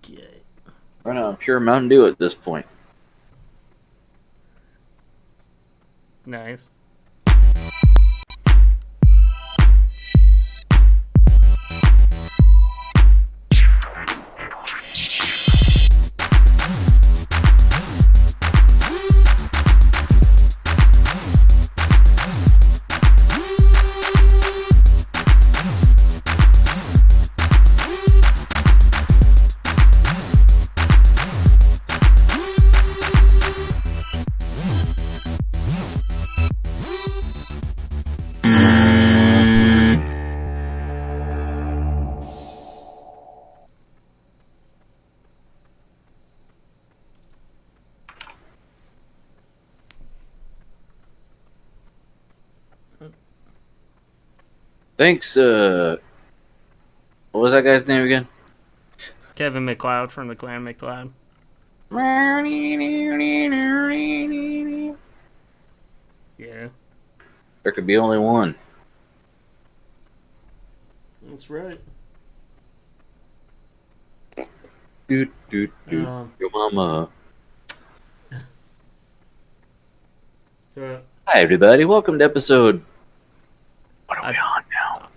Okay. Run on pure Mountain Dew at this point. Nice. Thanks, what was that guy's name again? Kevin McLeod from the Clan McLeod. Yeah, There could be only one. that's right. Doot, doot, doot. Um, Your mama. so Hi, everybody. Welcome to episode. What are we I on now?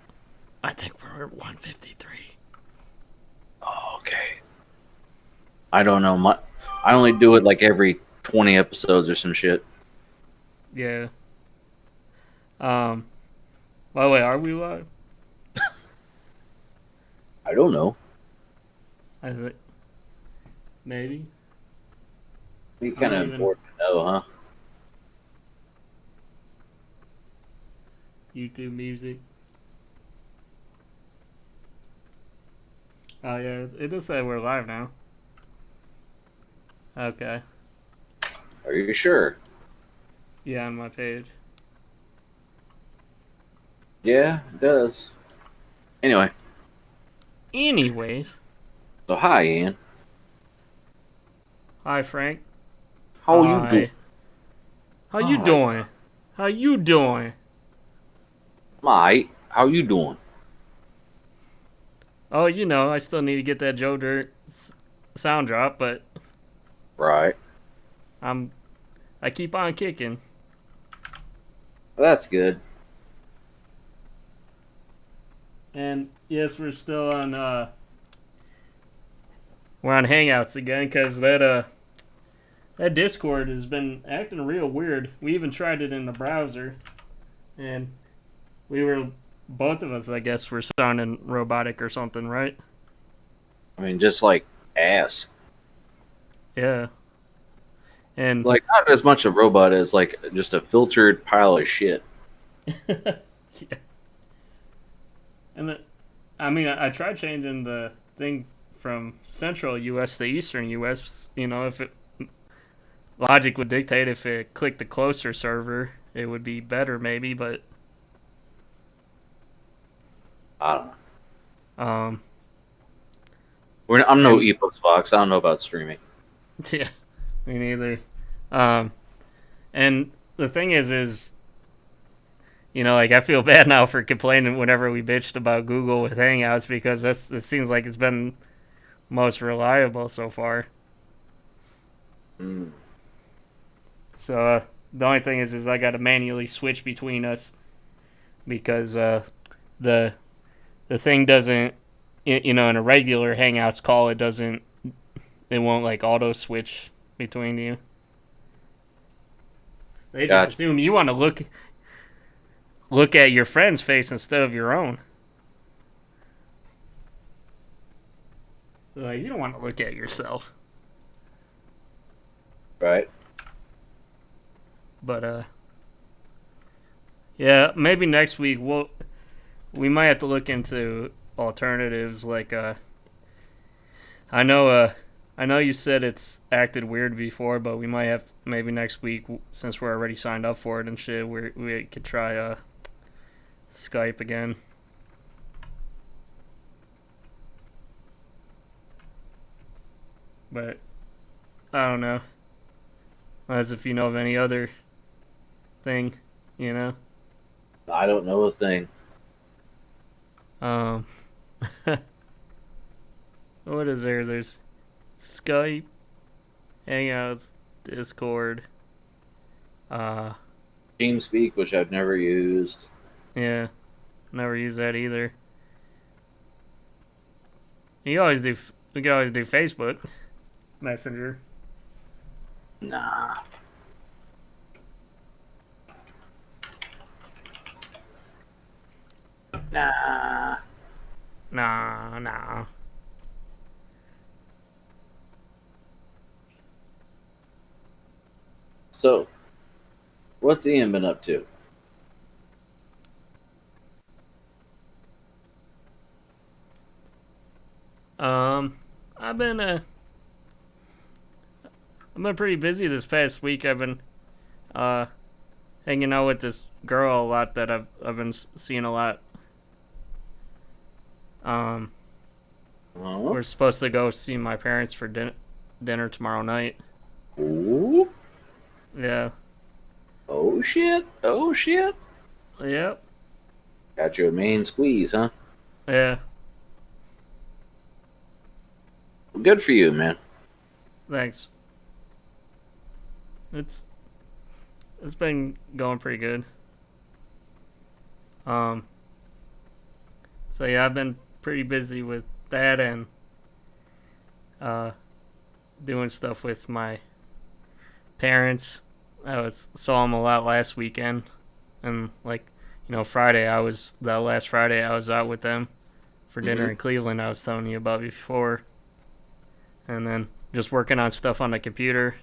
I think we're at 153. Oh, okay. I don't know. I only do it like every 20 episodes or some shit. Yeah. Um. By the way, are we live? I don't know. I think maybe. Be I'm kind not of even important to know, huh? YouTube music. Oh yeah, it does say we're live now. Okay. Are you sure? Yeah, on my page. Yeah, it does. Anyway, Anyways, so hi, Ian. hi Frank. How you doing? Hi. How you Hi, doing? How you doing? mate. How you doing? Oh, I still need to get that Joe Dirt sound drop, but Right. I'm I keep on kicking. Well, that's good. And yes, we're on Hangouts again because that Discord has been acting real weird. We even tried it in the browser, and we were both of us, I guess, were sounding robotic or something, right? I mean, just like ass. Yeah. And Like, not as much a robot as like just a filtered pile of shit. yeah. And I mean, I tried changing the thing from Central U.S. to Eastern U.S. If it logic would dictate if it clicked the closer server, it would be better maybe, but I don't know. um I'm no and Epos Fox. I don't know about streaming. yeah, me neither. Um and the thing is like I feel bad now for complaining whenever we bitched about Google with Hangouts because it seems like it's been most reliable so far. Mm. So the only thing is I got to manually switch between us because the the thing doesn't in a regular Hangouts call it won't like auto switch between you. They just Gotcha. assume you want to look at your friend's face instead of your own. Like you don't want to look at yourself. Right. But yeah, maybe next week we might have to look into alternatives. Like I know I know you said it's acted weird before, but we might have maybe next week since we're already signed up for it and shit. We could try Skype again. But I don't know. As if you know of any other thing, you know. I don't know a thing. Um, what is there? Skype, Hangouts, Discord. Uh, TeamSpeak, which I've never used. yeah, never use that either. You always do. We can always do Facebook Messenger. Nah. Nah. Nah. So, what's Ian been up to? I've been pretty busy this past week. I've been uh hanging out with this girl a lot that I've been seeing a lot. Um, Oh. we're supposed to go see my parents for dinner tomorrow night. Ooh. Yeah. Oh shit. Oh shit. Yep. Got you a main squeeze, huh? Yeah. Well, good for you, man. Thanks. It's been going pretty good. Um. So yeah, I've been pretty busy with that and uh doing stuff with my parents. Saw them a lot last weekend, and Friday the last Friday I was out with them for dinner in Cleveland. I was telling you about before, and then just working on stuff on the computer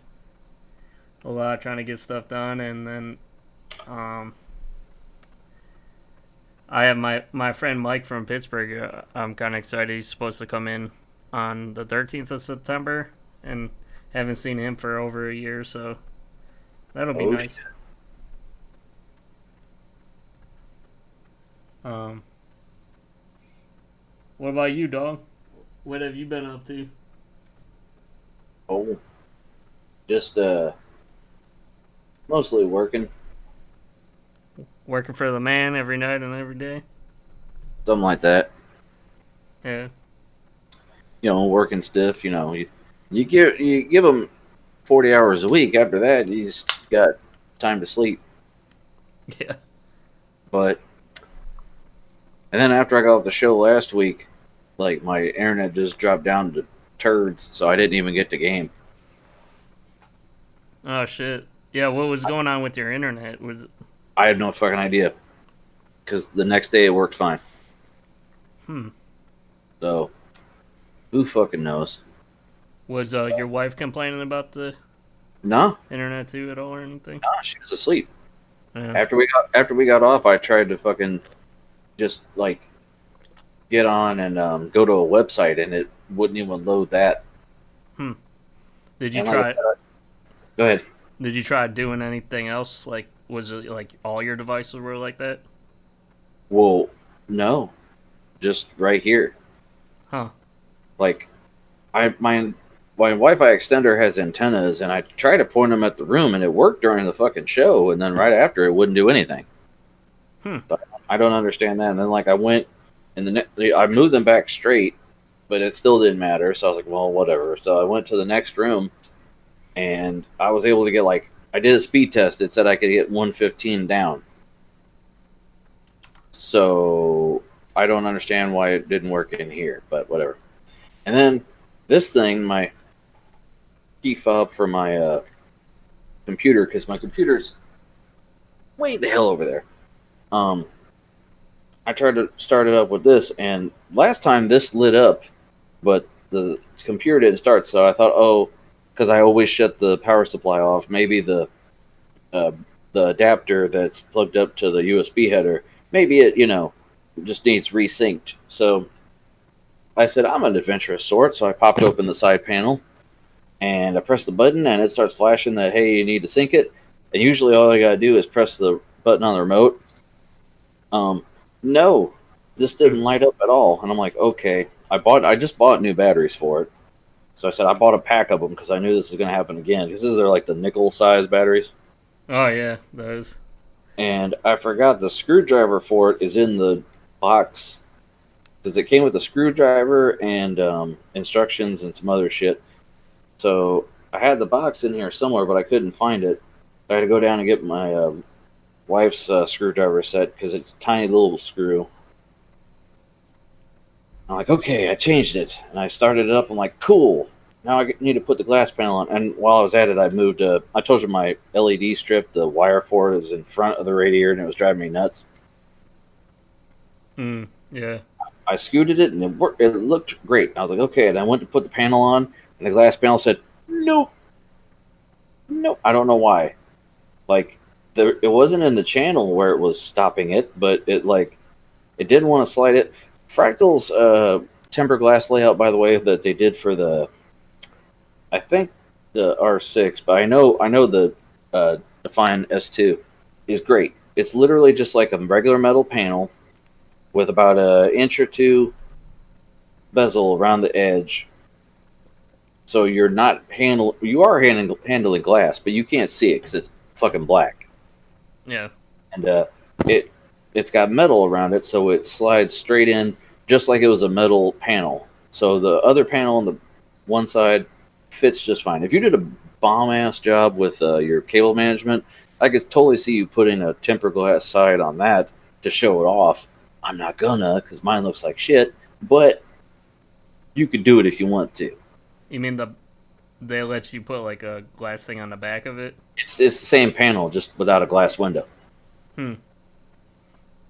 a lot, trying to get stuff done, and then I have my friend Mike from Pittsburgh. I'm kind of excited. He's supposed to come in on the 13th of September, and haven't seen him for over a year, so that'll be Oh nice. shit. Um, what about you, dog? What have you been up to? Oh. Just mostly working. Working for the man every night and every day? Something like that. Yeah. Working stiff. You give them 40 hours a week. After that, you just got time to sleep. Yeah. But and then after I got off the show last week, like my internet just dropped down to turds, so I didn't even get the game. Oh shit. Yeah. What was going on with your internet? Was it? I had no fucking idea because the next day it worked fine. Hmm. So who fucking knows? Was your wife complaining about the No, internet too at all or anything? no, she was asleep. Yeah. After we got off, I tried to fucking just like get on and go to a website, and it wouldn't even load that. Did you And like I try? said, go ahead. Did you try doing anything else? Like, was it like all your devices were like that? Well, no, just right here. Huh. Like my Wi-Fi extender has antennas, and I tried to point them at the room, and it worked during the fucking show, and then right after it wouldn't do anything. So I don't understand that. And then like I went, and I moved them back straight, but it still didn't matter. So I was like, well, whatever. So I went to the next room, and I was able to get I did a speed test. It said I could get 115 down. So I don't understand why it didn't work in here, but whatever. And then this thing, my key fob for my computer, because my computer's way the hell over there. I tried to start it up with this, and last time this lit up, but the computer didn't start. So I thought, oh, because I always shut the power supply off, maybe uh, the adapter that's plugged up to the USB header, maybe it just needs resynced. So I said I'm an adventurous sort, so I popped open the side panel and I press the button, and it starts flashing that, hey, you need to sync it. And usually all I gotta do is press the button on the remote. No, this didn't light up at all, and I'm like, okay. I just bought new batteries for it, so I said I bought a pack of them because I knew this was gonna happen again. Because these are like the nickel size batteries, Oh yeah, those. and I forgot the screwdriver for it is in the box because it came with a screwdriver and instructions and some other shit. So I had the box in here somewhere, but I couldn't find it. I had to go down and get my wife's screwdriver set because it's a tiny little screw. I'm like, okay, I changed it, and I started it up. I'm like, cool. Now I need to put the glass panel on. And while I was at it, I moved. I told you my LED strip, the wire for it, is in front of the radiator, and it was driving me nuts. Yeah. I scooted it, and it worked. It looked great. I was like, okay. And I went to put the panel on, and the glass panel said, nope, nope. I don't know why. Like, it wasn't in the channel where it was stopping it, but it didn't want to slide it. Fractal's tempered glass layout, by the way, that they did for the, I think the R6, but I know the Define S2 is great. It's literally just like a regular metal panel with about an inch or two bezel around the edge. So you're not you are handling glass, but you can't see it because it's fucking black. Yeah. And it it's got metal around it, so it slides straight in just like it was a metal panel. So the other panel on the one side fits just fine. If you did a bomb ass job with your cable management, I could totally see you putting a tempered glass side on that to show it off. I'm not gonna because mine looks like shit, but you could do it if you want to. You mean they let you put like a glass thing on the back of it? It's the same panel just without a glass window. Hmm.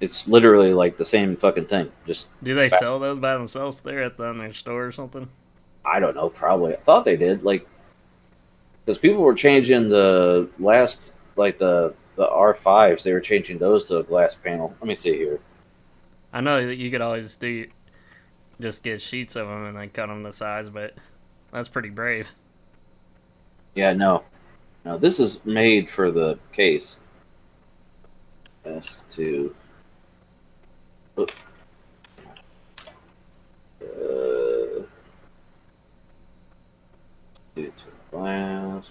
It's literally like the same fucking thing. Just Do they sell those by themselves there at their store or something? I don't know. Probably I thought they did. Like because people were changing the last like the R5s. They were changing those to a glass panel. Let me see here. I know that you could always just get sheets of them and then cut them to size, but that's pretty brave. Yeah, no, no. This is made for the case. S2. Uh, glass.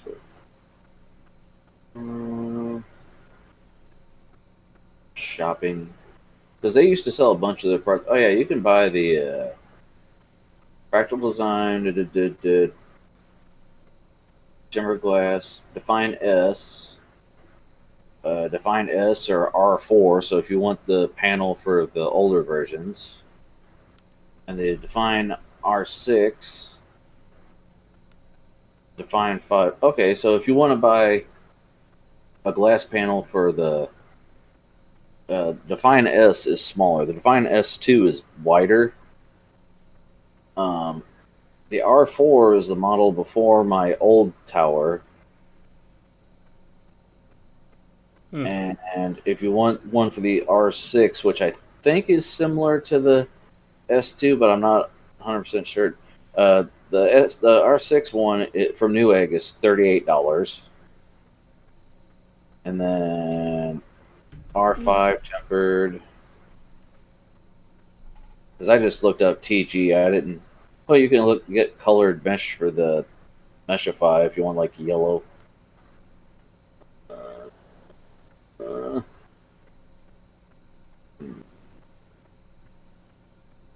Shopping. Because they used to sell a bunch of their parts. Oh yeah, you can buy the Practical Design, Timber Glass, Define S or R4. So if you want the panel for the older versions, and the Define R6, Define 5. Okay, so if you want to buy a glass panel for the Define S is smaller. The Define S2 is wider. Um, the R4 is the model before my old tower. Hmm. And if you want one for the R6, which I think is similar to the S2, but I'm not 100% sure. The R6 one from Newegg is $38, and then R5 tempered. Because I just looked up TG, I didn't. Well, you can get colored mesh for the Meshify if you want like yellow. Uh,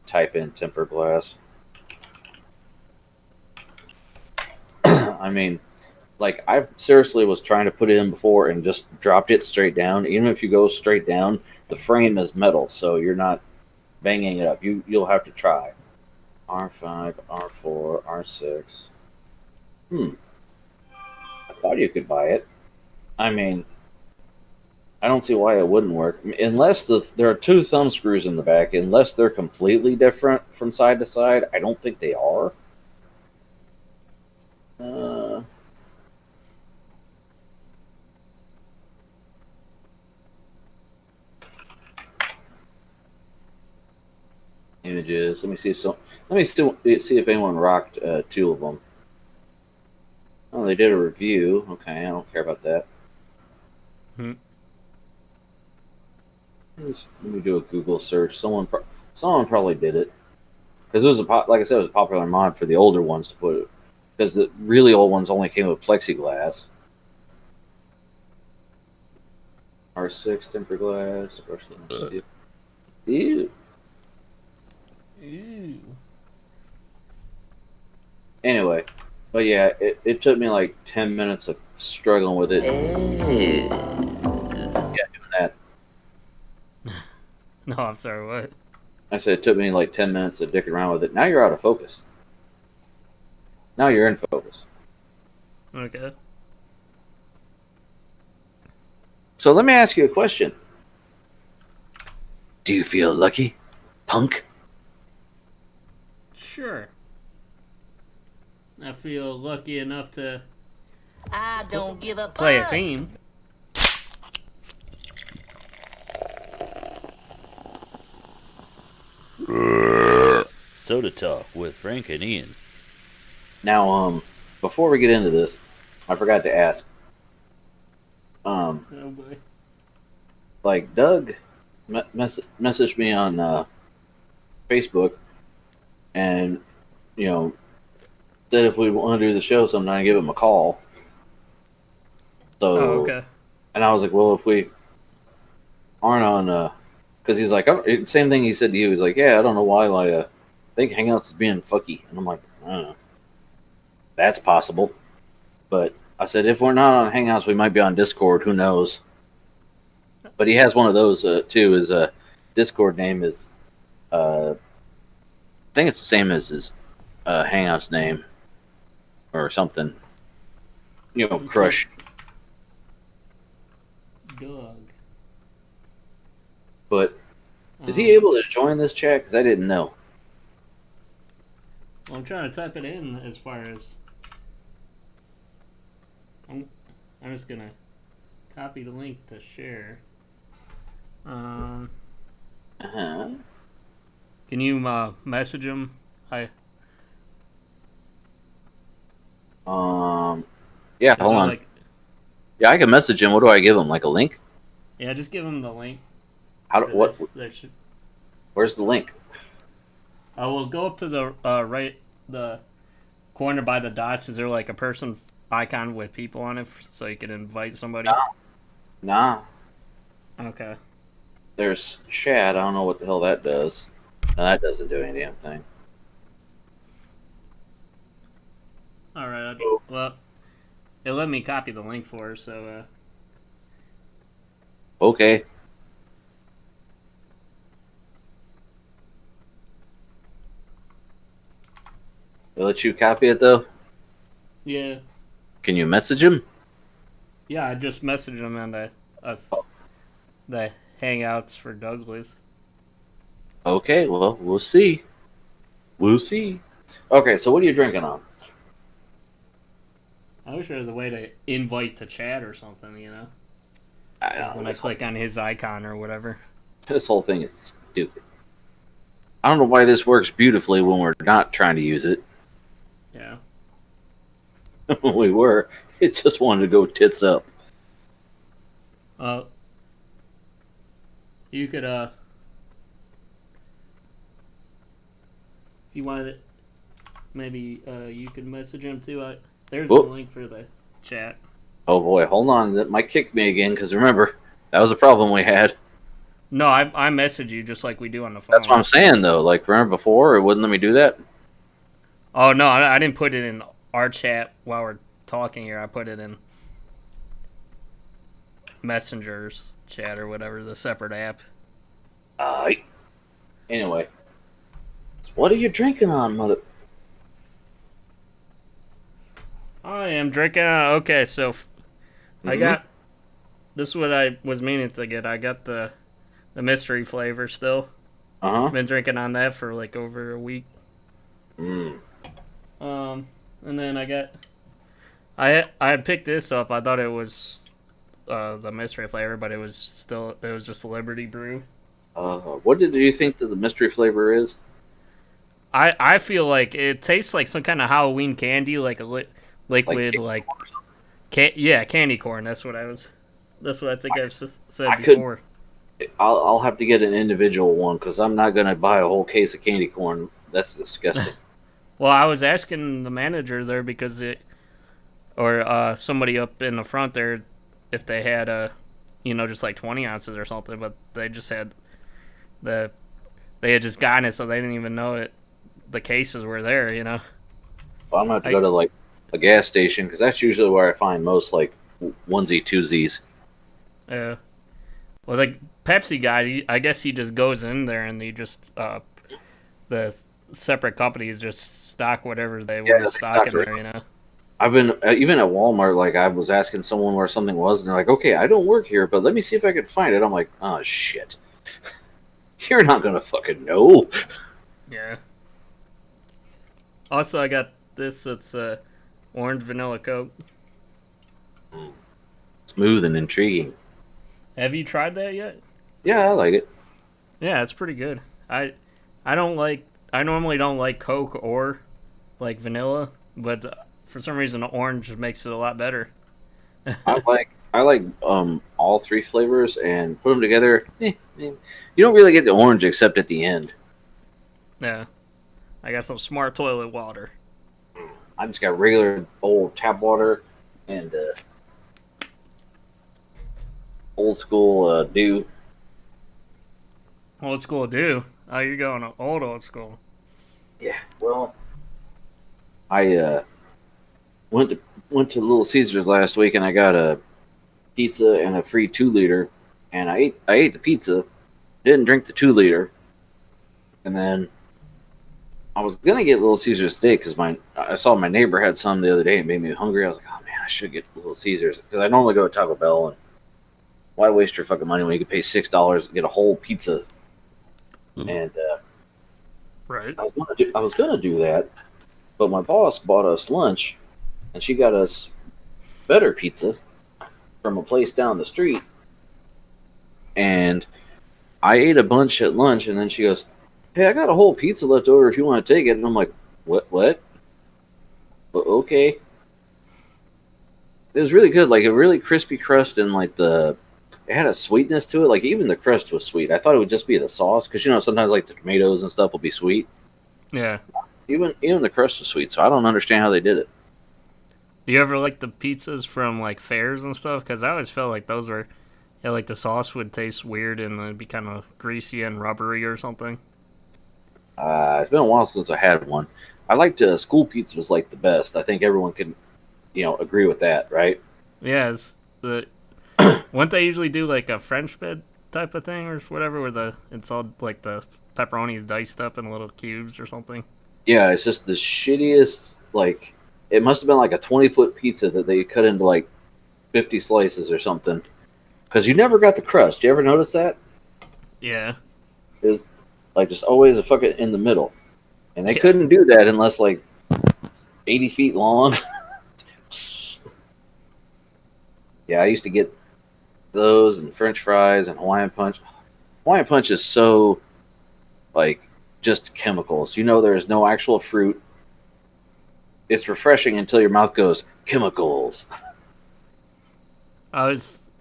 type in tempered glass. I mean, like I seriously was trying to put it in before and just dropped it straight down. Even if you go straight down, the frame is metal, so you're not banging it up. You'll have to try. R5, R4, R6. I thought you could buy it. I mean, I don't see why it wouldn't work unless there are two thumb screws in the back. Unless they're completely different from side to side, I don't think they are. Uh, Images. Let me see if see if anyone rocked two of them. Oh, they did a review. Okay, I don't care about that. Hmm. Let me do a Google search. Someone probably did it because it was like I said, it was a popular mod for the older ones to put it because the really old ones only came with plexiglass. R6 tempered glass. Ew. Ew. Anyway, But yeah, it took me like 10 minutes of struggling with it. Yeah, doing that. No, I'm sorry. What? I said it took me like 10 minutes of dicking around with it. Now you're out of focus. Now you're in focus. Okay. So let me ask you a question. Do you feel lucky, punk? Sure. I feel lucky enough to I don't give a play a fuck. theme. Soda Talk with Frank and Ian. Now, before we get into this, I forgot to ask. Oh boy. Like Doug messaged me on Facebook, and said if we want to do the show sometime, give him a call. So, Oh, okay. and I was like, well, if we aren't on, because he's like, same thing he said to you. He's like, yeah, I don't know why, like, I think Hangouts is being fucky, and I'm like, I don't know. That's possible, but I said if we're not on Hangouts, we might be on Discord. Who knows? But he has one of those too. His Discord name is, I think it's the same as his Hangouts name or something. Crush. Doug. But is he able to join this chat? Because I didn't know. Well, I'm trying to type it in as far as. I'm just gonna copy the link to share. Uh-huh. Can you message him? Yeah, hold on. Yeah, I can message him. What do I give him? Like a link? Yeah, just give him the link. Where's the link? We'll go up to the right, the corner by the dots. Is there like a person icon with people on it so you can invite somebody? Nah. Okay. There's chat. I don't know what the hell that does. No, that doesn't do any damn thing. All right. Well, it let me copy the link for her, so. Okay. They let you copy it though? Yeah. Can you message him? Yeah, I just messaged him on the Hangouts for Douglas. Okay, well, we'll see. We'll see. Okay, so what are you drinking on? I wish there was a way to invite to chat or something, you know? When I click on his icon or whatever. This whole thing is stupid. I don't know why this works beautifully when we're not trying to use it. Yeah. When we were, it just wanted to go tits up. You could, if you wanted it, maybe you could message him too. There's the link for the chat. Oh boy, hold on. That might kick me again, because remember, that was a problem we had. No, I message you just like we do on the phone. That's what I'm saying, though. Like, remember before, it wouldn't let me do that? Oh, no, I didn't put it in our chat while we're talking here. I put it in Messenger's chat or whatever, the separate app. Anyway. What are you drinking on, mother... I am drinking... okay, so I got... This is what I was meaning to get. I got the mystery flavor still. Been drinking on that for like over a week. And then I got... I had picked this up. I thought it was the mystery flavor, but it was just the Liberty Brew. What did you think that the mystery flavor is? I feel like it tastes like some kind of Halloween candy, like a liquid, candy corn. That's what I think I've said before. I'll have to get an individual one because I'm not gonna buy a whole case of candy corn. That's disgusting. Well, I was asking the manager there because somebody up in the front there, if they had just like 20 ounces or something, but they just had they had just gotten it, so they didn't even know it. The cases were there, you know. Well, I'm gonna have to go to like a gas station because that's usually where I find most like onesie twosies. Yeah. Well, the Pepsi guy, I guess he just goes in there and he just the separate companies just stock whatever they Yeah, want to they stock stock in there. You know. I've been even at Walmart. Like I was asking someone where something was, and they're like, "Okay, I don't work here, but let me see if I can find it." I'm like, "Oh shit, you're not gonna fucking know." Yeah. Also, I got this. It's orange vanilla Coke. Smooth and intriguing. Have you tried that yet? Yeah, I like it. Yeah, it's pretty good. I don't like. I normally don't like Coke or like vanilla, but for some reason, orange makes it a lot better. I like all three flavors and put them together. You don't really get the orange except at the end. Yeah. I got some smart toilet water. I just got regular old tap water and old school dew. Old school do. Oh, you're going to old school. Yeah, well, I went to Little Caesars last week and I got a pizza and a free 2 liter, and I ate the pizza, didn't drink the 2 liter, and then I was gonna get Little Caesars today because I saw my neighbor had some the other day and made me hungry. I was like, oh man, I should get Little Caesars because I normally go to Taco Bell, and why waste your fucking money when you can pay $6 and get a whole pizza? And Right. I was gonna do that, but my boss bought us lunch, and she got us better pizza from a place down the street, and I ate a bunch at lunch, and then she goes, "Hey, I got a whole pizza left over if you want to take it." And I'm like, "What? What? Well, okay." It was really good, like a really crispy crust, and like it had a sweetness to it. Like even the crust was sweet. I thought it would just be the sauce because sometimes like the tomatoes and stuff will be sweet. Yeah. Even the crust was sweet. So I don't understand how they did it. Do you ever like the pizzas from like fairs and stuff? Because I always felt like those were, yeah, like the sauce would taste weird and it'd be kind of greasy and rubbery or something. It's been a while since I had one. I liked school pizza was like the best. I think everyone can, agree with that, right? Yeah, it's the wouldn't they usually do like a French bed type of thing or whatever, where it's all like the pepperoni's diced up in little cubes or something? Yeah, it's just the shittiest. Like, it must have been like a 20-foot pizza that they cut into like 50 slices or something. Because you never got the crust. You ever notice that? Yeah. It was like just always a fucking in the middle, and they Yeah. couldn't do that unless like 80 feet long. Yeah, I used to get those and French fries and Hawaiian Punch. Hawaiian Punch is so like just chemicals. There is no actual fruit. It's refreshing until your mouth goes chemicals. I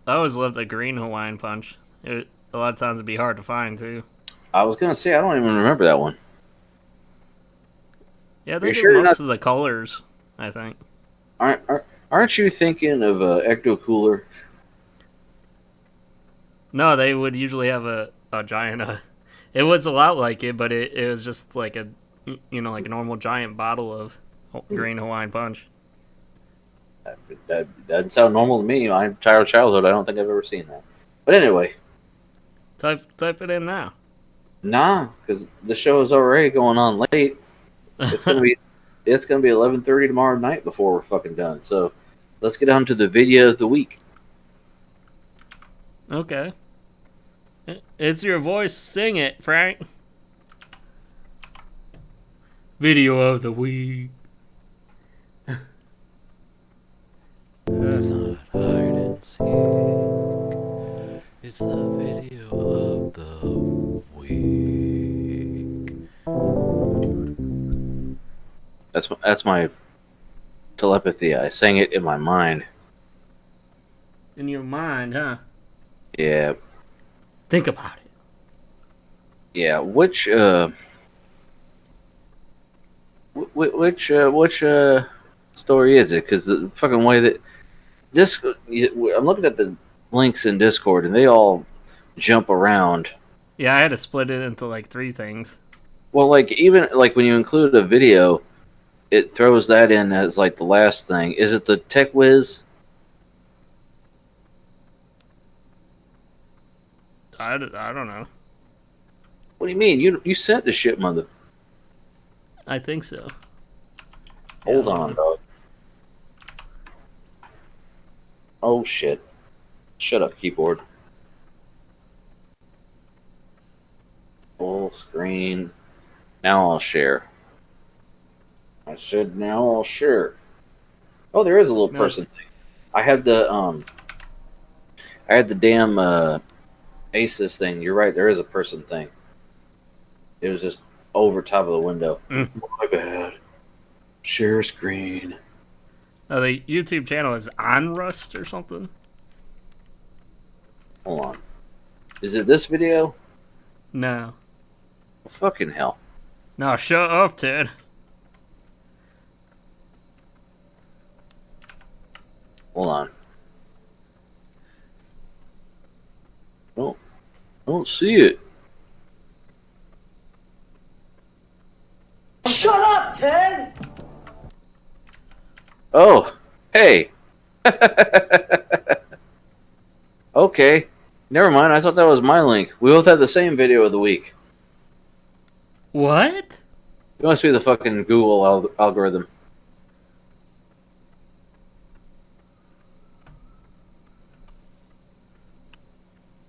always loved the green Hawaiian Punch. A lot of times it'd be hard to find too. I was gonna say I don't even remember that one. Yeah, Are they you do sure you're most not? of the colors, I think. Aren't you thinking of Ecto Cooler? No, they would usually have a giant. It was a lot like it, but it was just like like a normal giant bottle of green Hawaiian Punch. That doesn't sound normal to me. My entire childhood, I don't think I've ever seen that. But anyway, Type it in now. nah, because the show is already going on late. It's gonna be 11:30 tomorrow night before we're fucking done. So let's get on to the video of the week. Okay. It's your voice. Sing it, Frank. Video of the week. It's not hide and seek. It's the video of the week. That's my telepathy. I sang it in my mind. In your mind, huh? Yeah, Think about it. yeah. Which story is it? Because the fucking way that I'm looking at the links in Discord, and they all jump around. Yeah, I had to split it into like 3 things. Well, like even like when you include a video, it throws that in as like the last thing. Is it the Tech Whiz? I don't know. What do you mean? You sent the shit, mother. I think so. Hold on, dog. Oh shit! Shut up, keyboard. Full screen. Now I'll share. I said now I'll share. Oh, there is a little person thing. I had the damn Asus thing. You're right. There is a person thing. It was just over top of the window. My bad. Share screen. Oh, the YouTube channel is on Rust or something? Hold on. Is it this video? No. Well, fucking hell. No, shut up, Ted. Hold on. I don't see it. Shut up, Ted! Oh, hey. Okay. Never mind. I thought that was my link. We both had the same video of the week. What? It must be the fucking Google algorithm.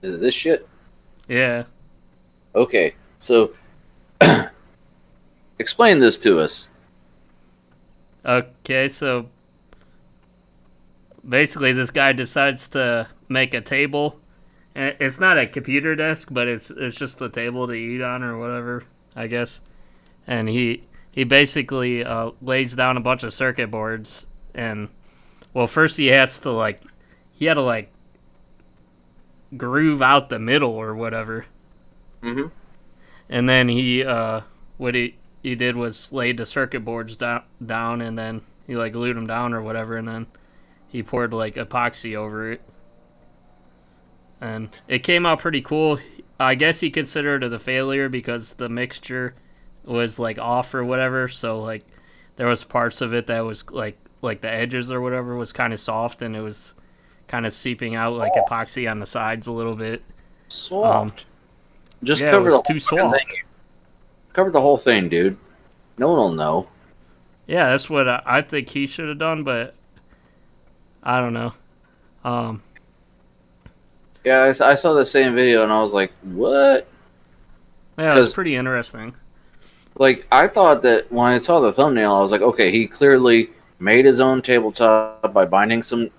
Is it this shit? Yeah. Okay. So, explain this to us. Okay, so basically this guy decides to make a table. And it's not a computer desk, but it's just a table to eat on or whatever, I guess. And he basically lays down a bunch of circuit boards, and well, first he had to groove out the middle or whatever. Mm-hmm. And then what he did was laid the circuit boards down, and then he like glued them down or whatever, and then he poured like epoxy over it, and it came out pretty cool. I guess he considered it a failure because the mixture was like off or whatever, so like there was parts of it that was like the edges or whatever was kind of soft, and it was kind of seeping out like epoxy on the sides a little bit. Soft. Just Yeah, it cover was the too whole soft. thing. Cover the whole thing, dude. No one will know. Yeah, that's what I think he should have done, but I don't know. Yeah, I saw the same video and I was like, what? Yeah, it's pretty interesting. Like, I thought that when I saw the thumbnail, I was like, okay, he clearly made his own tabletop by binding some,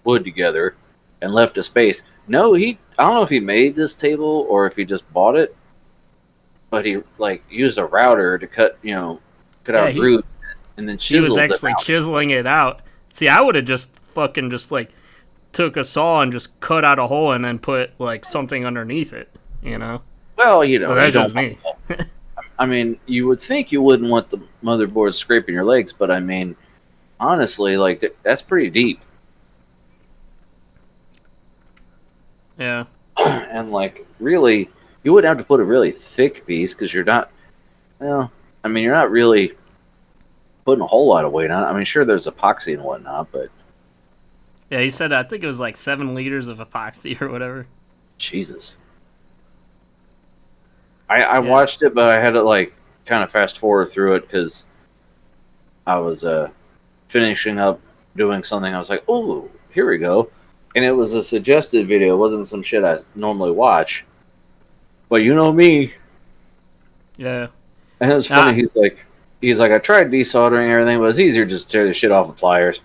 wood together and left a space. No, I don't know if he made this table or if he just bought it, but he, like, used a router to cut out grooves and then He was chiseled actually chiseling it out. See, I would have just fucking just, like, took a saw and just cut out a hole and then put, like, something underneath it, you know? Well, Well, that's just me. I mean, you would think you wouldn't want the motherboard scraping your legs, but I mean, honestly, like, that's pretty deep. Yeah. And, like, really, you wouldn't have to put a really thick piece because you're not, you're not really putting a whole lot of weight on it. I mean, sure, there's epoxy and whatnot, but. Yeah, he said, I think it was like 7 liters of epoxy or whatever. Jesus. I watched it, but I had to, like, kind of fast forward through it because I was finishing up doing something. I was like, oh, here we go. And it was a suggested video. It wasn't some shit I normally watch. But you know me. Yeah. And it was funny. He's like, I tried desoldering everything, but it's easier just to tear the shit off with pliers.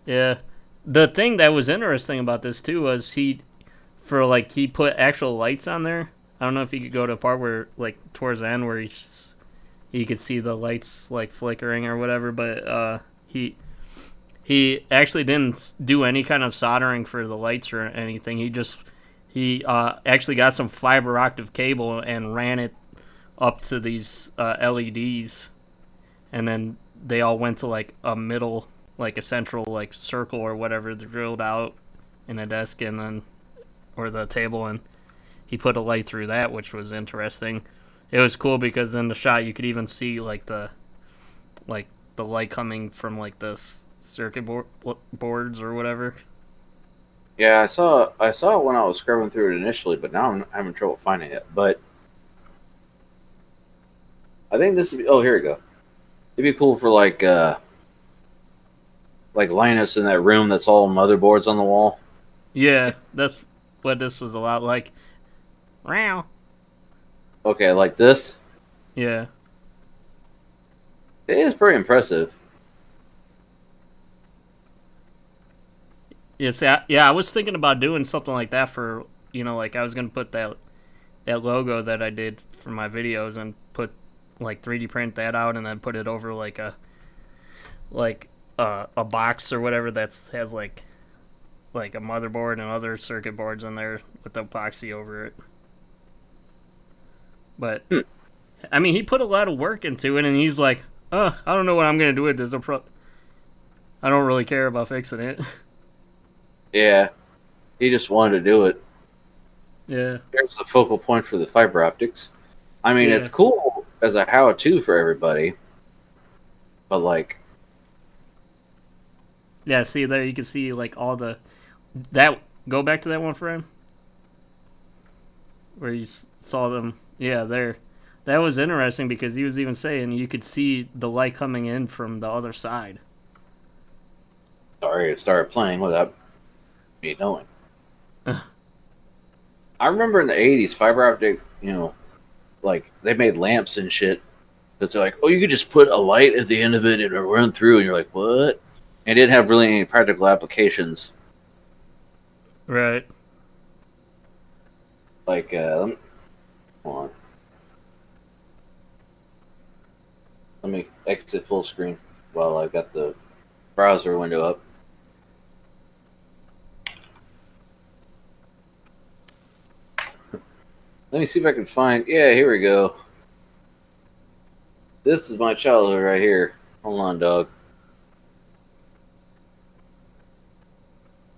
Yeah. The thing that was interesting about this, too, was he put actual lights on there. I don't know if you could go to a part where, like, towards the end where you could see the lights, like, flickering or whatever, but he actually didn't do any kind of soldering for the lights or anything. He actually got some fiber optic cable and ran it up to these LEDs, and then they all went to, like, a middle, like, a central, like, circle or whatever drilled out in a desk and then, or the table, and he put a light through that, which was interesting. It was cool because in the shot you could even see, like, the like the light coming from like the circuit boards or whatever. Yeah, I saw it when I was scrubbing through it initially, but now I'm having trouble finding it. But I think this would be. Oh, here we go. It'd be cool for like Linus in that room that's all motherboards on the wall. Yeah, that's what this was a lot like. Wow. Okay, like this. Yeah. It is pretty impressive. Yeah, see, I was thinking about doing something like that for, like I was gonna put that logo that I did for my videos and put like 3D print that out and then put it over like a box or whatever that's has like a motherboard and other circuit boards in there with epoxy over it. But I mean, he put a lot of work into it, and he's like, "Oh, I don't know what I'm gonna do with this. I don't really care about fixing it." Yeah, he just wanted to do it. Yeah. Here's the focal point for the fiber optics. I mean, Yeah. it's cool as a how-to for everybody, but like, Yeah. See there, you can see like all that. Go back to that one frame where you saw them. Yeah, there. That was interesting because he was even saying you could see the light coming in from the other side. sorry, it started playing without me knowing. I remember in the 80s, fiber optic, like they made lamps and shit. But they're like, oh, you could just put a light at the end of it and it'll run through. And you're like, what? And it didn't have really any practical applications. Right. Like, hold on. Let me exit full screen while I've got the browser window up. Let me see if I can find. Yeah, here we go. This is my childhood right here. Hold on, dog.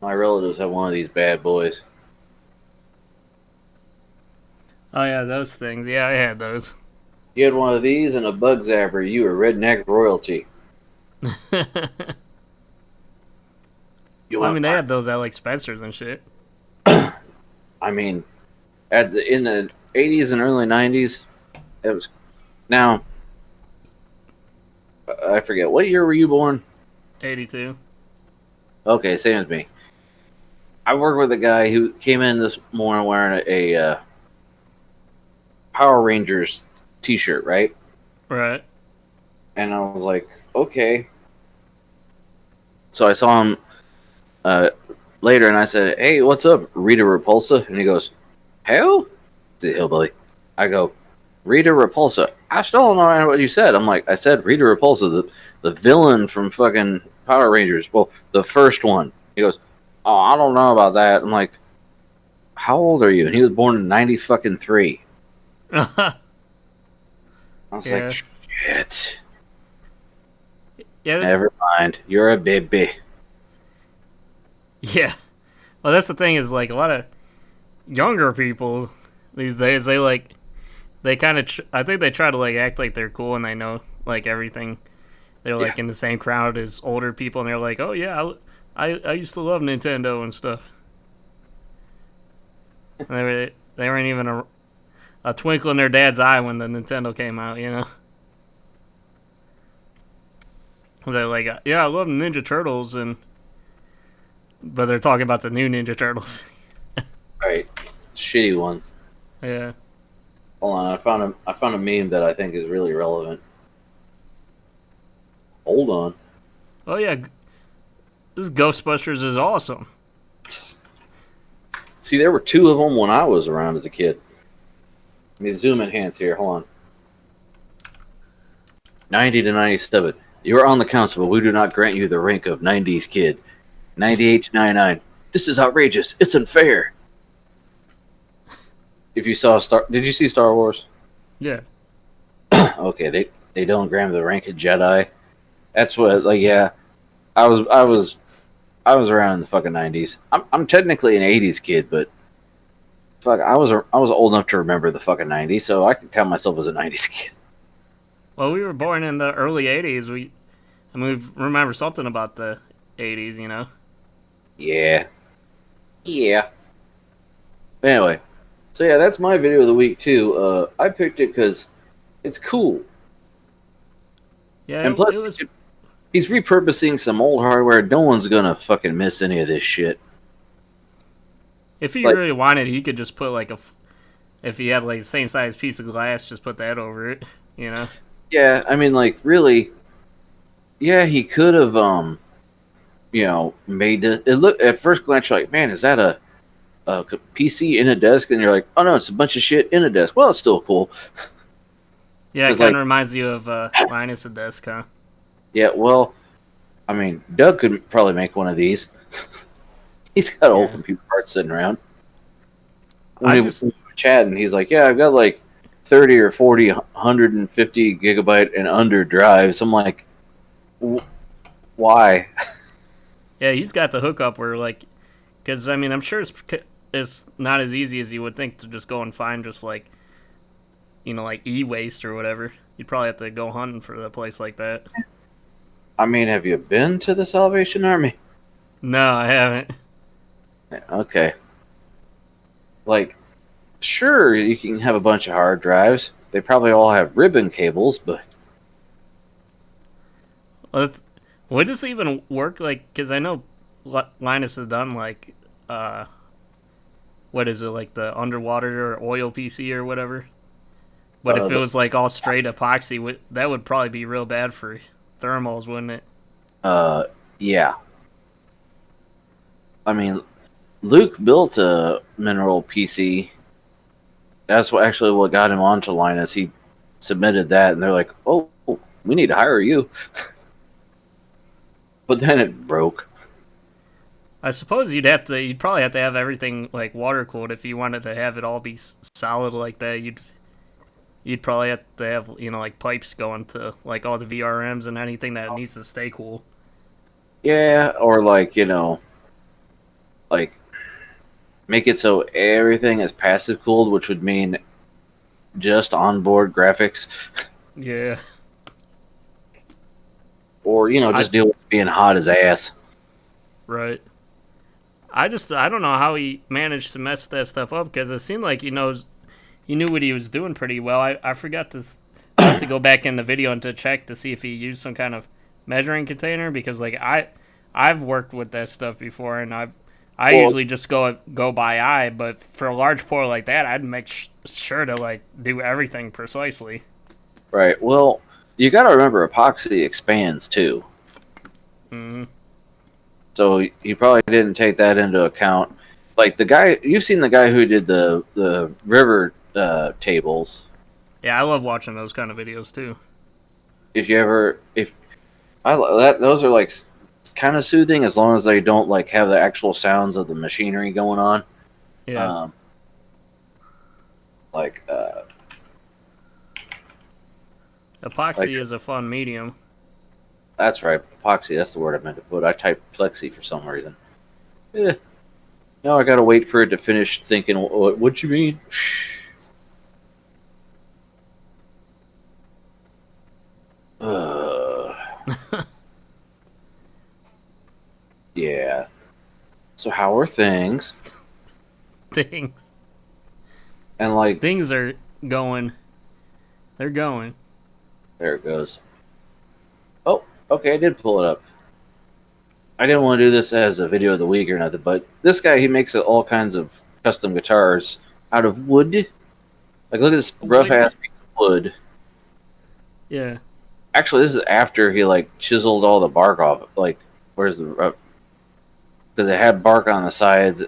My relatives have one of these bad boys. Oh yeah, those things. Yeah, I had those. You had one of these and a bug zapper. You were redneck royalty. You I mean, they had those at like Spencer's and shit. I mean, in the 80s and early 90s, it was. Now, I forget what year were you born? 82. Okay, same as me. I worked with a guy who came in this morning wearing a Power Rangers T-shirt, right? Right. And I was like, okay. So I saw him later, and I said, "Hey, what's up, Rita Repulsa?" And he goes, "Hell?" The hillbilly. I go, "Rita Repulsa." I still don't know what you said. I'm like, I said Rita Repulsa, the villain from fucking Power Rangers. Well, the first one. He goes, "Oh, I don't know about that." I'm like, "How old are you?" And he was born in '93. I was Yeah. like, shit. Yeah. Never mind. You're a baby. Yeah. Well, that's the thing is like a lot of younger people these days they kind of I think they try to like act like they're cool and they know like everything. They're like in the same crowd as older people and they're like, "Oh yeah, I used to love Nintendo and stuff." And they weren't even a twinkle in their dad's eye when the Nintendo came out, you know. They're like, "Yeah, I love Ninja Turtles," but they're talking about the new Ninja Turtles. Right. Shitty ones. Yeah. Hold on, I found a meme that I think is really relevant. Hold on. Oh yeah, this Ghostbusters is awesome. See, there were two of them when I was around as a kid. Let me zoom enhance here. Hold on. 90 to 97. You are on the council, but we do not grant you the rank of 90s kid. 98 to 99. This is outrageous. It's unfair. If you saw did you see Star Wars? Yeah. Okay, they don't grant the rank of Jedi. That's what. Like, yeah, I was around in the fucking 90s. I'm technically an 80s kid, but fuck, I was old enough to remember the fucking 90s, so I could count myself as a 90s kid. Well, we were born in the early '80s. I mean, we remember something about the '80s, you know. Yeah. Yeah. Anyway, so yeah, that's my video of the week too. I picked it because it's cool, Yeah, and plus it was. he's repurposing some old hardware. No one's gonna fucking miss any of this shit. If he Like, really wanted, he could just put like if he had like the same size piece of glass, just put that over it, you know. yeah, I mean, like, really, yeah, he could have, made it. It look at first glance, you're like, man, is that a PC in a desk? And you're like, oh no, it's a bunch of shit in a desk. Well, it's still cool. Yeah, it It's kind like, of reminds you of Linus a Desk, huh? yeah, well, I mean, Doug could probably make one of these. He's got old Yeah. computer parts sitting around. When I he just was chatting, he's like, yeah, I've got like 30 or 40, 150 gigabyte and under drives. I'm like, why? yeah, he's got the hookup where like, because I mean, I'm sure it's not as easy as you would think to just go and find just like like e-waste or whatever. You'd probably have to go hunting for a place like that. I mean, have you been to the Salvation Army? No, I haven't. Okay. Like, sure, you can have a bunch of hard drives. They probably all have ribbon cables, but Well, would this even work? Like, because I know Linus has done like, what is it, like the underwater or oil PC or whatever. But if it the, was like all straight epoxy, that would probably be real bad for thermals, wouldn't it? yeah. I mean, Luke built a mineral PC. That's what got him onto Linus. He submitted that, and they're like, "Oh, we need to hire you." But then it broke. I suppose you'd probably have to have everything like water cooled if you wanted to have it all be solid like that. You'd probably have to have like pipes going to like all the VRMs and anything that needs to stay cool. Yeah, or like like make it so everything is passive cooled, which would mean just onboard graphics, Yeah, or I just deal with being hot as ass. right. I don't know how he managed to mess that stuff up because it seemed like he knew what he was doing pretty well. I forgot to I have to go back in the video and to check to see if he used some kind of measuring container because like I've worked with that stuff before and I Well, usually just go by eye, but for a large pour like that, I'd make sure to like do everything precisely. right. Well, you got to remember epoxy expands too. Hmm. So he probably didn't take that into account. Like you've seen the guy who did the river tables. Yeah, I love watching those kind of videos too. If those are like kind of soothing as long as they don't like have the actual sounds of the machinery going on. Yeah. Like Epoxy is a fun medium. that's right, epoxy. That's the word I meant to put. I typed plexi for some reason. Now I gotta wait for it to finish thinking. What you mean? Yeah. So how are things? Things And like, things are going. They're going. there it goes. Oh, okay, I did pull it up. I didn't want to do this as a video of the week or nothing, but this guy, he makes all kinds of custom guitars out of wood. Like, look at this rough ass piece of wood. Yeah. Actually, this is after he like chiseled all the bark off. Like, where's the because it had bark on the sides.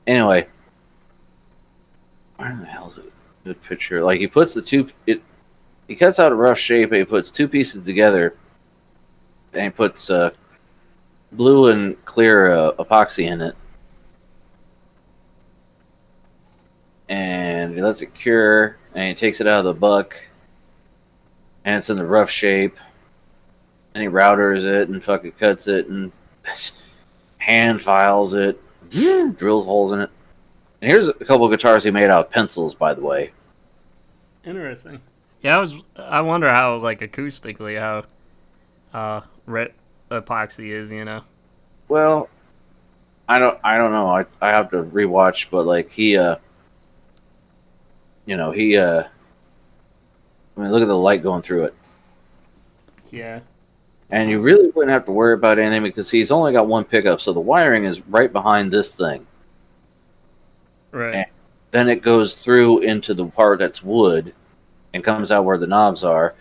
Anyway, where the hell is it? Good picture. Like, he puts he cuts out a rough shape. And he puts two pieces together, and he puts blue and clear epoxy in it, and he lets it cure, and he takes it out of the buck, and it's in the rough shape, and he routers it and fucking cuts it and hand files it, drills holes in it. And here's a couple of guitars he made out of pencils, by the way. Interesting. Yeah, I wonder how like acoustically how red epoxy is, you know. Well, I don't know. I have to rewatch, but like I mean, look at the light going through it. Yeah. And you really wouldn't have to worry about anything because he's only got one pickup, so the wiring is right behind this thing. Right. And then it goes through into the part that's wood and comes out where the knobs are.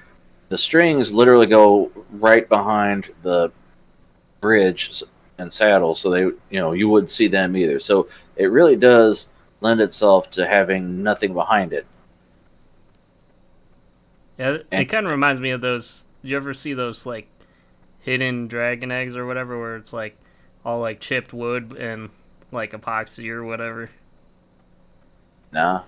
The strings literally go right behind the bridge and saddle, so you wouldn't see them either. So it really does lend itself to having nothing behind it. Yeah, it And kind of reminds me of those. You ever see those like hidden dragon eggs or whatever, where it's like all like chipped wood and like epoxy or whatever? nah,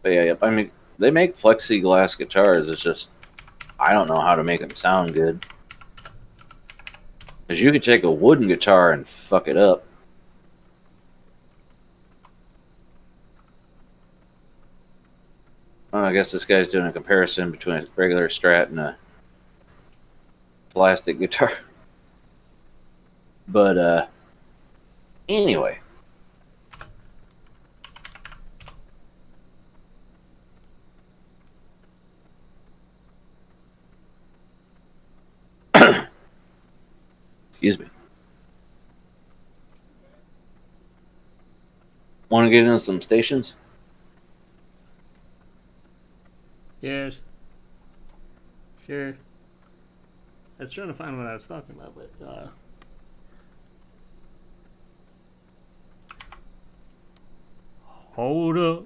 but yeah, I mean, they make plexiglass guitars. It's just I don't know how to make them sound good. Because you could take a wooden guitar and fuck it up. Well, I guess this guy's doing a comparison between a regular Strat and a plastic guitar. But anyway, excuse me. Want to get into some stations? Yeah. Sure. I was trying to find what I was talking about, but hold up.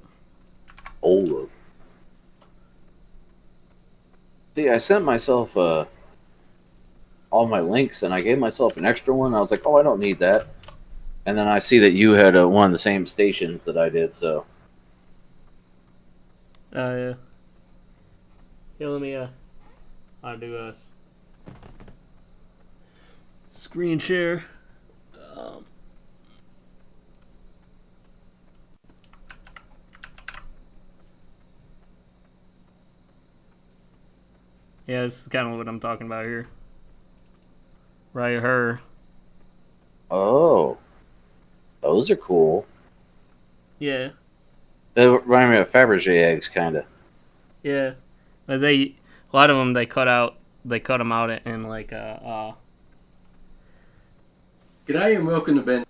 Oh, see, I sent myself all my links, and I gave myself an extra one. I was like, oh, I don't need that. And then I see that you had one of the same stations that I did, so Yeah. Yeah, let me I'll do a screen share. Um, yeah, this is kind of what I'm talking about here. Right, her. oh, those are cool. Yeah, They remind me of Fabergé eggs, kind of. yeah. But a lot of them they cut out. They cut them out in like G'day and welcome to Ben.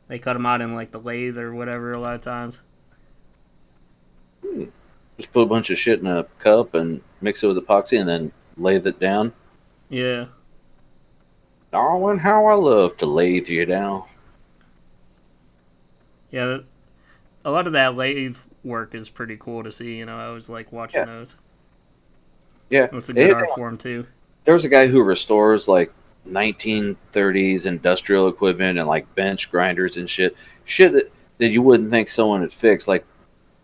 they cut them out in like the lathe or whatever. A lot of times. Just put a bunch of shit in a cup and mix it with epoxy, and then lathe it down. Yeah. Darling, how I love to lathe you down. Yeah. A lot of that lathe work is pretty cool to see. You know, I was like watching those. Yeah, That's a good art form too. There's a guy who restores like 1930s industrial equipment and like bench grinders and shit that you wouldn't think someone would fix, like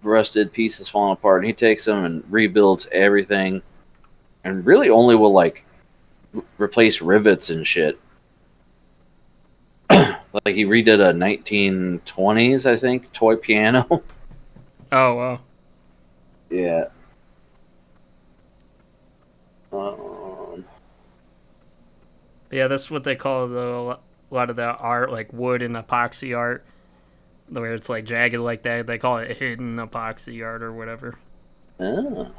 rusted pieces falling apart. And he takes them and rebuilds everything, and really only will like replace rivets and shit. Like he redid a 1920s, I think, toy piano. Oh wow. Yeah. Yeah, that's what they call a lot of the art, like wood and epoxy art, where it's like jagged like that. They call it hidden epoxy art or whatever. Oh.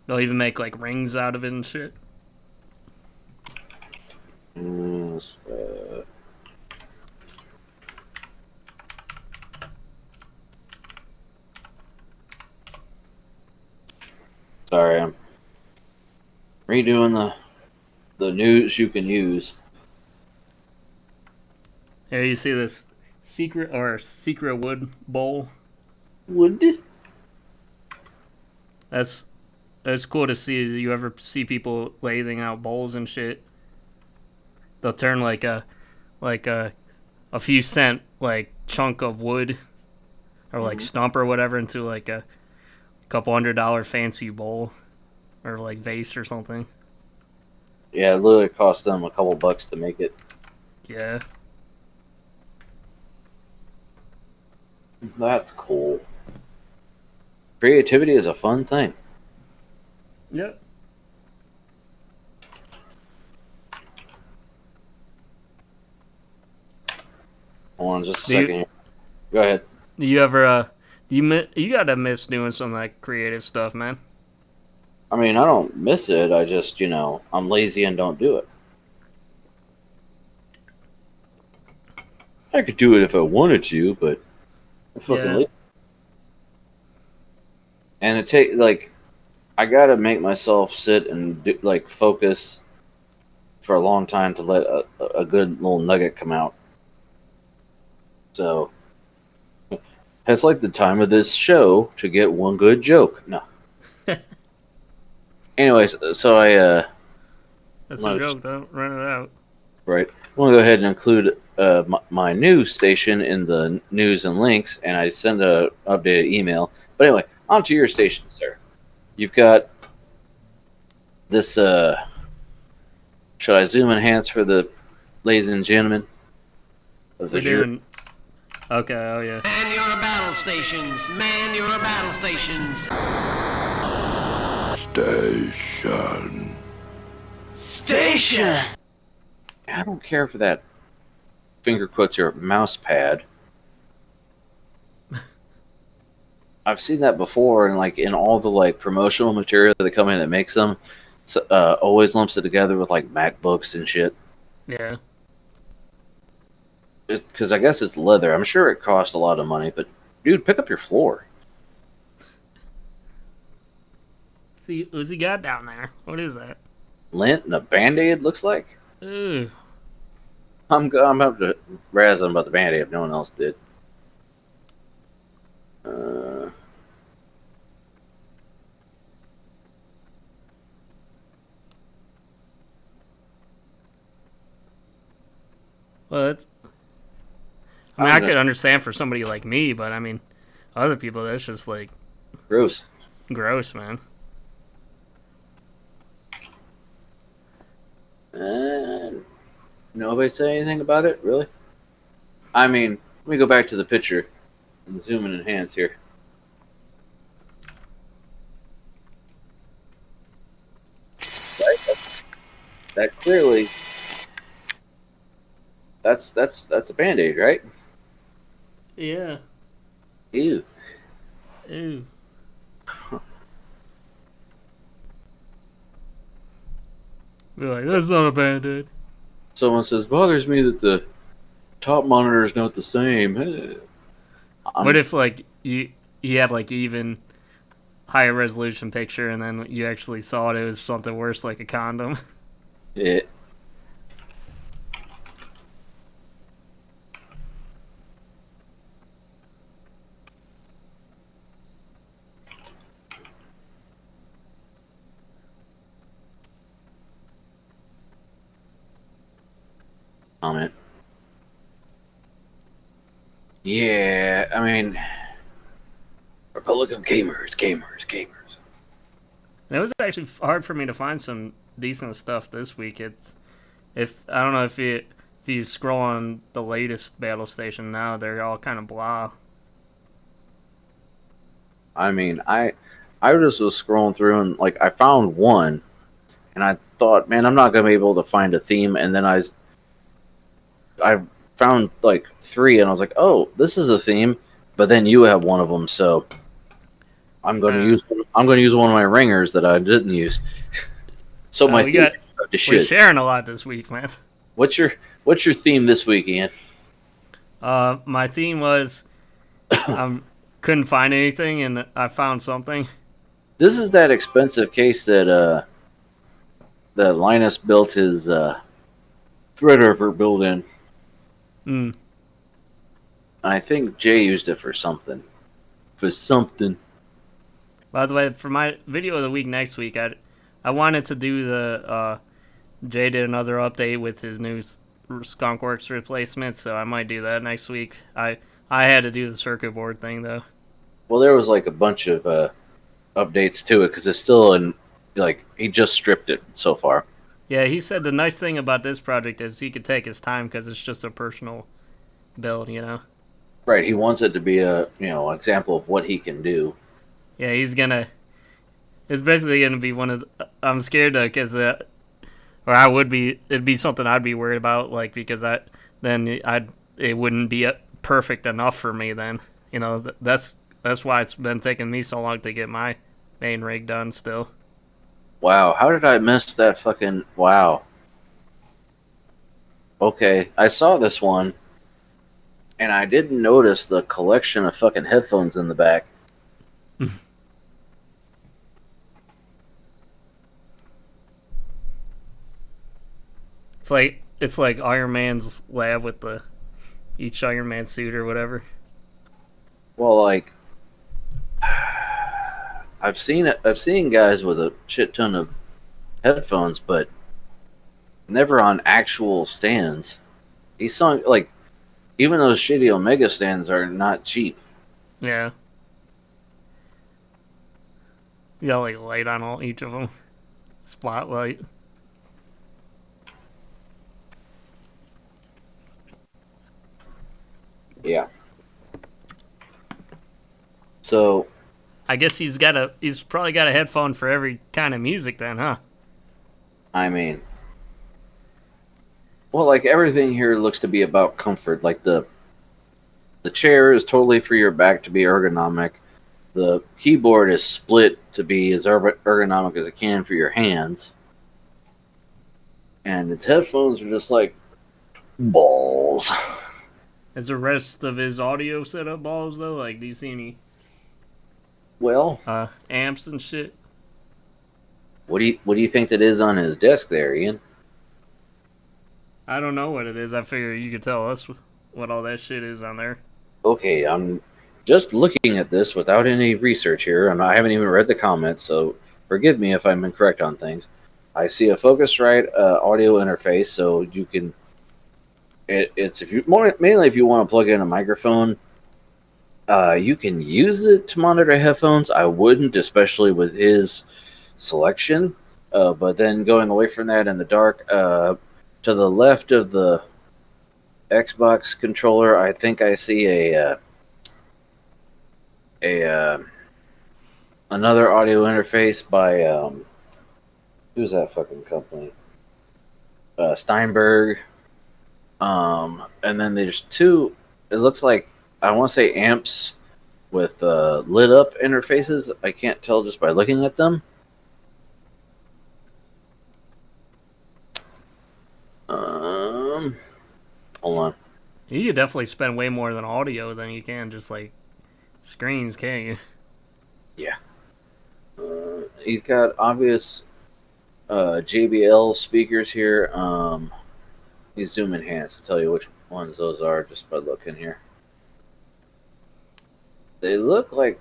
They'll even make like rings out of it and shit. Sorry, I'm redoing the news you can use. Yeah, you see this secret wood bowl. Wood? That's cool to see. You ever see people lathing out bowls and shit? They'll turn like a few cent like chunk of wood or like stump or whatever into like a couple $100 fancy bowl or like vase or something. Yeah, it literally cost them a couple bucks to make it. Yeah. That's cool. Creativity is a fun thing. Yep. Hold on just a Do you- second here. Go ahead. Do you ever you gotta miss doing some of that creative stuff, man? I mean, I don't miss it. I just, I'm lazy and don't do it. I could do it if I wanted to, but I'm fucking Yeah. lazy. And I gotta make myself sit and focus for a long time to let a good little nugget come out. So it's like the time of this show to get one good joke. No. Anyways, so That's a joke. Don't run it out. right. I'm gonna go ahead and include my news station in the news and links, and I send a updated email. But anyway, on to your station, sir. You've got this. Should I zoom enhance for the ladies and gentlemen of the We're jury? doing. Okay. Oh yeah. Man your battle stations. Man your battle stations. Station. I don't care for that finger quotes or mouse pad. I've seen that before, and in all the promotional material that the company that makes them always lumps it together with MacBooks and shit. Yeah. Because I guess it's leather. I'm sure it costs a lot of money, but dude, pick up your floor. See, what's he got down there? What is that? Lint and a Band-Aid looks like. Ooh. I'm about to razz him about the Band-Aid if no one else did. Well, it's. I could understand for somebody like me, but I mean, other people, that's just Gross. gross, man. Nobody say anything about it, really? I mean, let me go back to the picture and zoom and enhance here. Right? That clearly, that's a Band-Aid, right? Yeah. Ew. Ooh. Be like, that's not a Band-Aid. Someone says, bothers me that the top monitor is not the same. What if you had even higher resolution picture, and then you actually saw it was something worse, like a condom? Yeah. Comment. Yeah, I mean, Republican gamers. And it was actually hard for me to find some decent stuff this week. If I don't know if you scroll on the latest battle station now, they're all kind of blah. I mean, I just was scrolling through and I found one, and I thought, man, I'm not gonna be able to find a theme, and then I found three, and I was like, oh, this is a theme, but then you have one of them, so I'm gonna use one of my ringers that I didn't use. So my theme is up to We're shit. sharing a lot this week, man. What's your theme this week, Ian? My theme was couldn't find anything, and I found something. This is that expensive case that Linus built his Threadripper build in. Hmm. I think Jay used it for something. By the way, for my video of the week next week, I wanted to do the Jay did another update with his new Skunkworks replacement, so I might do that next week. I had to do the circuit board thing though. Well, there was a bunch of updates to it because it's still in he just stripped it so far. Yeah, he said the nice thing about this project is he could take his time because it's just a personal build, you know. Right. He wants it to be a example of what he can do. Yeah, he's gonna. It's basically gonna be one of. I'm scared to because or I would be. It'd be something I'd be worried about, like because it wouldn't be perfect enough for me then. You know, that's why it's been taking me so long to get my main rig done still. Wow. How did I miss that fucking wow? Okay, I saw this one, and I didn't notice the collection of fucking headphones in the back. It's like Iron Man's lab with the each Iron Man suit or whatever. Well, like I've seen it. I've seen guys with a shit ton of headphones, but never on actual stands. He's selling like even those shitty Omega stands are not cheap. Yeah, you got like light on all each of them, spotlight. Yeah. So I guess he's probably got a headphone for every kind of music then, huh? I mean, well, like everything here looks to be about comfort. Like the chair is totally for your back to be ergonomic. The keyboard is split to be as ergonomic as it can for your hands. And its headphones are just like balls. Is the rest of his audio set up balls though? Like, do you see any Well, amps and shit? what do you think that is on his desk there, Ian? I don't know what it is. I figure you could tell us what all that shit is on there. Okay, I'm just looking at this without any research here, and I haven't even read the comments, so forgive me if I'm incorrect on things. I see a Focusrite audio interface, so you can. It's if you mainly if you want to plug in a microphone, you can use it to monitor headphones. I wouldn't, especially with his selection. But then going away from that in the dark, to the left of the Xbox controller, I think I see a another audio interface by who's that fucking company? Steinberg. And then there's two. It looks like I want to say amps with lit up interfaces. I can't tell just by looking at them. Hold on. You could definitely spend way more than audio than you can just like screens, can't you? Yeah. He's got obvious JBL speakers here. He's zoom enhanced to tell you which ones those are just by looking here. They look like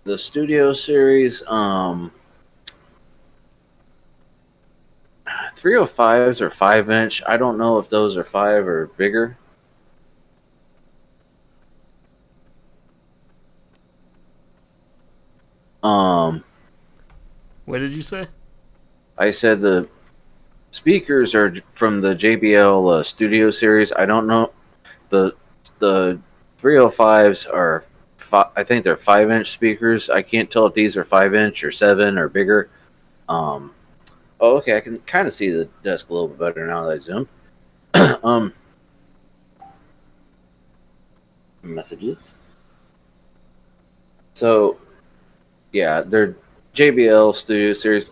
the Studio Series 305s are 5-inch. I don't know if those are 5 or bigger. What did you say? I said the speakers are from the JBL Studio Series. I don't know the 305s are. I think they're 5-inch speakers. I can't tell if these are 5-inch or 7 or bigger. Oh, okay. I can kind of see the desk a little bit better now that I zoom. Messages. So, yeah, they're JBL Studio Series.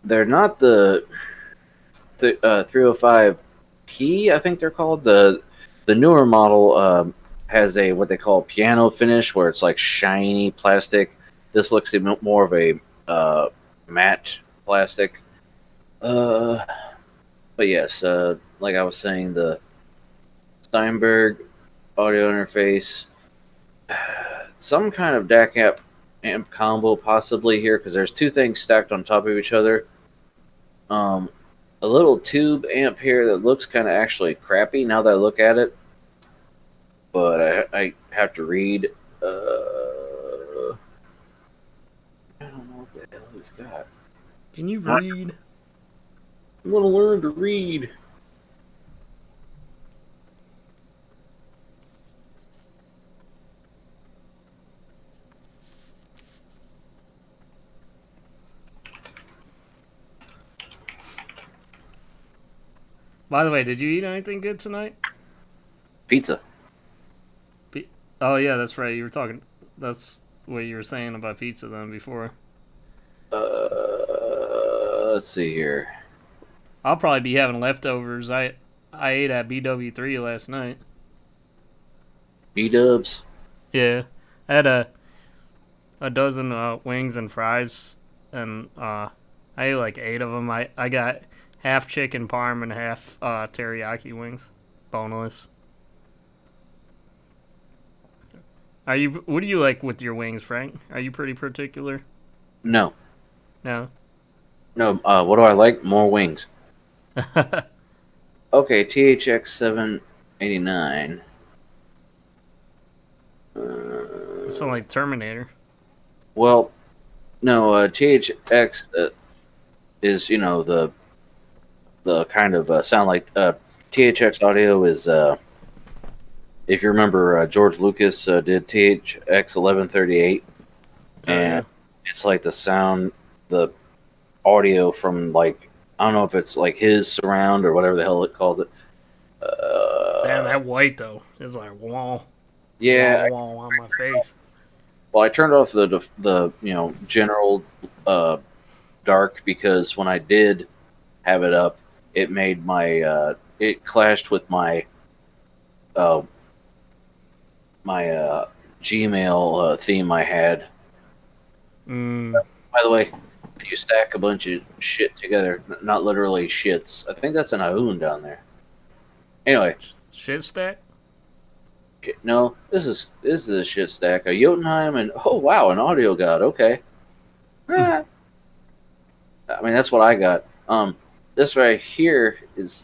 They're not the 305P. I think they're called the newer model. Has a what they call piano finish, where it's like shiny plastic. This looks more of a matte plastic. But yes, like I was saying, the Steinberg audio interface, some kind of DAC amp combo possibly here, because there's two things stacked on top of each other. A little tube amp here that looks kind of actually crappy now that I look at it, but I have to read. I don't know what the hell he's got. Can you read? I'm gonna learn to read. By the way, did you eat anything good tonight? Pizza. Oh yeah, that's right. You were talking. That's what you were saying about pizza then before. Let's see here. I'll probably be having leftovers. I ate at BW3 last night. B-dubs. Yeah, I had a dozen wings and fries, and I ate like 8 of them. I got half chicken parm and half teriyaki wings, boneless. Are you? What do you like with your wings, Frank? Are you pretty particular? No. No. No, what do I like? More wings. Okay, THX 789. It's sound like Terminator. Well, no, THX is, the kind of sound like THX audio is, if you remember, George Lucas did THX 1138, Oh yeah. and it's like the sound, the audio from, like, I don't know if it's like his surround or whatever the hell it calls it. Damn, that white though. It's like wah Yeah, wah wah on my face. well, I turned off the general dark because when I did have it up, it made my it clashed with uh, my Gmail theme I had. Mm. By the way, when you stack a bunch of shit together, not literally shits. I think that's an Ahoon down there. Anyway, Shit stack? no, this is a shit stack. A Jotunheim and oh wow, an audio god. Okay. I mean that's what I got. This right here is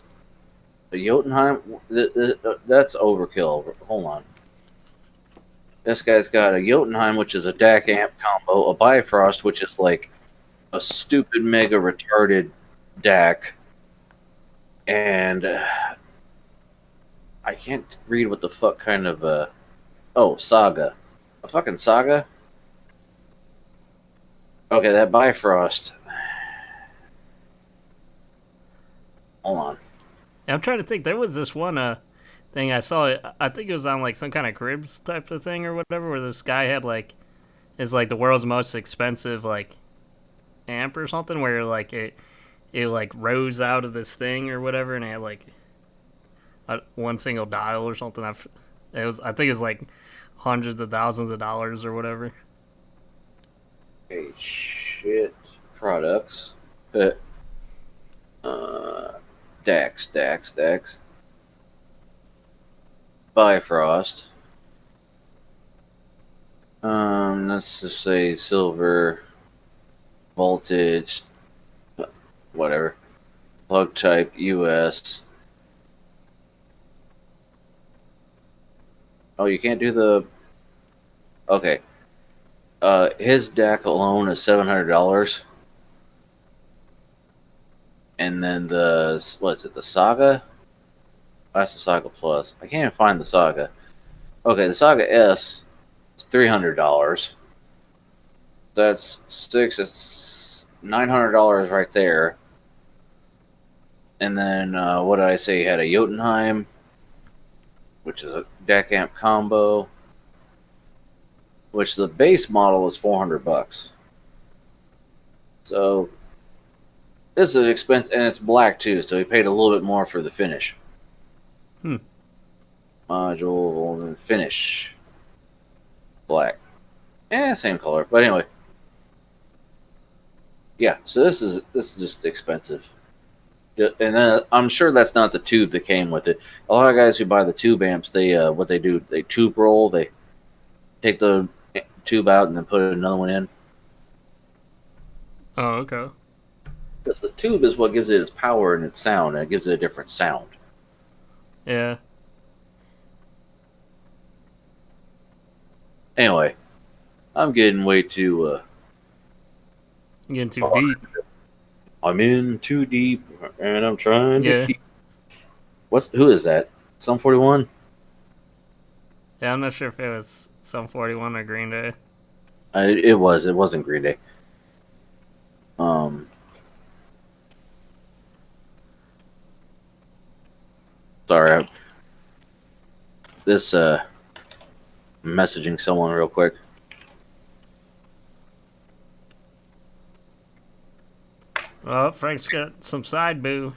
a Jotunheim. That's overkill. Hold on. This guy's got a Jotunheim, which is a DAC amp combo, a Bifrost, which is like a stupid mega retarded DAC, and I can't read what the fuck kind of Saga, a fucking Saga. Okay, that Bifrost. Hold on. I'm trying to think. There was this one thing I saw. I think it was on like some kind of cribs type of thing or whatever, where this guy had like is like the world's most expensive like amp or something, where like it like rose out of this thing or whatever, and it had like one single dial or something. I think it was like hundreds of thousands of dollars or whatever. Okay, shit. Products. Dax. Bifrost. Let's just say silver, voltage, whatever. Plug type, US. Oh, you can't do the. Okay. His DAC alone is $700. And then what's it, the Saga? That's the Saga Plus. I can't even find the Saga. Okay, the Saga S is $300. That's it's $900 right there. And then what did I say? He had a Jotunheim, which is a DAC amp combo, which the base model is $400. So this is expensive, and it's black too, so he paid a little bit more for the finish. Module and finish. Black. Same color. But anyway. Yeah, so this is just expensive. And then I'm sure that's not the tube that came with it. A lot of guys who buy the tube amps, they what they do, they tube roll, they take the tube out and then put another one in. Oh, okay. Because the tube is what gives it its power and its sound, and it gives it a different sound. Yeah. Anyway, I'm getting way too Getting too deep. I'm in too deep, and I'm trying to Yeah. keep. Who is that? Sum 41. Yeah, I'm not sure if it was Sum 41 or Green Day. It was. It wasn't Green Day. Um. Sorry. This messaging someone real quick. Well, Frank's got some side boo.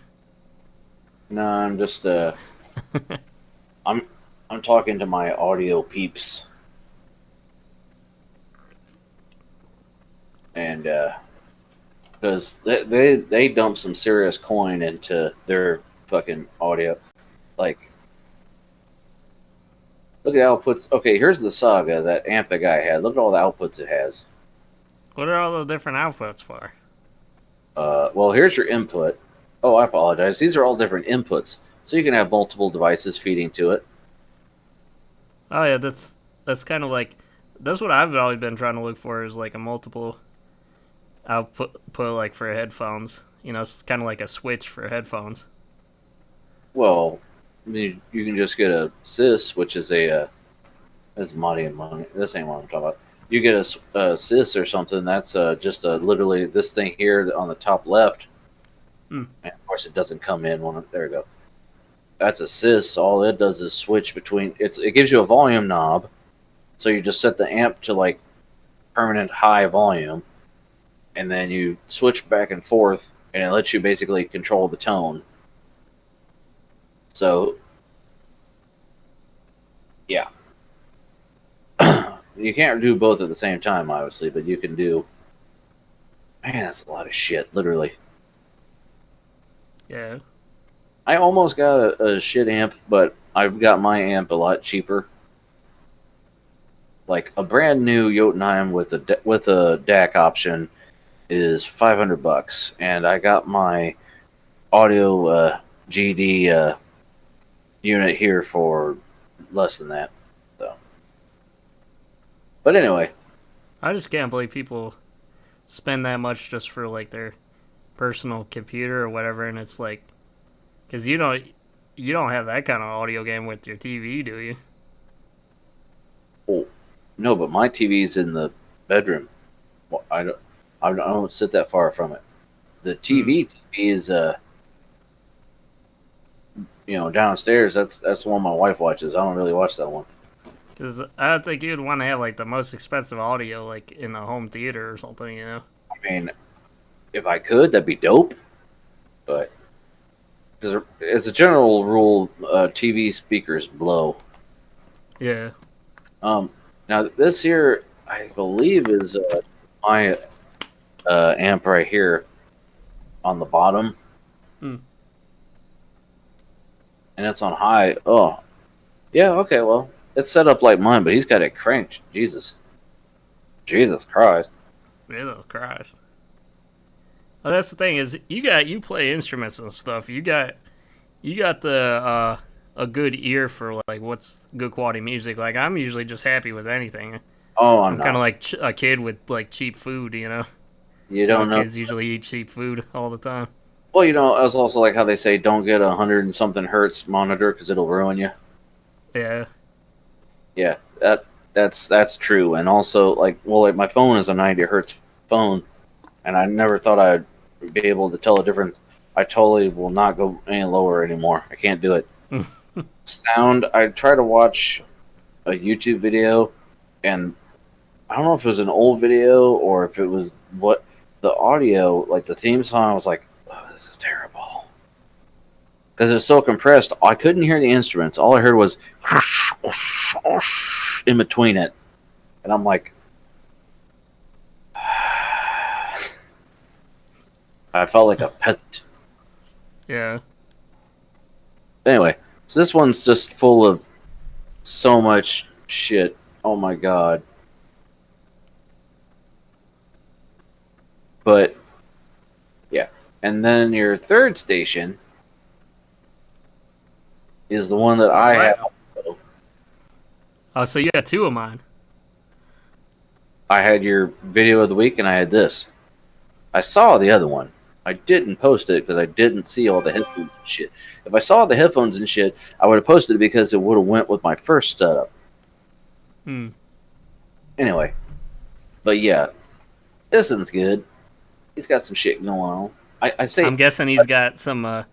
No, I'm just I'm talking to my audio peeps, and because they dump some serious coin into their fucking audio. Like, look at the outputs. Okay, here's the Saga, that amp that guy had. Look at all the outputs it has. What are all the different outputs for? Well, here's your input. Oh, I apologize. These are all different inputs, so you can have multiple devices feeding to it. Oh yeah, that's kind of like that's what I've always been trying to look for is like a multiple output like for headphones. You know, it's kind of like a switch for headphones. Well, you can just get a sys, which is a that's money and money. This ain't what I'm talking about. You get a sys or something. That's just literally this thing here on the top left. Hmm. And of course, it doesn't come in when there we go. That's a sys. All it does is switch between. It gives you a volume knob, so you just set the amp to like permanent high volume, and then you switch back and forth, and it lets you basically control the tone. So, yeah. You can't do both at the same time, obviously, but you can do. Man, that's a lot of shit, literally. Yeah. I almost got a shit amp, but I've got my amp a lot cheaper. Like a brand new Jotunheim with a DAC option is $500, and I got my audio GD unit here for less than that. So, but anyway, I just can't believe people spend that much just for like their personal computer or whatever, and it's like, because you don't have that kind of audio game with your TV, do you? oh, no, but my TV's in the bedroom. Well, I don't sit that far from it. The TV is downstairs. That's the one my wife watches. I don't really watch that one. Because I don't think you'd want to have like the most expensive audio like in a home theater or something, you know? I mean, if I could, that'd be dope. But as a general rule, TV speakers blow. Yeah. Now this here, I believe, is my amp right here on the bottom, Hmm. and it's on high. Oh, yeah. Okay, well, it's set up like mine, but he's got it cranked. Jesus Christ. Jesus Christ. Well, that's the thing is you play instruments and stuff. You got the a good ear for like what's good quality music. Like I'm usually just happy with anything. Oh, I'm kind of like a kid with like cheap food, you know. You don't know. Kids usually eat cheap food all the time. Well, I was also like how they say don't get 100 and something hertz monitor because it'll ruin you. Yeah. Yeah, that's true. And also, like my phone is a 90 hertz phone, and I never thought I'd be able to tell the difference. I totally will not go any lower anymore. I can't do it. Sound. I try to watch a YouTube video, and I don't know if it was an old video or if it was what the audio, like the theme song. I was like, oh, this is terrible because it was so compressed. I couldn't hear the instruments. All I heard was in between it, and I'm like, I felt like a peasant. Yeah. Anyway, so this one's just full of so much shit. Oh my god. But yeah, and then your third station is the one that I have. Oh, so you got two of mine. I had your video of the week, and I had this. I saw the other one. I didn't post it because I didn't see all the headphones and shit. If I saw the headphones and shit, I would have posted it because it would have went with my first setup. Hmm. Anyway, but yeah, this one's good. He's got some shit going on. I say, I'm guessing he's got some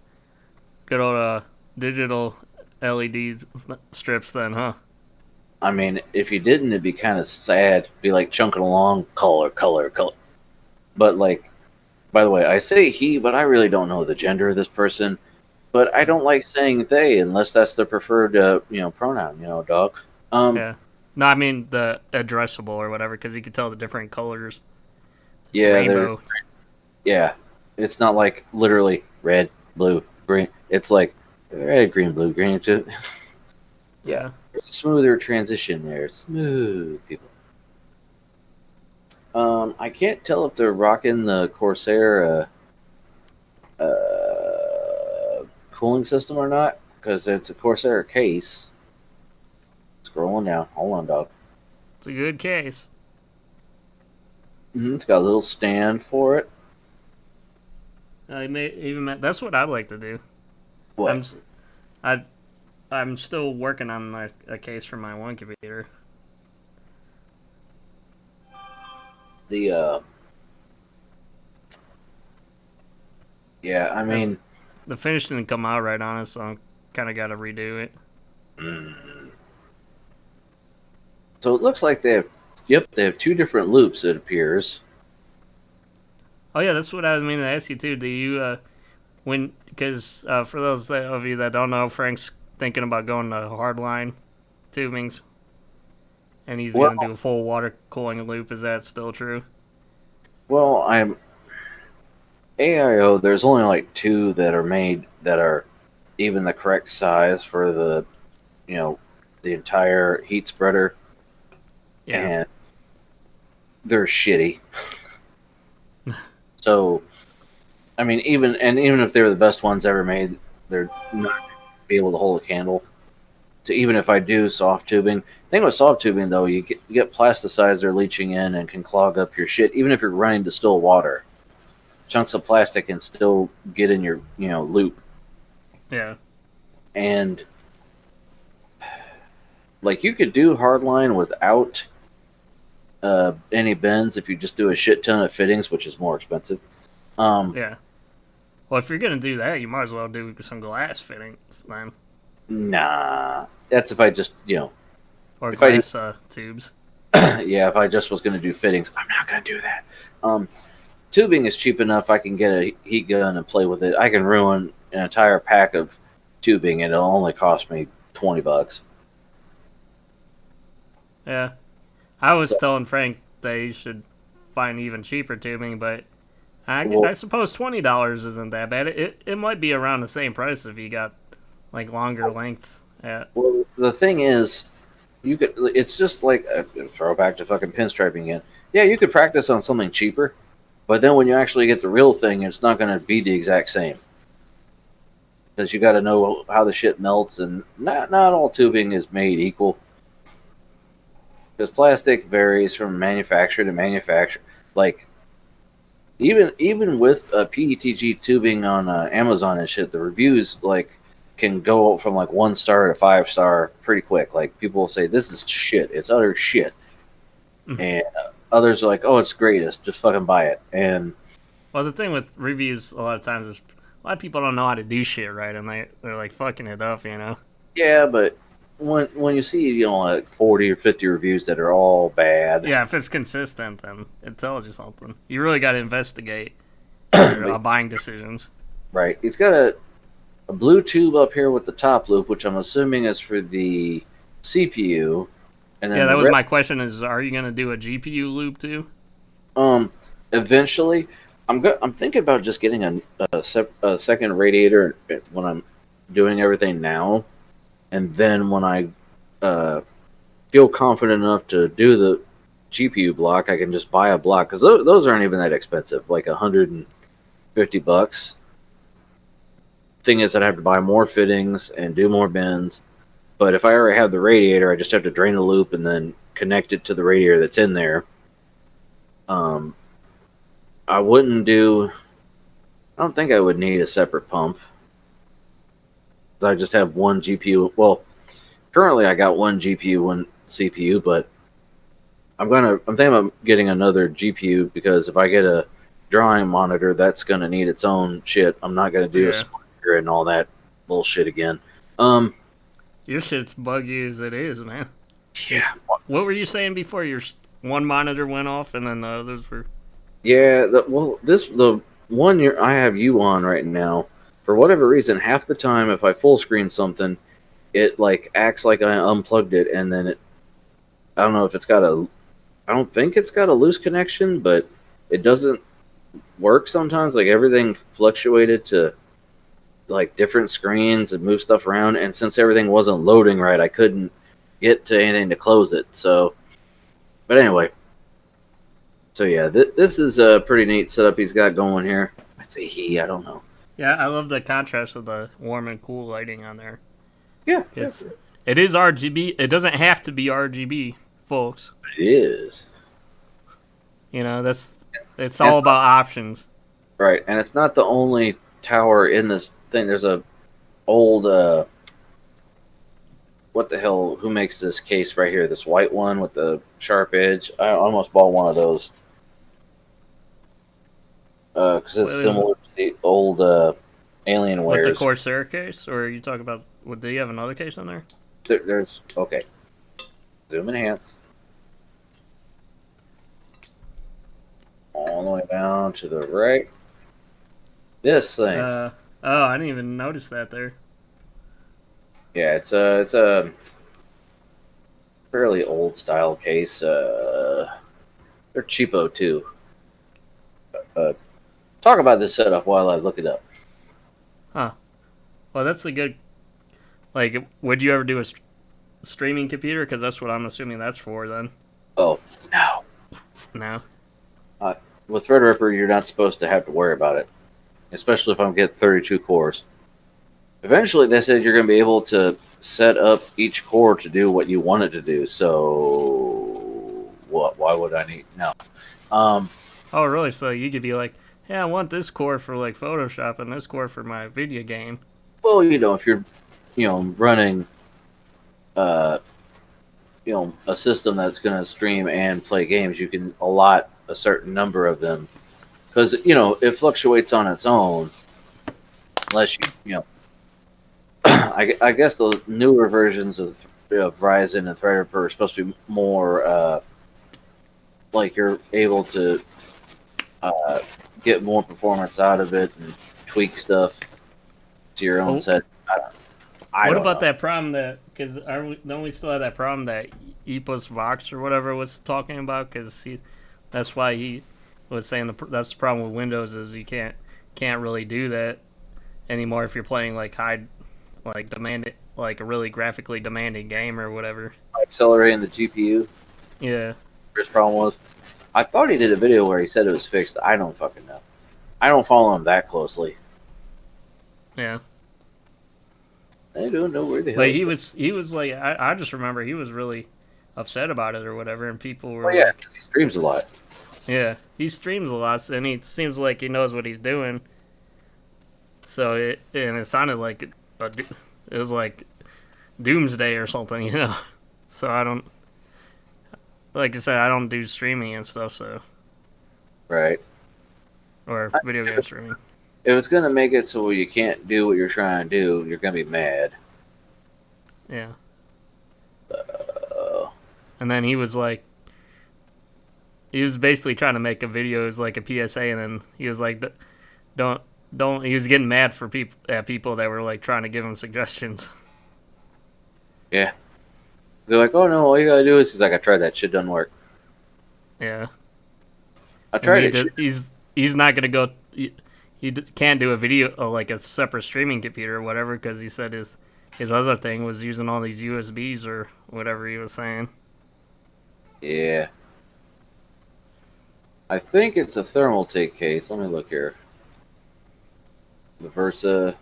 good old digital LED strips then, huh? I mean, if you didn't, it'd be kind of sad. It'd be like chunking along, color, color, color. But like, by the way, I say he, but I really don't know the gender of this person. But I don't like saying they unless that's the preferred, pronoun. Dog. Yeah. No, I mean the addressable or whatever, because you can tell the different colors. It's Yeah, rainbow. yeah. It's not like literally red, blue, green. It's like red, green, blue, green. Yeah. Yeah. There's a smoother transition there. Smooth people. I can't tell if they're rocking the Corsair cooling system or not because it's a Corsair case. Scrolling down. Hold on, dog. It's a good case. It's got a little stand for it. That's what I'd like to do. What? I'm still working on a case for my one computer. Yeah, I mean, The finish didn't come out right on it, so I kind of got to redo it. So it looks like they have two different loops. It appears. Oh yeah, that's what I was meaning to ask you too. Do you because for those of you that don't know, Frank's thinking about going to hardline tubings, and he's Well, gonna do a full water cooling loop. Is that still true? well, I'm AIO. There's only like two that are made that are even the correct size for the entire heat spreader, Yeah. and they're shitty. So, I mean, even if they're the best ones ever made, they're not gonna be able to hold a candle. So even if I do soft tubing, the thing with soft tubing though, you get plasticizer leaching in and can clog up your shit. Even if you're running distilled water, chunks of plastic can still get in your loop. Yeah. And like you could do hardline without any bends if you just do a shit ton of fittings, which is more expensive. Yeah. Well, if you're gonna do that, you might as well do some glass fittings then, Nah, that's if I just or If I glass tubes. yeah, if I just was going to do fittings, I'm not going to do that. Tubing is cheap enough. I can get a heat gun and play with it. I can ruin an entire pack of tubing, and it'll only cost me $20. Yeah. I was So, telling Frank they should find even cheaper tubing, but I well, suppose $20 isn't that bad. It might be around the same price if you got like longer length. Yeah. well, the thing is, you could. It's just like throw back to fucking pinstriping again. Yeah, you could practice on something cheaper, but then when you actually get the real thing, it's not going to be the exact same because you got to know how the shit melts, and not all tubing is made equal. Because plastic varies from manufacturer to manufacturer. Like even with PETG tubing on Amazon and shit, the reviews like can go from like 1 star to 5 star pretty quick. Like people will say this is shit, it's utter shit, and others are like, oh, it's great, just fucking buy it. And Well, the thing with reviews a lot of times is a lot of people don't know how to do shit right, and they're like fucking it up, you know. yeah, but when you see like 40 or 50 reviews that are all bad, Yeah, if it's consistent, then it tells you something. You really got to investigate your buying decisions. right? It's got a blue tube up here with the top loop, which I'm assuming is for the CPU. And then Yeah, that was my question: is are you gonna do a GPU loop too? Eventually, I'm thinking about just getting a second radiator when I'm doing everything now, and then when I feel confident enough to do the GPU block, I can just buy a block because those aren't even that expensive, like $150. Thing is, I'd have to buy more fittings and do more bends. But if I already have the radiator, I just have to drain the loop and then connect it to the radiator that's in there. I wouldn't do I don't think I would need a separate pump. I just have one GPU. Well, currently I got one GPU, one CPU, but I'm thinking about getting another GPU because if I get a drawing monitor, that's gonna need its own shit. I'm not gonna do a Yeah. splitter and all that bullshit again. Your shit's buggy as it is, man. Yeah, What were you saying before? Your one monitor went off and then the others were. yeah. The one I have you on right now, for whatever reason, half the time if I full screen something, it like acts like I unplugged it, and then I don't know if it's got a. I don't think it's got a loose connection, but it doesn't work sometimes. Like everything fluctuated to like different screens and move stuff around, and since everything wasn't loading right, I couldn't get to anything to close it. So, but anyway, so yeah, this is a pretty neat setup he's got going here. I'd say I don't know. Yeah, I love the contrast of the warm and cool lighting on there. Yeah, It is RGB. It doesn't have to be RGB, folks. it is. You know, it's all about options. Right, and it's not the only tower in this thing. There's a old what the hell? Who makes this case right here? This white one with the sharp edge. I almost bought one of those because it's similar to the old Alienwares. With the Corsair case, or are you talking about? Do you have another case in there? There's okay. Zoom enhance. All the way down to the right. This thing. Oh, I didn't even notice that there. Yeah, it's a fairly old style case. They're cheapo too. Talk about this setup while I look it up. Huh. Well, that's a good. Like, would you ever do a streaming computer? Because that's what I'm assuming that's for. Then. Oh no. No. With Threadripper, you're not supposed to have to worry about it, especially if I'm getting 32 cores. Eventually, they said you're going to be able to set up each core to do what you want it to do. So, what? Why would I need no? Oh, really? So you could be like, yeah, I want this core for like Photoshop and this core for my video game. Well, if you're, running, a system that's going to stream and play games, you can allot a certain number of them because it fluctuates on its own unless I guess the newer versions of Ryzen and Threadripper are supposed to be more like you're able to get more performance out of it and tweak stuff to your own set. What about that problem that, because don't we still have that problem that Epos Vox or whatever was talking about? Because that's why he was saying that's the problem with Windows is you can't really do that anymore if you're playing like like a really graphically demanding game or whatever. Accelerating the GPU. Yeah. His problem was, I thought he did a video where he said it was fixed. I don't fucking know. I don't follow him that closely. Yeah. I don't know where the hell. Like he was like I just remember he was really upset about it or whatever, and people were. Oh yeah, because he streams a lot. Yeah, he streams a lot, and he seems like he knows what he's doing. So it sounded like it was like Doomsday or something, So I don't, like I said, I don't do streaming and stuff, so. Right. Or video game streaming. If it's gonna make it so you can't do what you're trying to do, you're gonna be mad. Yeah. And then he was basically trying to make a video as like a PSA, and then he was like, don't. He was getting mad for people that were like trying to give him suggestions. Yeah. They're like, oh no, all you gotta do is he's like, I tried that shit, doesn't work. Yeah. I tried it. He's not gonna go. He can't do a video like a separate streaming computer or whatever because he said his other thing was using all these USBs or whatever he was saying. Yeah. I think it's a Thermaltake case. Let me look here. The Versa.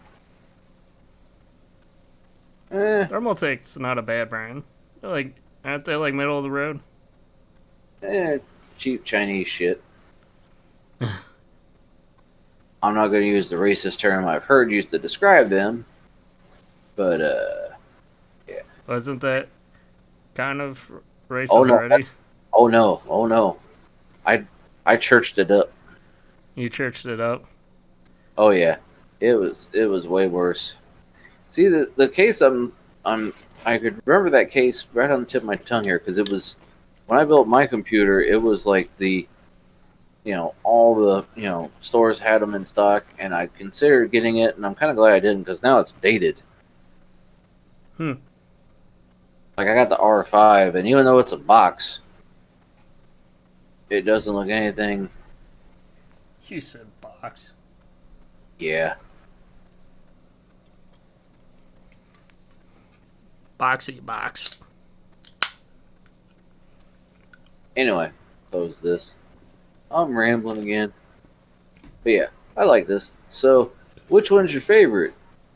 Thermaltake's not a bad brand. Aren't they like middle of the road? Cheap Chinese shit. I'm not going to use the racist term I've heard used to describe them, but yeah. Wasn't that kind of Oh racist no! already? Oh no! Oh no! I churched it up. You churched it up. Oh yeah, it was way worse. See the case I could remember that case right on the tip of my tongue here because it was when I built my computer. It was like all the stores had them in stock, and I considered getting it, and I'm kind of glad I didn't because now it's dated. Hmm. Like I got the R5, and even though it's a box, it doesn't look anything. You said box. Yeah. Boxy box. Anyway, close this. I'm rambling again. But yeah, I like this. So, which one's your favorite?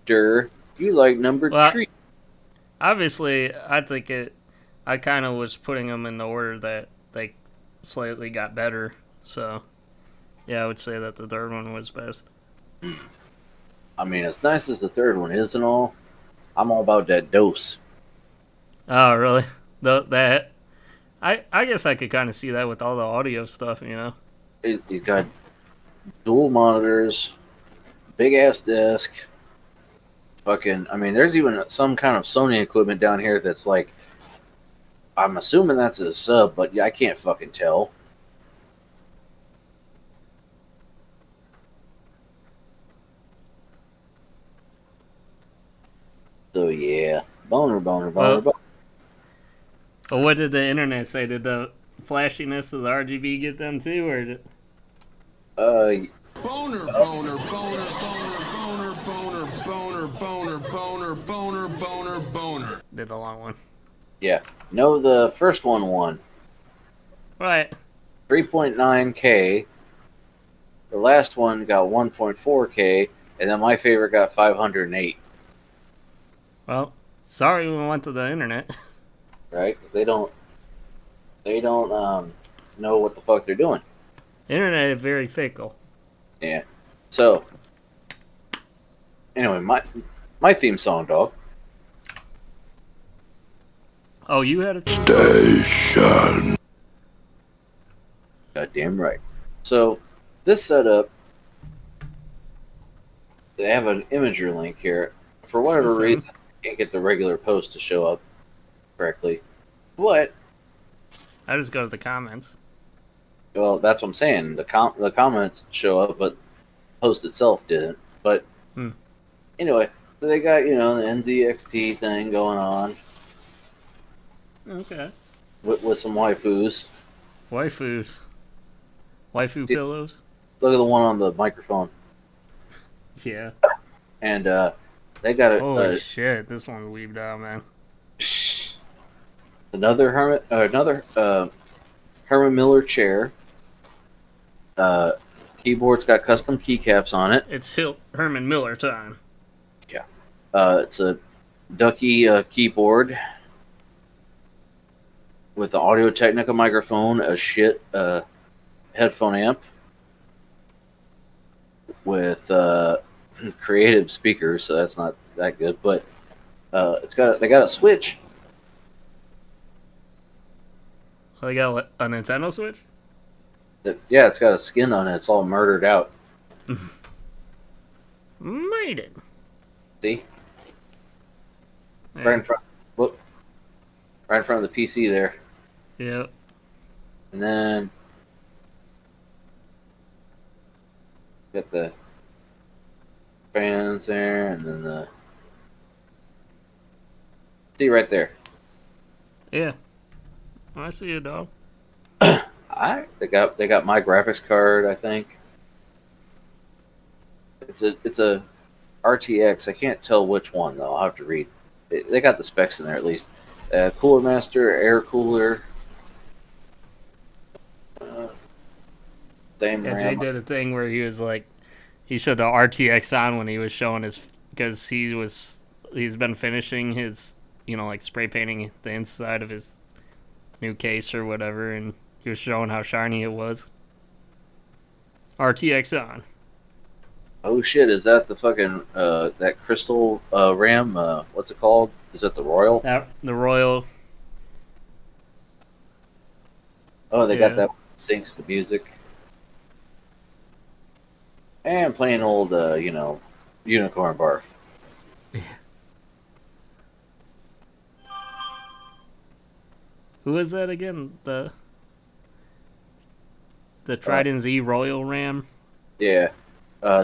You like number Well, three. obviously, I think it. I kind of was putting them in the order that they slightly got better. So, yeah, I would say that the third one was best. I mean, as nice as the third one is and all, I'm all about that dose. Oh, really? That I guess I could kind of see that with all the audio stuff, you know. He's got dual monitors, big ass desk. Fucking, I mean, there's even some kind of Sony equipment down here that's like, I'm assuming that's a sub, but yeah, I can't fucking tell. So yeah, boner. Well, what did the internet say? Did the flashiness of the RGB get them too, or did... Uh, Boner, boner, boner, boner, boner, boner, boner, boner, boner, boner, boner. did the long one? yeah. No, the first one won Right. 3.9K. The last one got 1.4K, and then my favorite got 508. Well, sorry we went to the internet. Right? Because they don't know what the fuck they're doing. Internet is very fickle. Yeah. So anyway, my theme song, dog. Oh, you had a thing? Station. Goddamn right. So this setup, they have an imager link here. For whatever Listen. reason, I can't get the regular post to show up correctly. But I just go to the comments. well, that's what I'm saying. The comments show up, but the post itself didn't. But anyway, so they got the NZXT thing going on Okay. with some waifus. Waifus. Waifu pillows? Look at the one on the microphone, Yeah. and they got Holy shit, this one weaved out, man. another Herman Miller chair. Keyboard's got custom keycaps on it. It's Herman Miller time. It's a Ducky keyboard with the Audio Technica microphone, a shit headphone amp with creative speakers, so that's not that good. But they got a Switch. Oh, they got a Nintendo Switch? Yeah, it's got a skin on it. It's all murdered out. Made it. See? Yeah. Right in front. Whoop. Right in front of the PC there. Yep. And then got the fans there, and then the see right there. Yeah. I see it, dog. They got my graphics card. I think it's a RTX. I can't tell which one though. I'll have to read. They got the specs in there at least. Cooler master, air cooler. Same Yeah, Jay RAM. did a thing where he was like, he showed the RTX on when he was showing his, because he's been finishing his, like spray painting the inside of his new case or whatever, and he was showing how shiny it was. RTX on. Oh shit! Is that the fucking that crystal RAM? What's it called? Is that the Royal? The Royal. Oh, they got Yeah. that syncs the music. And plain old, unicorn barf. Who is that again? The Uh, Trident Z Royal RAM. yeah.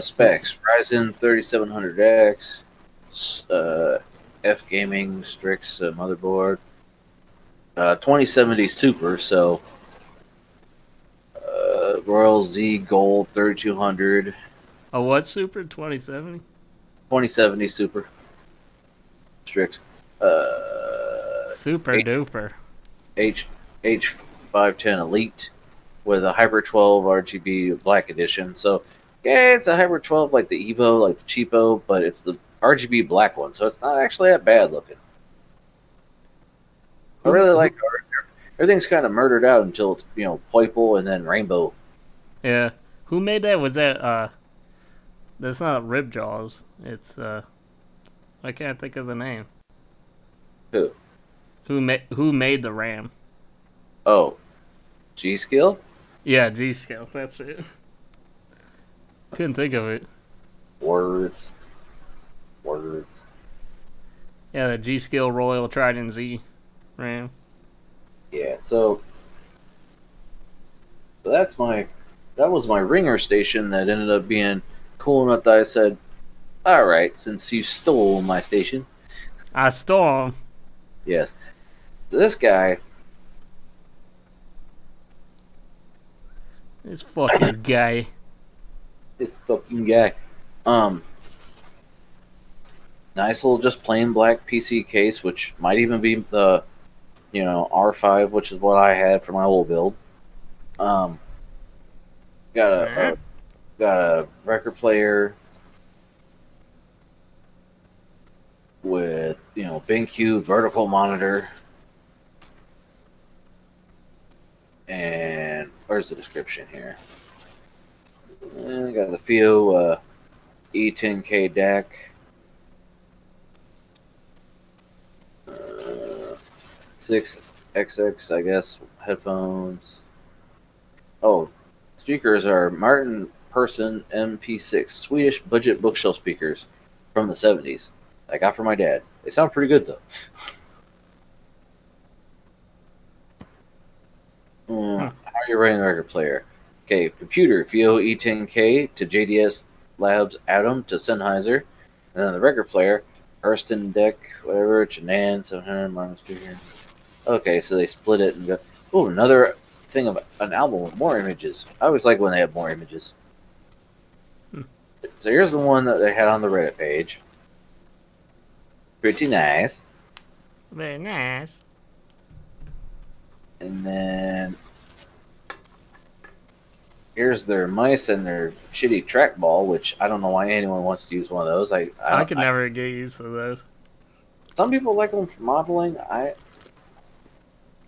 Specs: Ryzen 3700X, F Gaming Strix motherboard, 2070 Super. So Royal Z Gold 3200, Oh, what Super 2070? 2070 Super Strix. Super duper. H H510 Elite with a Hyper 12 RGB Black Edition. So yeah, it's a Hyper 12 like the Evo, like the cheapo, but it's the RGB black one, so it's not actually that bad looking. I really like everything's kind of murdered out until it's purple and then rainbow. Yeah. Who made that? Was that that's not Ribjaws. It's I can't think of the name. Who? Who made the RAM? Oh, G Skill. Yeah, G Scale. That's it. Couldn't think of it. Words. Yeah, the G Skill Royal Trident Z RAM. Yeah. So that was my ringer station that ended up being cool enough that I said, all right, since you stole my station, I stole him. yes, this guy. This fucking guy. This fucking guy. Nice little just plain black PC case, which might even be the, R5, which is what I had for my old build. Um, got a record player with BenQ vertical monitor, and where's the description here? Got the FIO E10K DAC. 6XX, I guess, headphones. Oh, speakers are Martin Persson MP6, Swedish budget bookshelf speakers from the 70s. I got for my dad. They sound pretty good, though. How are you running the record player? Okay, computer, FIO E10K to JDS Labs Atom to Sennheiser. And then the record player, Hurston Deck, whatever, Chanan 700 minus speaker. Okay, so they split it and go. Oh, another thing of an album with more images. I always like when they have more images. So here's the one that they had on the Reddit page. Pretty nice. Very nice. And then here's their mice and their shitty trackball, which I don't know why anyone wants to use one of those. I could never get used to those. Some people like them for modeling. I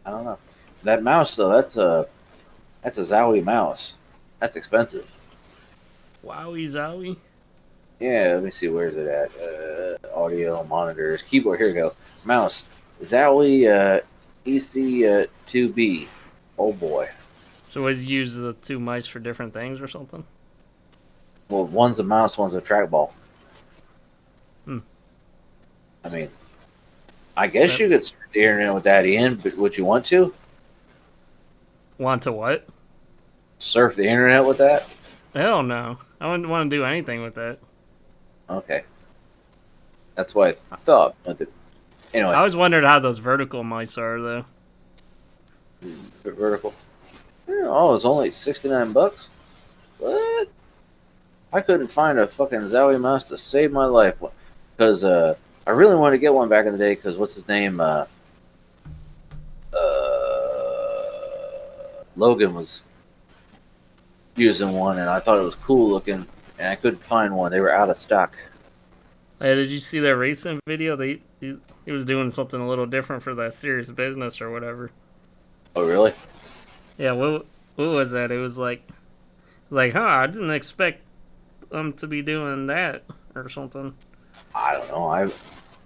don't know. That mouse though, that's a Zowie mouse. That's expensive. Wowie zowie. Yeah, let me see. Where's it at? Audio, monitors, keyboard. Here we go. Mouse. Zowie EC2B. Oh boy. So would you use the two mice for different things or something? Well, one's a mouse, one's a trackball. I mean, I guess you could surf the internet with that, Ian, but would you want to? Want to what? Surf the internet with that? Hell no. I wouldn't want to do anything with that. Okay. That's what I thought. Anyway. I always wondered how those vertical mice are, though. Vertical. Oh, it's only $69. What? I couldn't find a fucking Zowie mouse to save my life. Because I really wanted to get one back in the day because what's his name? Logan was using one and I thought it was cool looking and I couldn't find one. They were out of stock. Hey, did you see that recent video? He was doing something a little different for that serious business or whatever. Oh, really? Yeah, what was that? It was like, I didn't expect them to be doing that or something. I don't know.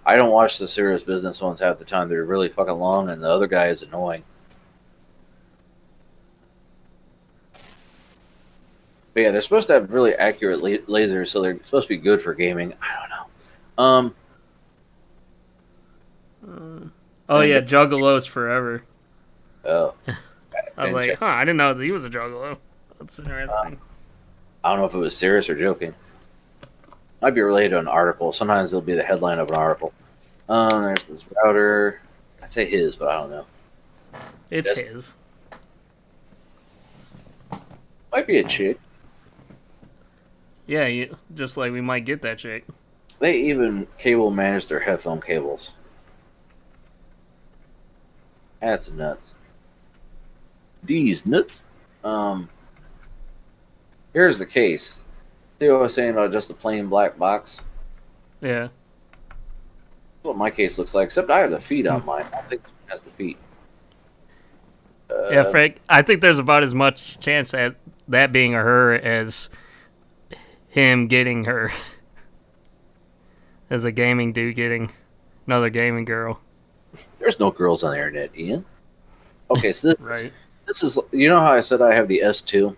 I don't watch the serious business ones half the time. They're really fucking long, and the other guy is annoying. But yeah, they're supposed to have really accurate lasers, so they're supposed to be good for gaming. I don't know. Oh yeah, Juggalos forever. Oh, I was like, huh, I didn't know that he was a Juggalo. That's interesting. I don't know if it was serious or joking. Might be related to an article. Sometimes it'll be the headline of an article. There's this router. I'd say his, but I don't know. It's his. Might be a chick. Yeah, just like we might get that chick. They even cable manage their headphone cables. That's nuts. These nuts. Here's the case. See what I was saying about just a plain black box? Yeah. That's what my case looks like, except I have the feet on mine. I don't think it has the feet. Yeah, Frank, I think there's about as much chance at that being a her as him getting her. As a gaming dude getting another gaming girl. There's no girls on the internet, Ian. Okay, so this, Right. this is, you know how I said I have the S2?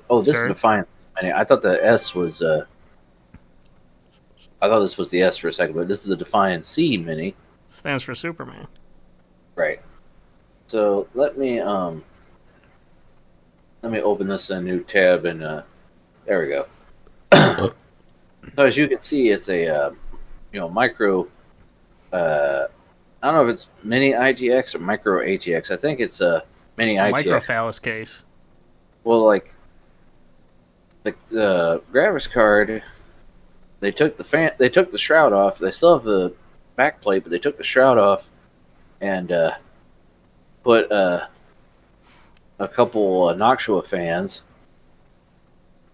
Oh, this Sure. is Defiant. I thought the S was, I thought this was the S for a second, but this is the Defiant C Mini. Stands for Superman. Right. So let me open this in a new tab and there we go. So as you can see, it's a micro. I don't know if it's mini ITX or micro ATX. I think it's a mini It's a ITX. microphallus case. Well, like the graphics card, they took the shroud off. They still have the back plate, but they took the shroud off and put a couple Noctua fans,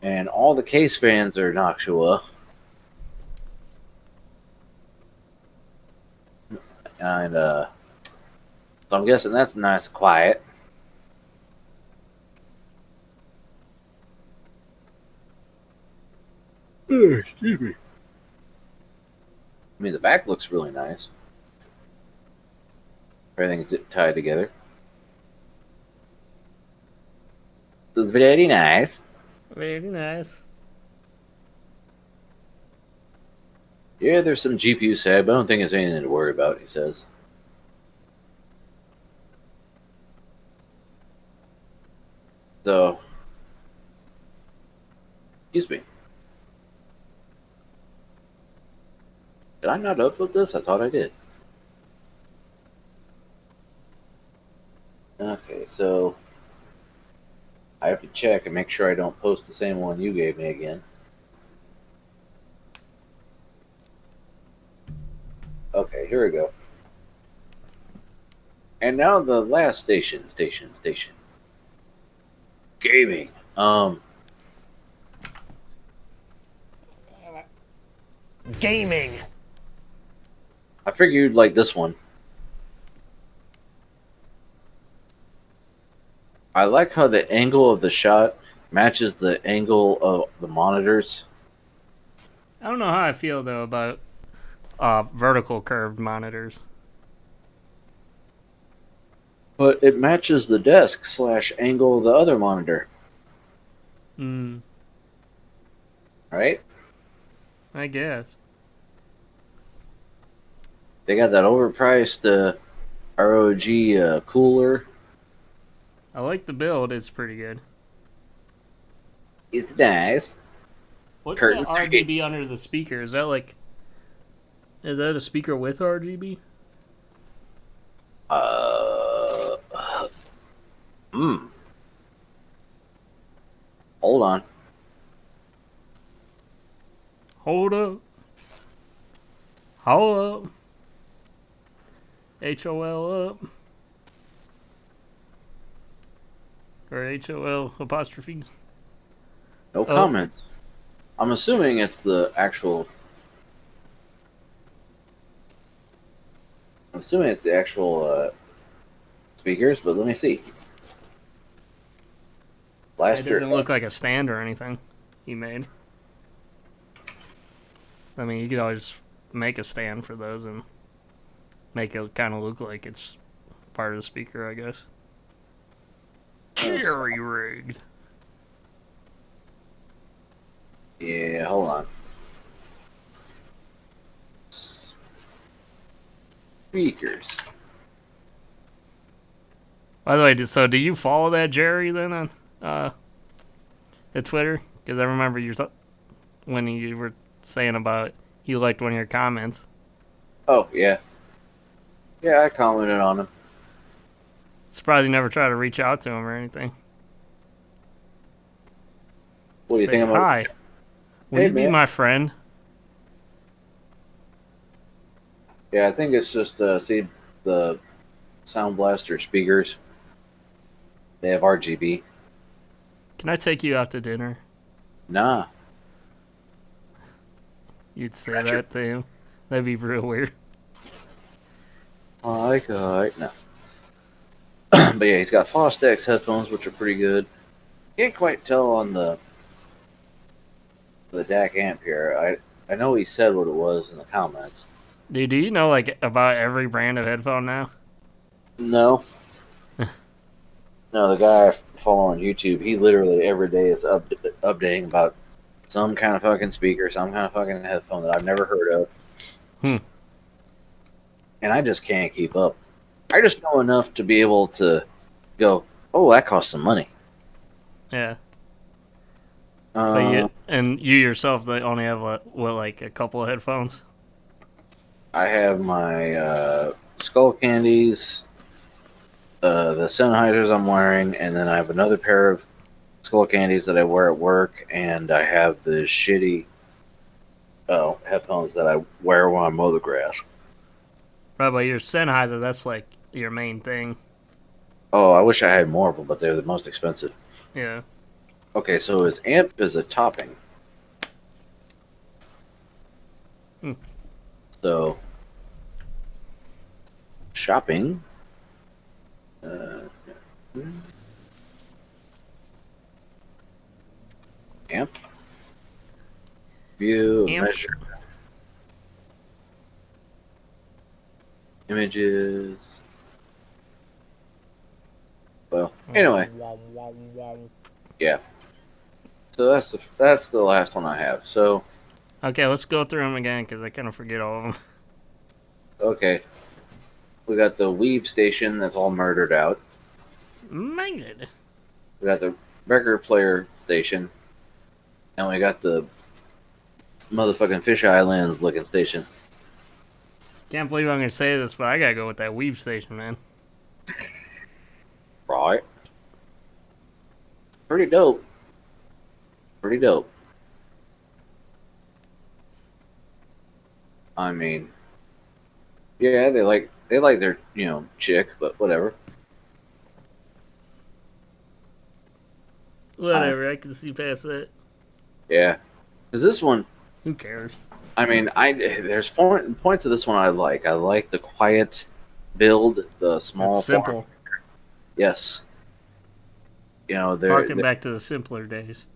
and all the case fans are Noctua. And so I'm guessing that's nice and quiet. Excuse me. I mean, the back looks really nice. Everything's tied together. It's very nice. Very nice. Yeah, there's some GPU sag, but I don't think it's anything to worry about, he says. So, excuse me. Did I not upload this? I thought I did. Okay, so I have to check and make sure I don't post the same one you gave me again. Okay, here we go. And now the last station. Gaming. Gaming. I figured you'd like this one. I like how the angle of the shot matches the angle of the monitors. I don't know how I feel though about vertical curved monitors. But it matches the desk / angle of the other monitor. Right? I guess. They got that overpriced ROG cooler. I like the build, it's pretty good. It's nice. What's Curtain that RGB under the speaker? Is that a speaker with RGB? Hold on. Hold up. Hold up. HOL up. Or HOL apostrophe. No comment. I'm assuming it's the actual. Speakers, but let me see. It doesn't look like a stand or anything. he made. I mean, you could always make a stand for those and make it kind of look like it's part of the speaker, I guess. Jerry rigged. Yeah, hold on. Speakers. By the way, so do you follow that Jerry then on at Twitter? Because I remember when you were saying about he liked one of your comments. Oh, yeah. Yeah, I commented on him. Surprised you never tried to reach out to him or anything. What do you Say, think about hi. Will Hey, you be man. my friend? Yeah, I think it's just, see, the Sound Blaster speakers. They have RGB. Can I take you out to dinner? Nah. You'd say that to him. That'd be real weird. No. But yeah, he's got Fostex headphones, which are pretty good. Can't quite tell on the DAC amp here. I know he said what it was in the comments. Dude, do you know like about every brand of headphone now? No. No, the guy I follow on YouTube, he literally every day is updating about some kind of fucking speaker, some kind of fucking headphone that I've never heard of. And I just can't keep up. I just know enough to be able to go, oh, that costs some money. Yeah. But you yourself, they only have like a couple of headphones. I have my Skull Candies, the Sennheisers I'm wearing, and then I have another pair of Skull Candies that I wear at work, and I have the shitty headphones that I wear when I mow the grass. Right, but your Sennheiser, that's like your main thing. Oh, I wish I had more of them, but they're the most expensive. Yeah. Okay, so his amp is a topping. So, shopping. Amp. View. Amp. Measure. Images. Well, anyway. Yeah. So that's the last one I have. So. Okay, let's go through them again because I kind of forget all of them. Okay. We got the Weeb station that's all murdered out. Man. We got the record player station. And we got the motherfucking Fish Islands looking station. Can't believe I'm gonna say this, but I gotta go with that Weave station, man. Right. Pretty dope. Pretty dope. I mean, yeah, they like their, chick, but whatever. Whatever, I can see past that. Yeah. Because this one, Who cares? I mean, there's points of this one I like. I like the quiet build, the small It's simple. form. Yes. They're Harking back to the simpler days.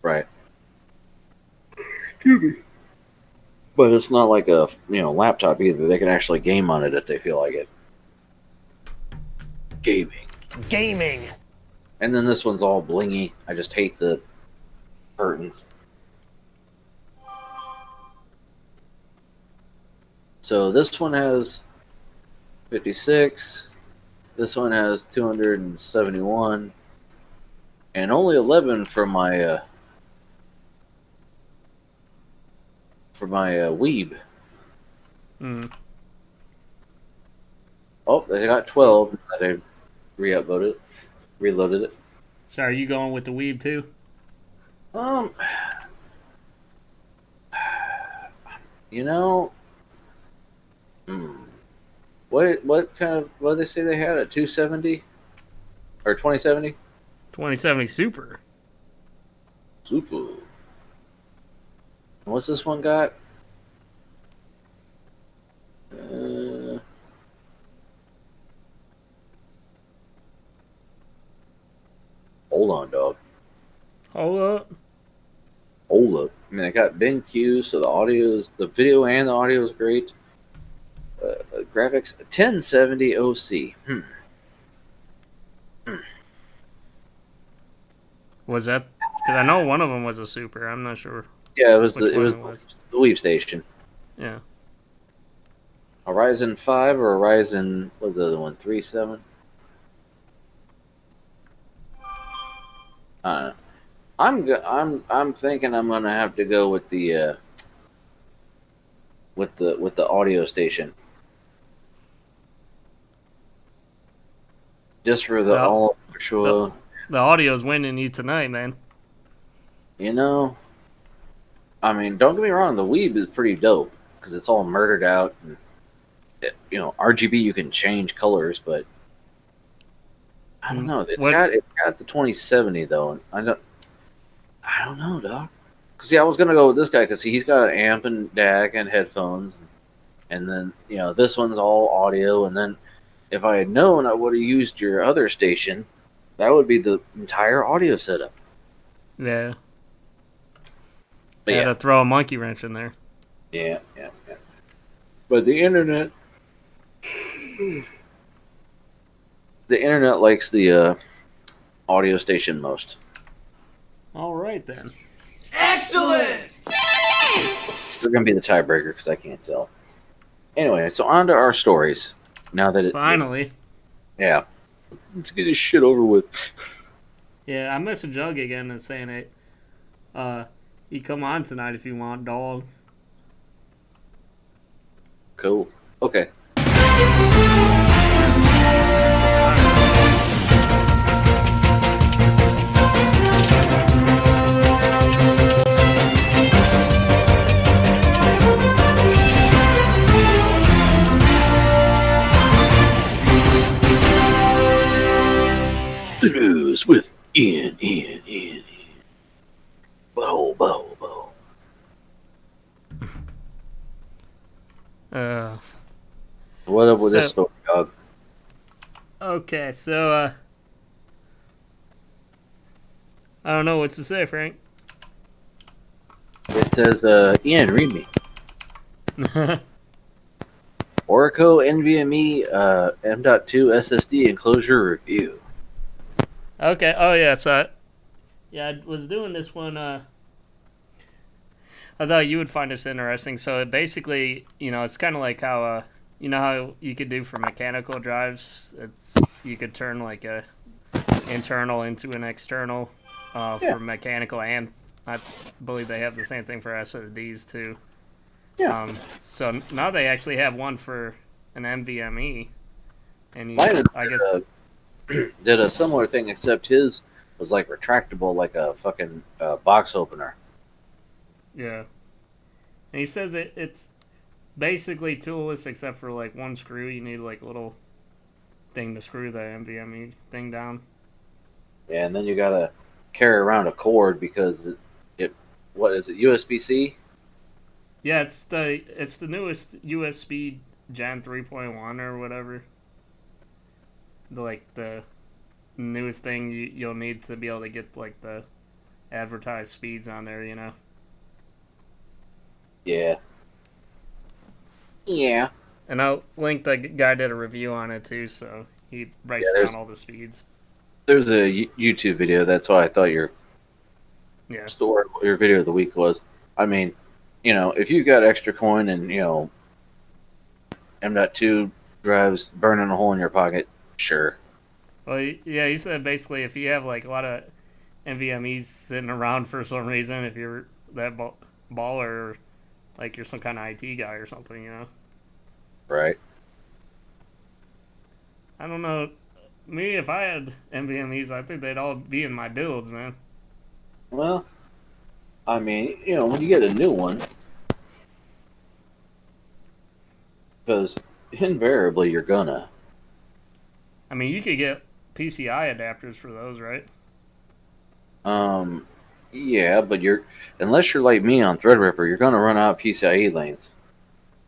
right. Excuse me. But it's not like a laptop either. They can actually game on it if they feel like it. Gaming. And then this one's all blingy. I just hate the curtains. So this one has 56. This one has 271. And only 11 for my Weeb. Oh, they got 12. They reloaded it. So are you going with the Weave too? What kind of, what did they say they had, a 270 or 2070? 2070 Super. Super. What's this one got? Hold on, dog. Hold up. I mean, I got BenQ, so the video and the audio is great. Graphics 1070 OC. Was that? Because I know one of them was a super. I'm not sure Yeah, which it one was it was. the Weave Station. Yeah. A Ryzen 5 or a Ryzen, what's the other one? 3.7? I don't know. I'm thinking I'm gonna have to go with the audio station, just for the Well, all the, actual. the audio's winning you tonight, man. You know, I mean, don't get me wrong, the Weeb is pretty dope because it's all murdered out, and RGB you can change colors, but I don't know. It's got the 2070 though, and I don't know, doc. Cause see, I was gonna go with this guy because he's got an amp and DAC and headphones, and then this one's all audio, and then if I had known, I would have used your other station. That would be the entire audio setup. Yeah. But Had yeah, to throw a monkey wrench in there. yeah. But the internet likes the audio station most. All right then. Excellent! They're gonna be the tiebreaker because I can't tell. Anyway, so on to our stories. Now that Finally. yeah, let's get this shit over with. Yeah, I messaged Jug again and saying it. You come on tonight if you want, dog. Cool. Okay. The news with Ian. Bow. What up with this story, dog? Okay, so I don't know what to say, Frank. It says, Ian, read me. Oracle NVMe M.2 SSD enclosure review. Okay. Oh yeah. So I was doing this one. I thought you would find this interesting. So basically, it's kind of like how how you could do for mechanical drives. You could turn like a internal into an external for mechanical, and I believe they have the same thing for SSDs too. Yeah. So now they actually have one for an NVMe, and I guess did a similar thing, except his was like retractable, like a fucking box opener. yeah. And he says it's basically toolless except for like one screw. You need like a little thing to screw the NVMe thing down. Yeah, and then you gotta carry around a cord because it what is it, USB-C? Yeah, it's the newest USB Gen 3.1 or whatever. The newest thing you'll need to be able to get like the advertised speeds on there, Yeah. Yeah. And I'll link the guy did a review on it too, so he breaks down all the speeds. There's a YouTube video. That's why I thought your video of the week was. I mean, if you got extra coin and M.2 drives burning a hole in your pocket, sure. Well, yeah, he said basically if you have like a lot of NVMEs sitting around for some reason, if you're that baller, like you're some kind of IT guy or something, Right. I don't know. Me, if I had NVMEs, I think they'd all be in my builds, man. Well, I mean, when you get a new one, because invariably you're gonna. I mean, you could get PCI adapters for those, right? Yeah, but unless you're like me on Threadripper, you're gonna run out of PCIe lanes.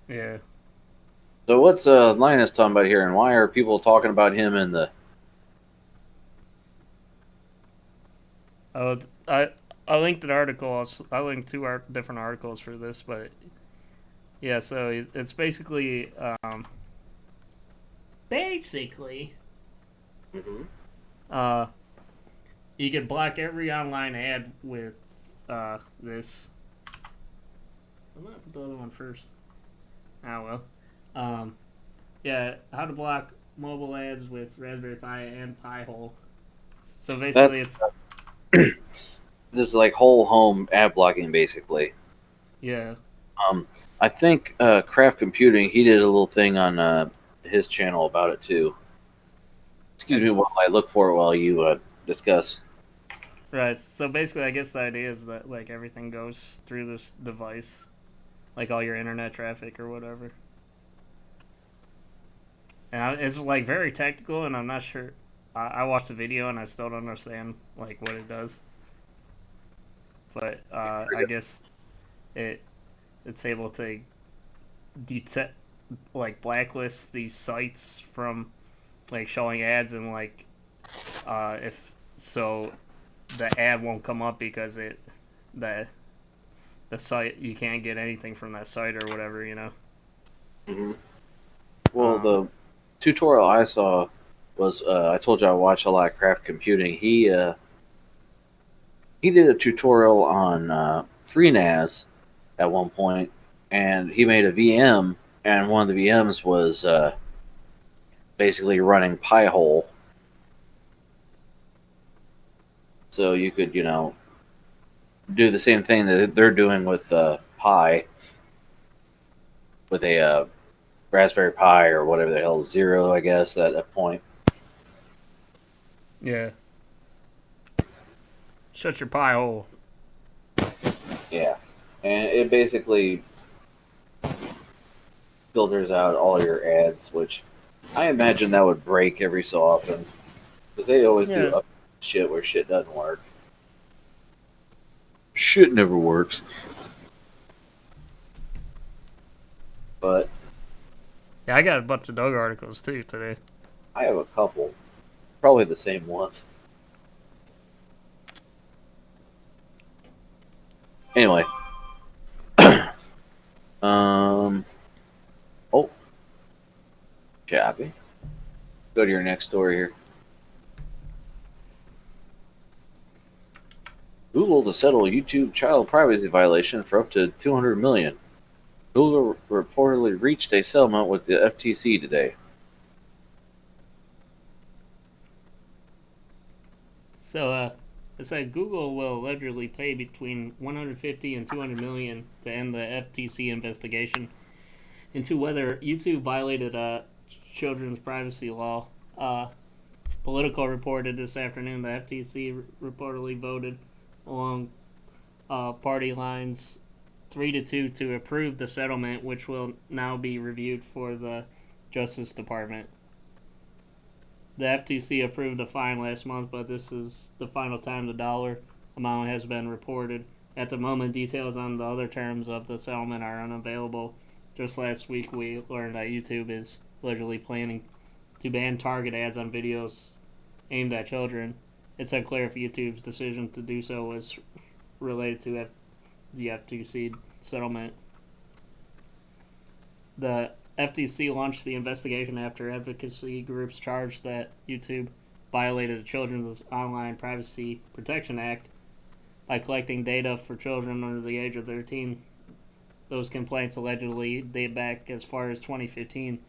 Yeah. So what's Linus talking about here, and why are people talking about him in the? Oh, I linked an article. I linked two different articles for this, but yeah. So it's basically Mm-hmm. uh you can block every online ad with this. I'm gonna put the other one first. Ah well. Yeah, how to block mobile ads with Raspberry Pi and Pi-hole. So basically, That's it's this is like whole home ad blocking, basically. yeah. I think Craft Computing, he did a little thing on his channel about it too. Excuse me while It's, I look for it while you discuss. right. So basically, I guess the idea is that like everything goes through this device, like all your internet traffic or whatever. And it's like very technical, and I'm not sure. I watched the video and I still don't understand like what it does. But I guess it it's able to detect like blacklist these sites from like showing ads and like if so the ad won't come up because the the site you can't get anything from that site or whatever, you know. Hmm. Well, Um, the tutorial I saw was I told you I watch a lot of Craft Computing. He did a tutorial on FreeNAS at one point, and he made a VM, and one of the VMs was basically running Pi-hole, so you could do the same thing that they're doing with Pi with a Raspberry Pi or whatever the hell, Zero, I guess, at that point. yeah. Shut your pie hole. Yeah, and it basically filters out all your ads, which I imagine that would break every so often because they always do Yeah. shit where shit doesn't work. Shit never works. But Yeah, I got a bunch of dog articles too today. I have a couple, probably the same ones. Anyway, um, oh, copy. Go to your next story here. Google to settle YouTube child privacy violation for up to 200 million. Google reportedly reached a settlement with the FTC today. So it said Google will allegedly pay between 150 and 200 million to end the FTC investigation into whether YouTube violated a children's privacy law. Politico reported this afternoon the FTC reportedly voted along party lines 3-2 to approve the settlement, which will now be reviewed for the Justice Department. The FTC approved a fine last month, but this is the final time the dollar amount has been reported. At the moment, details on the other terms of the settlement are unavailable. Just last week, we learned that YouTube is allegedly planning to ban target ads on videos aimed at children. It's unclear if YouTube's decision to do so was related to the FTC settlement. The FTC launched the investigation after advocacy groups charged that YouTube violated the Children's Online Privacy Protection Act by collecting data for children under the age of 13. Those complaints allegedly date back as far as 2015.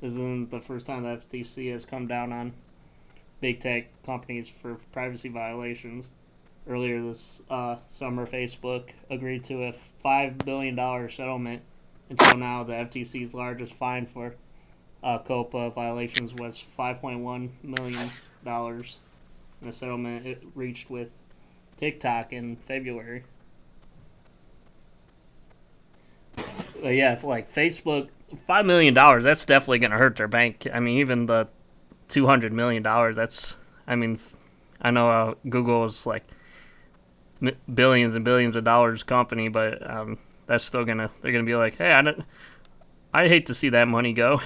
This isn't the first time the FTC has come down on big tech companies for privacy violations. Earlier this summer, Facebook agreed to a $5 billion settlement. Until now, the FTC's largest fine for COPA violations was $5.1 million in a settlement it reached with TikTok in February. But yeah, like Facebook, $5 million, that's definitely going to hurt their bank. I mean, even the $200 million, that's, I mean, I know Google is like billions and billions of dollars company, but that's still they're gonna be like, hey, I hate to see that money go.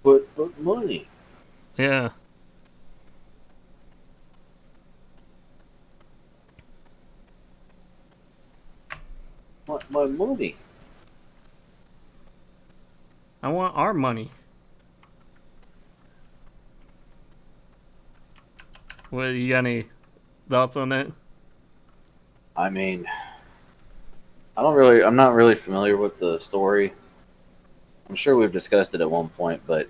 But money. Yeah. My money. I want our money. What, you got any thoughts on that? I mean, I'm not really familiar with the story. I'm sure we've discussed it at one point, but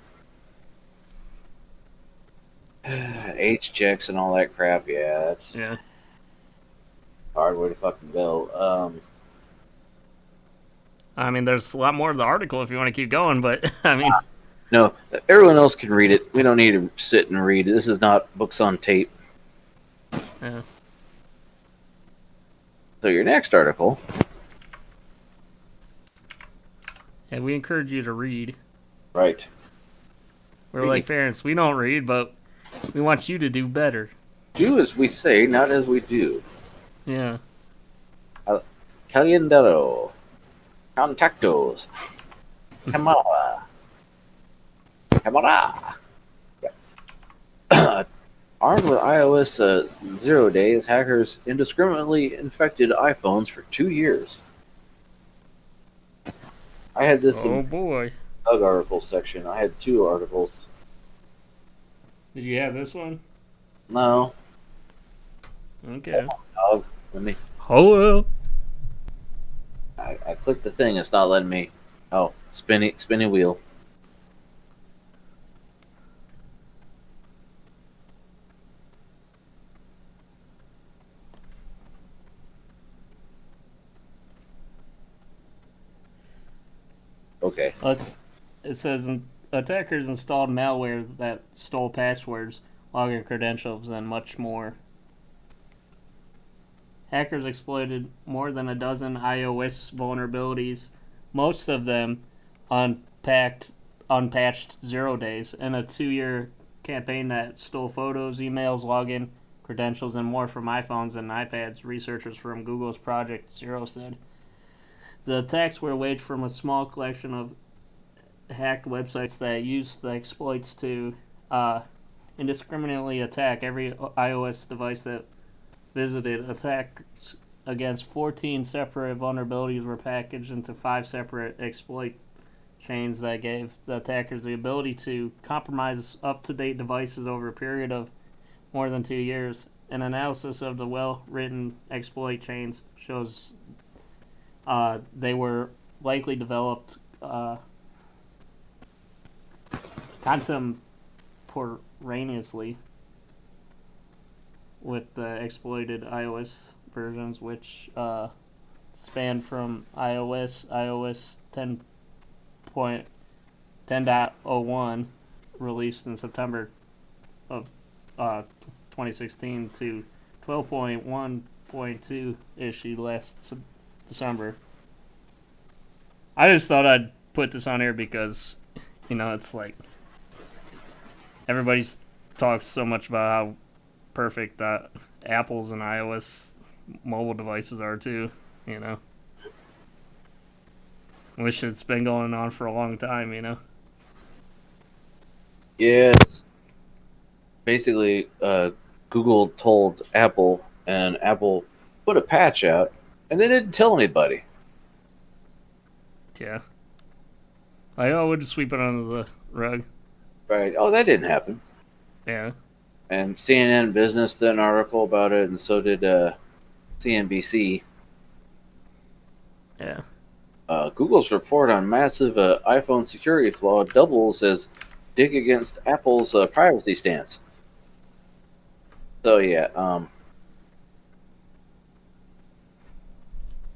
age checks and all that crap, yeah, that's Yeah. a hard way to fucking go. I mean, there's a lot more of the article if you want to keep going, but I mean, No, everyone else can read it. We don't need to sit and read. This is not books on tape. yeah. So your next article, Yeah, we encourage you to read. right? We're Read. like parents. We don't read, but we want you to do better. Do as we say, not as we do. Yeah. Calendaro. Contactos. Camara. Camara. Armed with iOS 0 days, hackers indiscriminately infected iPhones for 2 years. I had this Oh in boy. the Doug article section. I had 2 articles. Did you have this one? No. Okay. Doug, let me. Hello. I clicked the thing. It's not letting me. Oh, spinny wheel. Okay. It says attackers installed malware that stole passwords, login credentials, and much more. Hackers exploited more than a dozen iOS vulnerabilities, most of them unpatched 0 days, in a 2-year campaign that stole photos, emails, login credentials, and more from iPhones and iPads, researchers from Google's Project Zero said. The attacks were waged from a small collection of hacked websites that used the exploits to indiscriminately attack every iOS device that visited. Attacks against 14 separate vulnerabilities were packaged into 5 separate exploit chains that gave the attackers the ability to compromise up-to-date devices over a period of more than 2 years. An analysis of the well-written exploit chains shows they were likely developed contemporaneously with the exploited iOS versions, which span from iOS 10.01 released in September of 2016 to 12.1.2 issued last December. I just thought I'd put this on here because, it's like everybody talks so much about how perfect Apple's and iOS mobile devices are too. Wish it's been going on for a long time. Yes. Basically, Google told Apple, and Apple put a patch out, and they didn't tell anybody. Yeah. We'll just sweep it under the rug. Right? Oh, that didn't happen. Yeah. And CNN Business did an article about it, and so did CNBC. Yeah. Google's report on massive iPhone security flaw doubles as dig against Apple's privacy stance. So yeah,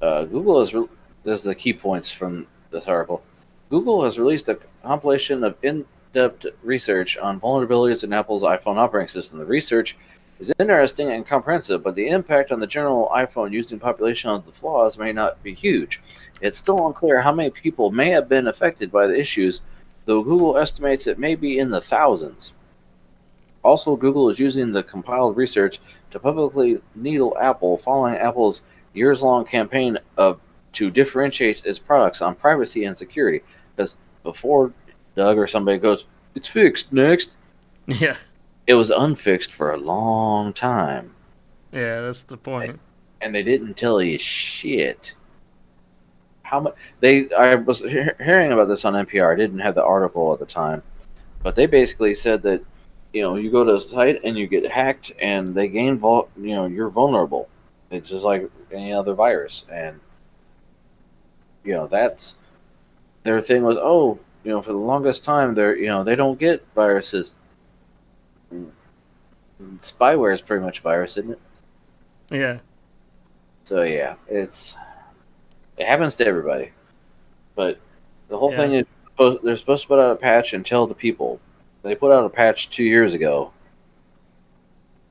Google has. There's the key points from this article. Google has released a compilation of in-depth research on vulnerabilities in Apple's iPhone operating system. The research is interesting and comprehensive, but the impact on the general iPhone using population of the flaws may not be huge. It's still unclear how many people may have been affected by the issues, though Google estimates it may be in the thousands. Also, Google is using the compiled research to publicly needle Apple following Apple's years-long campaign to differentiate its products on privacy and security. Because before Doug or somebody goes, "It's fixed, next," Yeah. it was unfixed for a long time. Yeah, that's the point. And they didn't tell you shit. how much I was hearing about this on NPR. I didn't have the article at the time, but they basically said that you go to a site and you get hacked and they gain you're vulnerable. It's just like any other virus, and that's their thing was, oh, for the longest time they don't get viruses. Spyware is pretty much a virus, isn't it? Yeah. So yeah, it happens to everybody. But the whole thing is they're supposed to put out a patch and tell the people. They put out a patch 2 years ago.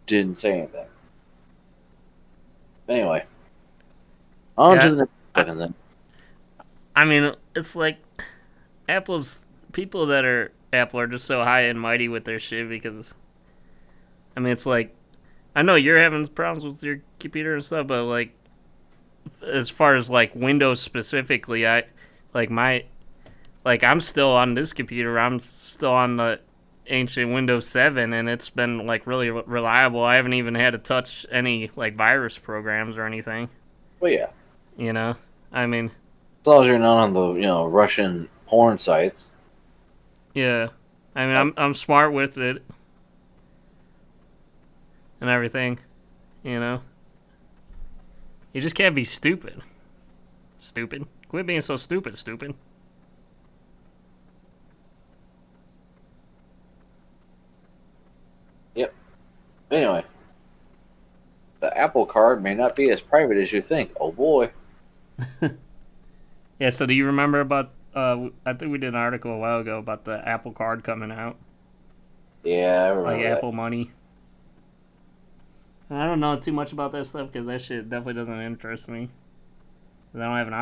Didn't say anything. Anyway, on to the next fucking thing. I mean, it's like Apple's people that are Apple are just so high and mighty with their shit because, I mean, it's like, I know you're having problems with your computer and stuff, but like, as far as like Windows specifically, I'm still on this computer. I'm still on the ancient Windows 7, and it's been like really reliable. I haven't even had to touch any like virus programs or anything. Well, yeah. I mean, as long as you're not on the Russian porn sites. Yeah, I mean, I'm smart with it and everything. You just can't be stupid. Stupid. Quit being so stupid. Stupid. Yep. Anyway, the Apple Card may not be as private as you think. Oh boy. Yeah. So do you remember about? I think we did an article a while ago about the Apple Card coming out. Yeah, I remember like that. Apple Money. I don't know too much about that stuff because that shit definitely doesn't interest me. Because I don't have an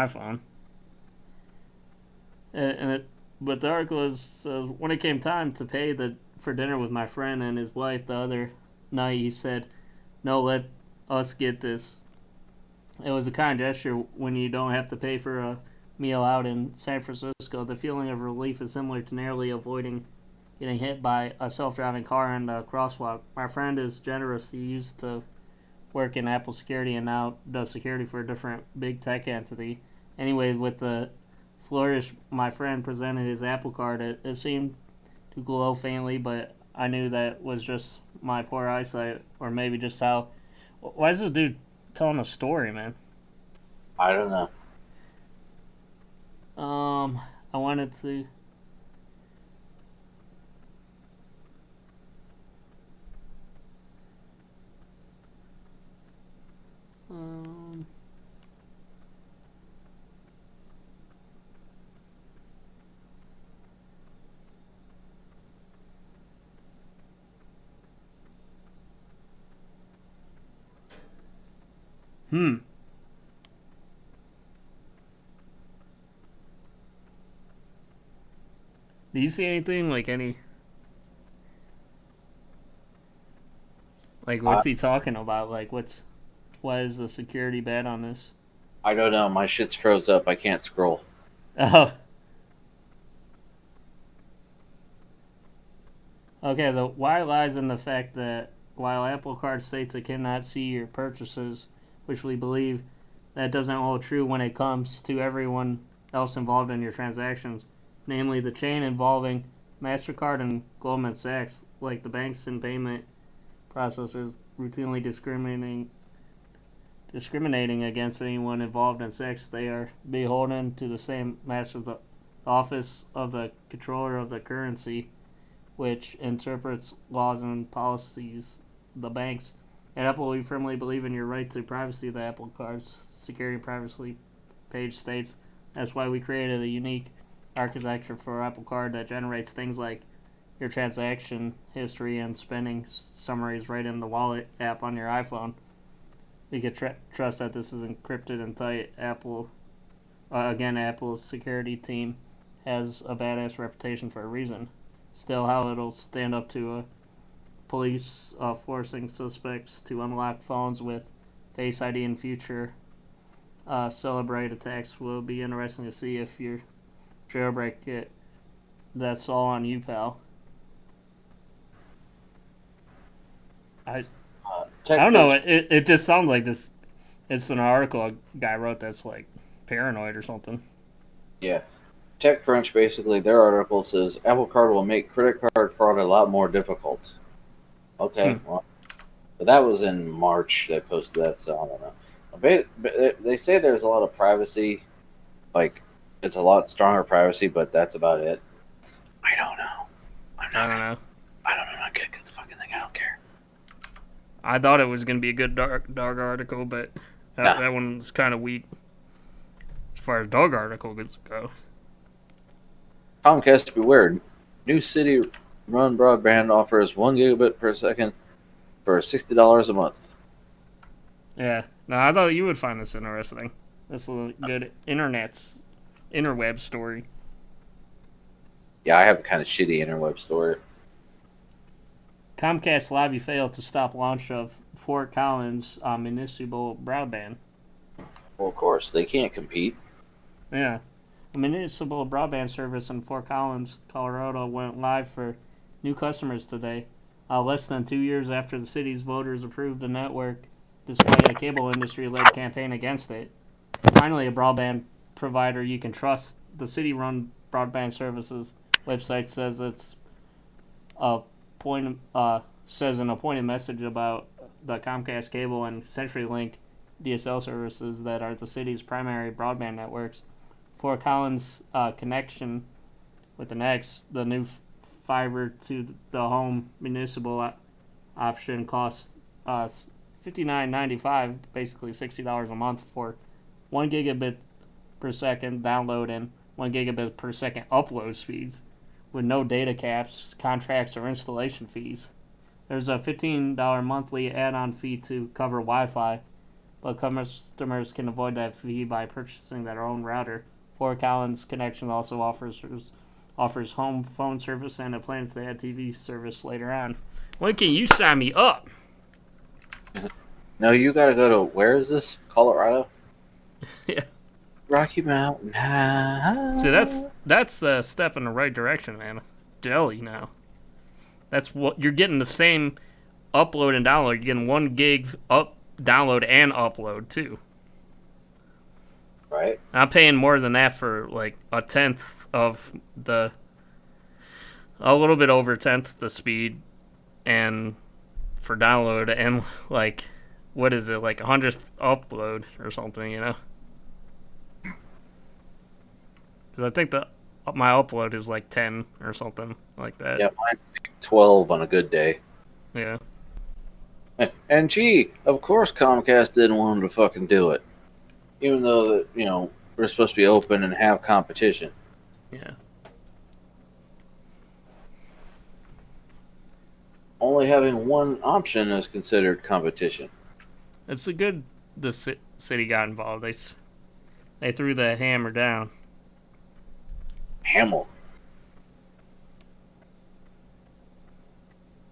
iPhone. But the article says when it came time to pay for dinner with my friend and his wife the other night, he said, "No, let us get this." It was a kind gesture when you don't have to pay for a meal out in San Francisco. The feeling of relief is similar to narrowly avoiding getting hit by a self-driving car in the crosswalk. My friend is generous. He used to work in Apple security and now does security for a different big tech entity. Anyway, with the flourish, my friend presented his Apple Card. It seemed to glow faintly, but I knew that was just my poor eyesight, or maybe just how. Why is this dude telling a story, man? I don't know. I wanted to. Do you see anything like any? Like, what's he talking about? Like, why is the security bad on this? I don't know. My shit's froze up. I can't scroll. Oh. Okay, the why lies in the fact that while Apple Card states it cannot see your purchases, which we believe that doesn't hold true when it comes to everyone else involved in your transactions, namely the chain involving MasterCard and Goldman Sachs, like the banks and payment processors routinely discriminating against anyone involved in sex. They are beholden to the same master of the office of the controller of the currency, which interprets laws and policies. The banks at Apple, we firmly believe in your right to privacy. The Apple Card's security and privacy page states that's why we created a unique architecture for Apple Card that generates things like your transaction history and spending summaries right in the Wallet app on your iPhone. We could trust that this is encrypted and tight. Apple's security team has a badass reputation for a reason. Still, how it'll stand up to police forcing suspects to unlock phones with Face ID in future celebrate attacks will be interesting to see if you jailbreak it. That's all on you, pal. I don't know. It just sounds like this. It's an article a guy wrote that's like paranoid or something. Yeah. TechCrunch, basically, their article says Apple Card will make credit card fraud a lot more difficult. Okay, well, but that was in March they posted that, so I don't know. But they say there's a lot of privacy, like it's a lot stronger privacy, but that's about it. I don't know. I don't know. I don't know. I'm not good at the fucking thing. I don't care. I thought it was gonna be a good dog article, but that one's kind of weak as far as dog articles go. Comcast, beware. New city-run broadband offers 1 gigabit per second for $60 a month. Yeah. No, I thought you would find this interesting. This is a good interweb story. Yeah, I have a kind of shitty interweb story. Comcast lobby failed to stop launch of Fort Collins municipal broadband. Well, of course, they can't compete. Yeah. A municipal broadband service in Fort Collins, Colorado went live for new customers today, less than 2 years after the city's voters approved the network, despite a cable industry-led campaign against it. Finally, a broadband provider you can trust. The city-run broadband services website says it's says an appointed message about the Comcast cable and CenturyLink DSL services that are the city's primary broadband networks. Fort Collins connection with an X, the new fiber to the home municipal option costs $59.95, basically $60 a month for 1 gigabit per second download and 1 gigabit per second upload speeds, with no data caps, contracts, or installation fees. There's a $15 monthly add-on fee to cover Wi-Fi, but customers can avoid that fee by purchasing their own router. Fort Collins Connection also offers home phone service and it plans to add TV service later on. When can you sign me up? No, you gotta go to, where is this? Colorado? Yeah. Rocky Mountain High. See, that's a step in the right direction, man. Jelly now. That's what you're getting, the same upload and download. You're getting 1 gig download and upload too. Right. I'm paying more than that for like a little bit over a tenth the speed, and for download, and like, what is it, like 100th upload or something, you know? Because I think my upload is like 10 or something like that. Yeah, mine's 12 on a good day. Yeah. And gee, of course Comcast didn't want them to fucking do it. Even though that, we're supposed to be open and have competition. Yeah. Only having one option is considered competition. It's good the city got involved. They threw the hammer down. Hamel.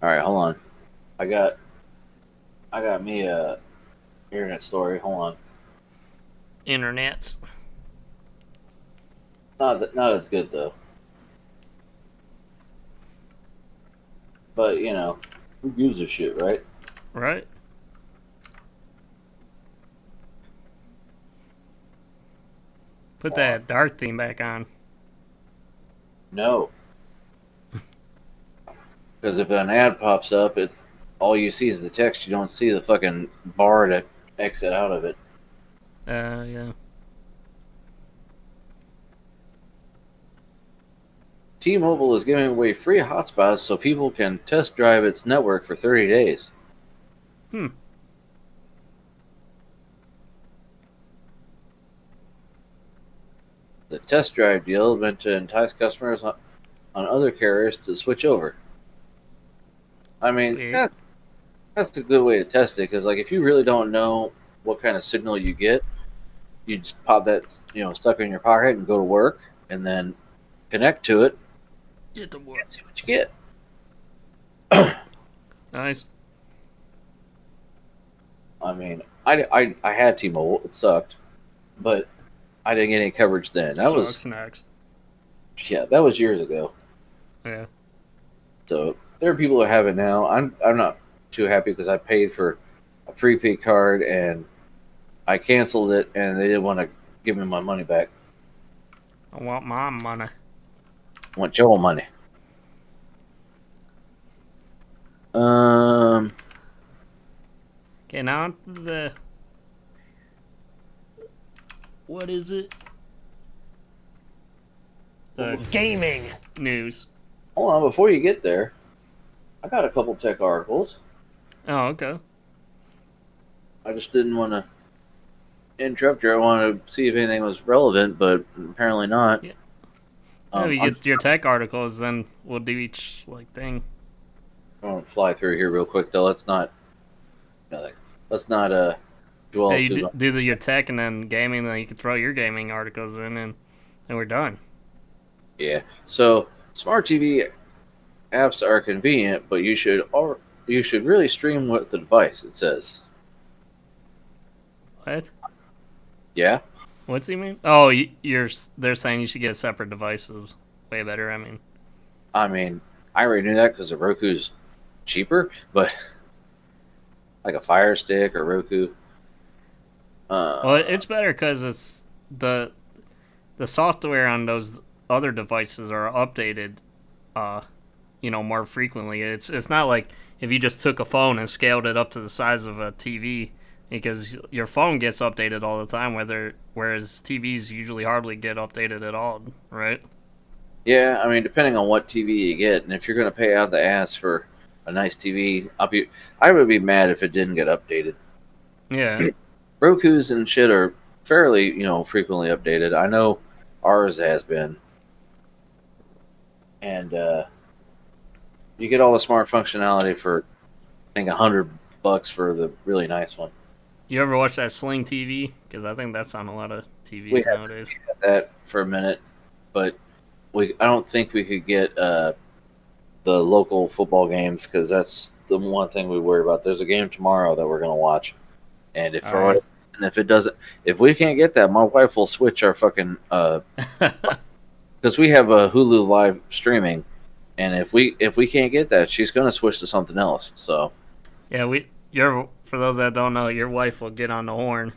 All right, hold on. I got me a internet story. Hold on. Internets. Not as good though. But who gives a shit, right? Right? Put that Dart theme back on. No. Because if an ad pops up, all you see is the text. You don't see the fucking bar to exit out of it. Yeah. T-Mobile is giving away free hotspots so people can test drive its network for 30 days. The test drive deal meant to entice customers on other carriers to switch over. I mean, that's a good way to test it, because like if you really don't know what kind of signal you get, you just pop that stuck in your pocket and go to work, and then connect to it. Get to work. And see what you get. Nice. I mean, I had T-Mobile. It sucked, but I didn't get any coverage then. That was next. Yeah, that was years ago. Yeah. So there are people who have it now. I'm not too happy because I paid for a prepaid card and I canceled it, and they didn't want to give me my money back. I want my money. I want your money. Um, Okay, now on to the... What is it? The gaming news. hold on, before you get there, I got a couple tech articles. Oh, okay. I just didn't want to interrupt you. I wanted to see if anything was relevant, but apparently not. Yeah. Yeah, you I'm get your tech articles, then we'll do each thing. going to fly through here real quick, though. Let's not dwell Yeah, you too do, much. your tech and then gaming, then you can throw your gaming articles in, and we're done. Yeah. So smart TV apps are convenient, but you should really stream with the device. It says. What? Yeah. What's he mean? Oh, they're saying you should get separate devices. Way better. I mean, I already knew that because the Roku's cheaper, but like a Fire Stick or Roku. well, it's better because it's the software on those other devices are updated, more frequently. It's not like if you just took a phone and scaled it up to the size of a TV, because your phone gets updated all the time, whereas TVs usually hardly get updated at all, right? Yeah, depending on what TV you get, and if you're going to pay out the ass for a nice TV, I would be mad if it didn't get updated. Yeah. Roku's and shit are fairly, frequently updated. I know ours has been, and you get all the smart functionality for, I think, $100 for the really nice one. You ever watch that Sling TV? Because I think that's on a lot of We TVs had nowadays. that for a minute, but I don't think we could get the local football games because that's the one thing we worry about. There's a game tomorrow that we're going to watch, and if we can't get that, my wife will switch our fucking because we have a Hulu live streaming, and if we can't get that, she's going to switch to something else. So Yeah, for those that don't know, your wife will get on the horn.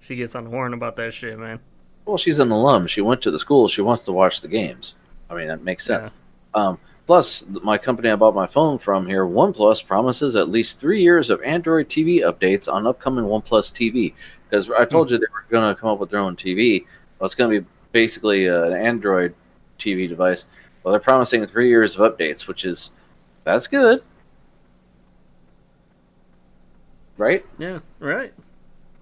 She gets on the horn about that shit, man. well, she's an alum. She went to the school. She wants to watch the games. That makes sense. Yeah. Plus, my company I bought my phone from here, OnePlus, promises at least 3 years of Android TV updates on upcoming OnePlus TV. Because I told you they were going to come up with their own TV. Well, it's going to be basically an Android TV device. Well, they're promising 3 years of updates, that's good. Right? Yeah, right.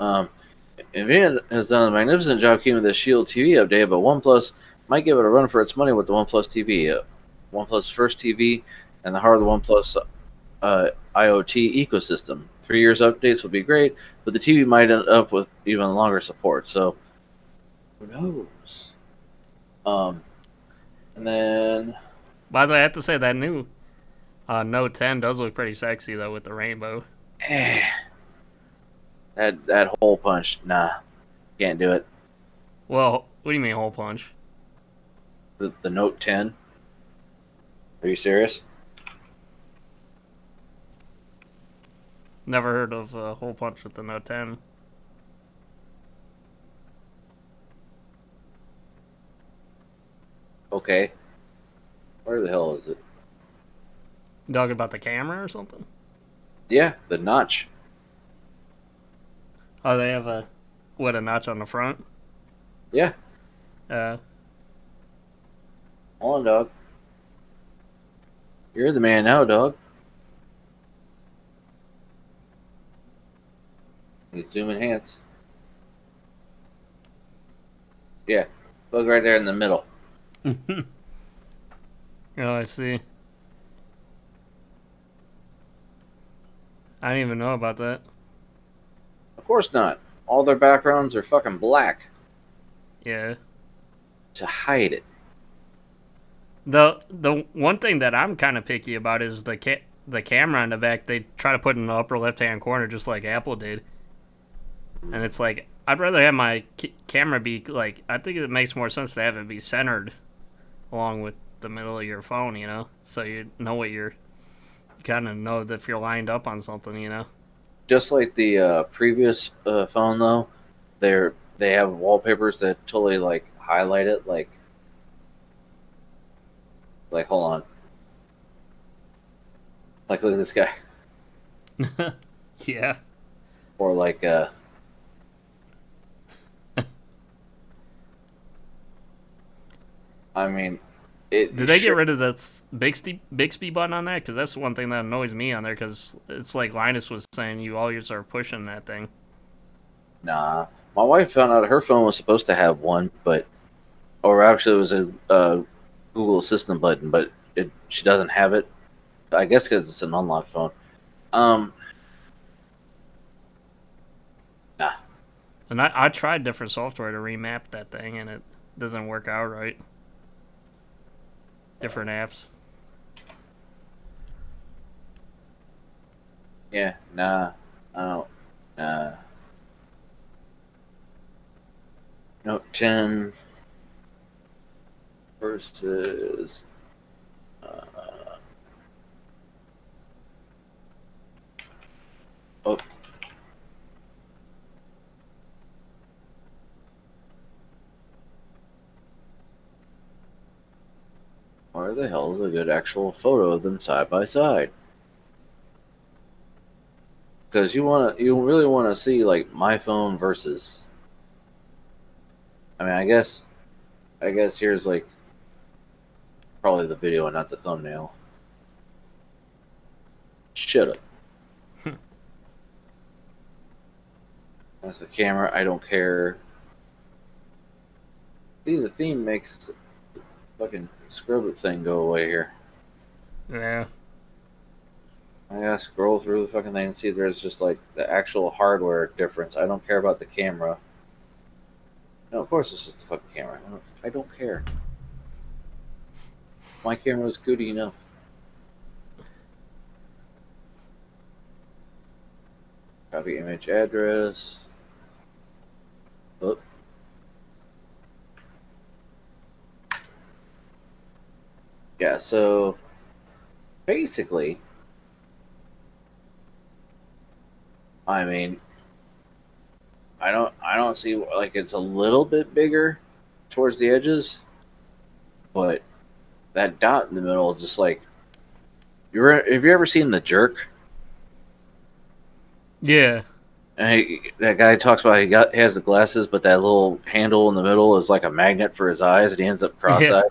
NVIDIA has done a magnificent job keeping the Shield TV updated, but OnePlus might give it a run for its money with the OnePlus TV. OnePlus first TV and the heart of the OnePlus IoT ecosystem. 3 years updates would be great, but the TV might end up with even longer support. So who knows? And then, By the way, I have to say that new Note 10 does look pretty sexy though with the rainbow. that hole punch, nah, can't do it. Well, what do you mean hole punch? The Note 10. Are you serious? Never heard of a hole punch with the Note 10. Okay. Where the hell is it? You talking about the camera or something? Yeah, the notch. Oh, they have a notch on the front? Yeah. Uh, Hold on, dog. You're the man now, dog. You zoom enhance. Yeah. Look right there in the middle. oh, I see. I didn't even know about that. Of course not. All their backgrounds are fucking black Yeah. to hide it. The one thing that I'm kind of picky about is the camera in the back. They try to put in the upper left hand corner just like Apple did, and it's like I'd rather have my camera be like. I think it makes more sense to have it be centered along with the middle of your phone, so you know what you kind of know that if you're lined up on something, Just like the previous phone, though, they have wallpapers that totally like highlight it. Like hold on. Like look at this guy. Yeah. Or like I mean, it. Did they get rid of that Bixby button on that? Because that's one thing that annoys me on there. Because it's like Linus was saying, you always are pushing that thing. Nah, my wife found out her phone was supposed to have one, or actually it was a Google Assistant button, but she doesn't have it. I guess because it's an unlocked phone. Um, nah. And I tried different software to remap that thing, and it doesn't work out right. Different apps. Yeah, nah. I don't. Nah. Note 10 versus. Oh. Where the hell is a good actual photo of them side by side? Because you really want to see like my phone versus. I mean, I guess here's like probably the video and not the thumbnail. Shut up. That's the camera. I don't care. See, the theme makes the fucking scrub it thing go away here. Yeah. I gotta scroll through the fucking thing and see if there's just like the actual hardware difference. I don't care about the camera. No, of course it's just the fucking camera. I don't care. My camera is good enough. Copy image address. Oh. Yeah, so basically, I mean, I don't see like it's a little bit bigger towards the edges, but that dot in the middle, just like have you ever seen The Jerk? Yeah. And that guy talks about he has the glasses, but that little handle in the middle is like a magnet for his eyes, and he ends up cross-eyed.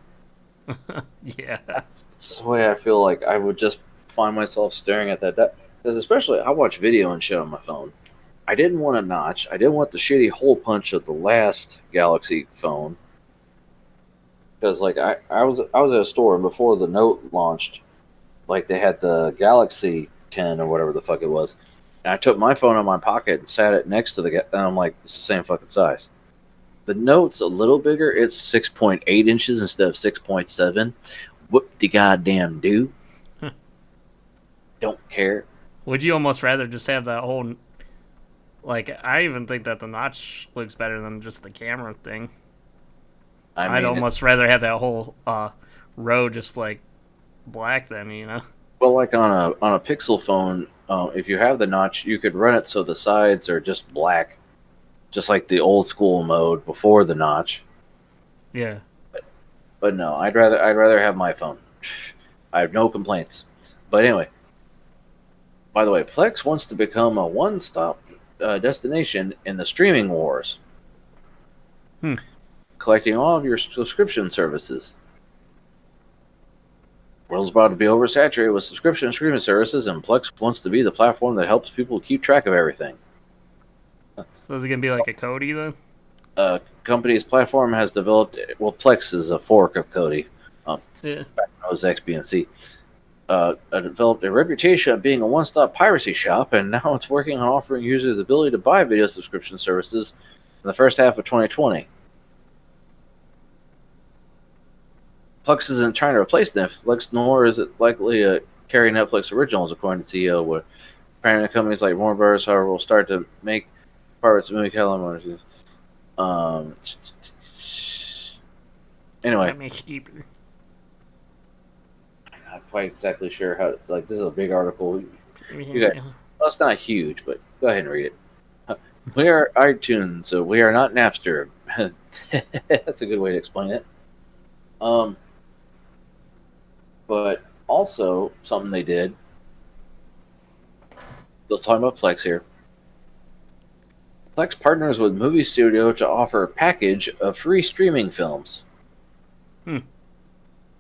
Yeah. That's the way I feel like I would just find myself staring at that. Because especially I watch video and shit on my phone. I didn't want a notch. I didn't want the shitty hole punch of the last Galaxy phone. Because like I was at a store before the Note launched. Like they had the Galaxy 10 or whatever the fuck it was. And I took my phone in my pocket and sat it next to and I'm like, it's the same fucking size. The Note's a little bigger. It's 6.8 inches instead of 6.7. Whoop de goddamn do. Don't care. Would you almost rather just have that whole... Like, I even think that the notch looks better than just the camera thing. I mean, I'd almost rather have that whole row just, like, black then, you know? well, like on a Pixel phone, if you have the notch, you could run it so the sides are just black, just like the old school mode before the notch. Yeah. But no, I'd rather have my phone. I have no complaints. But anyway, by the way, Plex wants to become a one-stop destination in the streaming wars, collecting all of your subscription services. World's about to be oversaturated with subscription and streaming services, and Plex wants to be the platform that helps people keep track of everything. So is it going to be like a Kodi then? Company's platform has developed. Well, Plex is a fork of Kodi. Yeah. Back when it was XBMC. Developed a reputation of being a one-stop piracy shop, and now it's working on offering users the ability to buy video subscription services in the first half of 2020. Plex isn't trying to replace Netflix, nor is it likely to carry Netflix originals, according to CEO. With parent companies like Warner Bros., however, will start to make pirates movie calendars. Anyway, That makes cheaper. I'm not quite exactly sure how. Like, this is a big article. You got, well, it's not huge, but go ahead and read it. We are iTunes, so we are not Napster. That's a good way to explain it. Um, but also something they did. Still talking about Plex here. Plex partners with Movie Studio to offer a package of free streaming films. Hmm.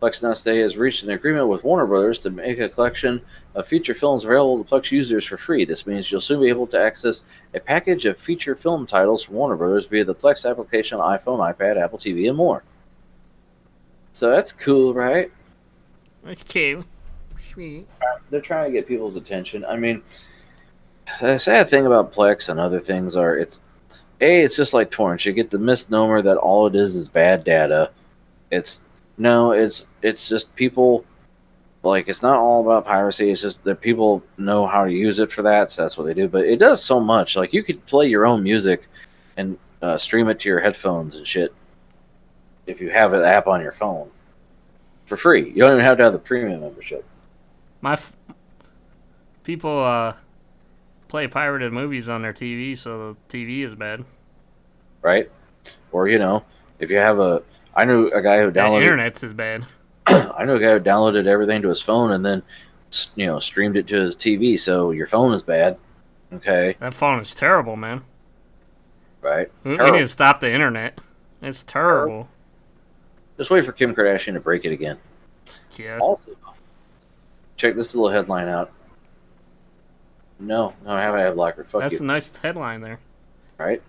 Plex now today has reached an agreement with Warner Brothers to make a collection of feature films available to Plex users for free. This means you'll soon be able to access a package of feature film titles from Warner Brothers via the Plex application on iPhone, iPad, Apple TV, and more. So that's cool, right? Okay. Sweet. They're trying to get people's attention. I mean, the sad thing about Plex and other things are it's just like torrents. You get the misnomer that all it is bad data. It's just people, like, it's not all about piracy. It's just that people know how to use it for that, so that's what they do. But it does so much. Like, you could play your own music and stream it to your headphones and shit if you have an app on your phone for free. You don't even have to have the premium membership. People play pirated movies on their TV, so the TV is bad. Right? Or, if you have I knew a guy who The downloaded... internet's is bad. I knew a guy who downloaded everything to his phone and then, streamed it to his TV, so your phone is bad. Okay? That phone is terrible, man. Right? We need to stop the internet. It's terrible. Just wait for Kim Kardashian to break it again. Yeah. Also, check this little headline out. No, I haven't had Blacker. Fuck That's you. a nice headline there. Right?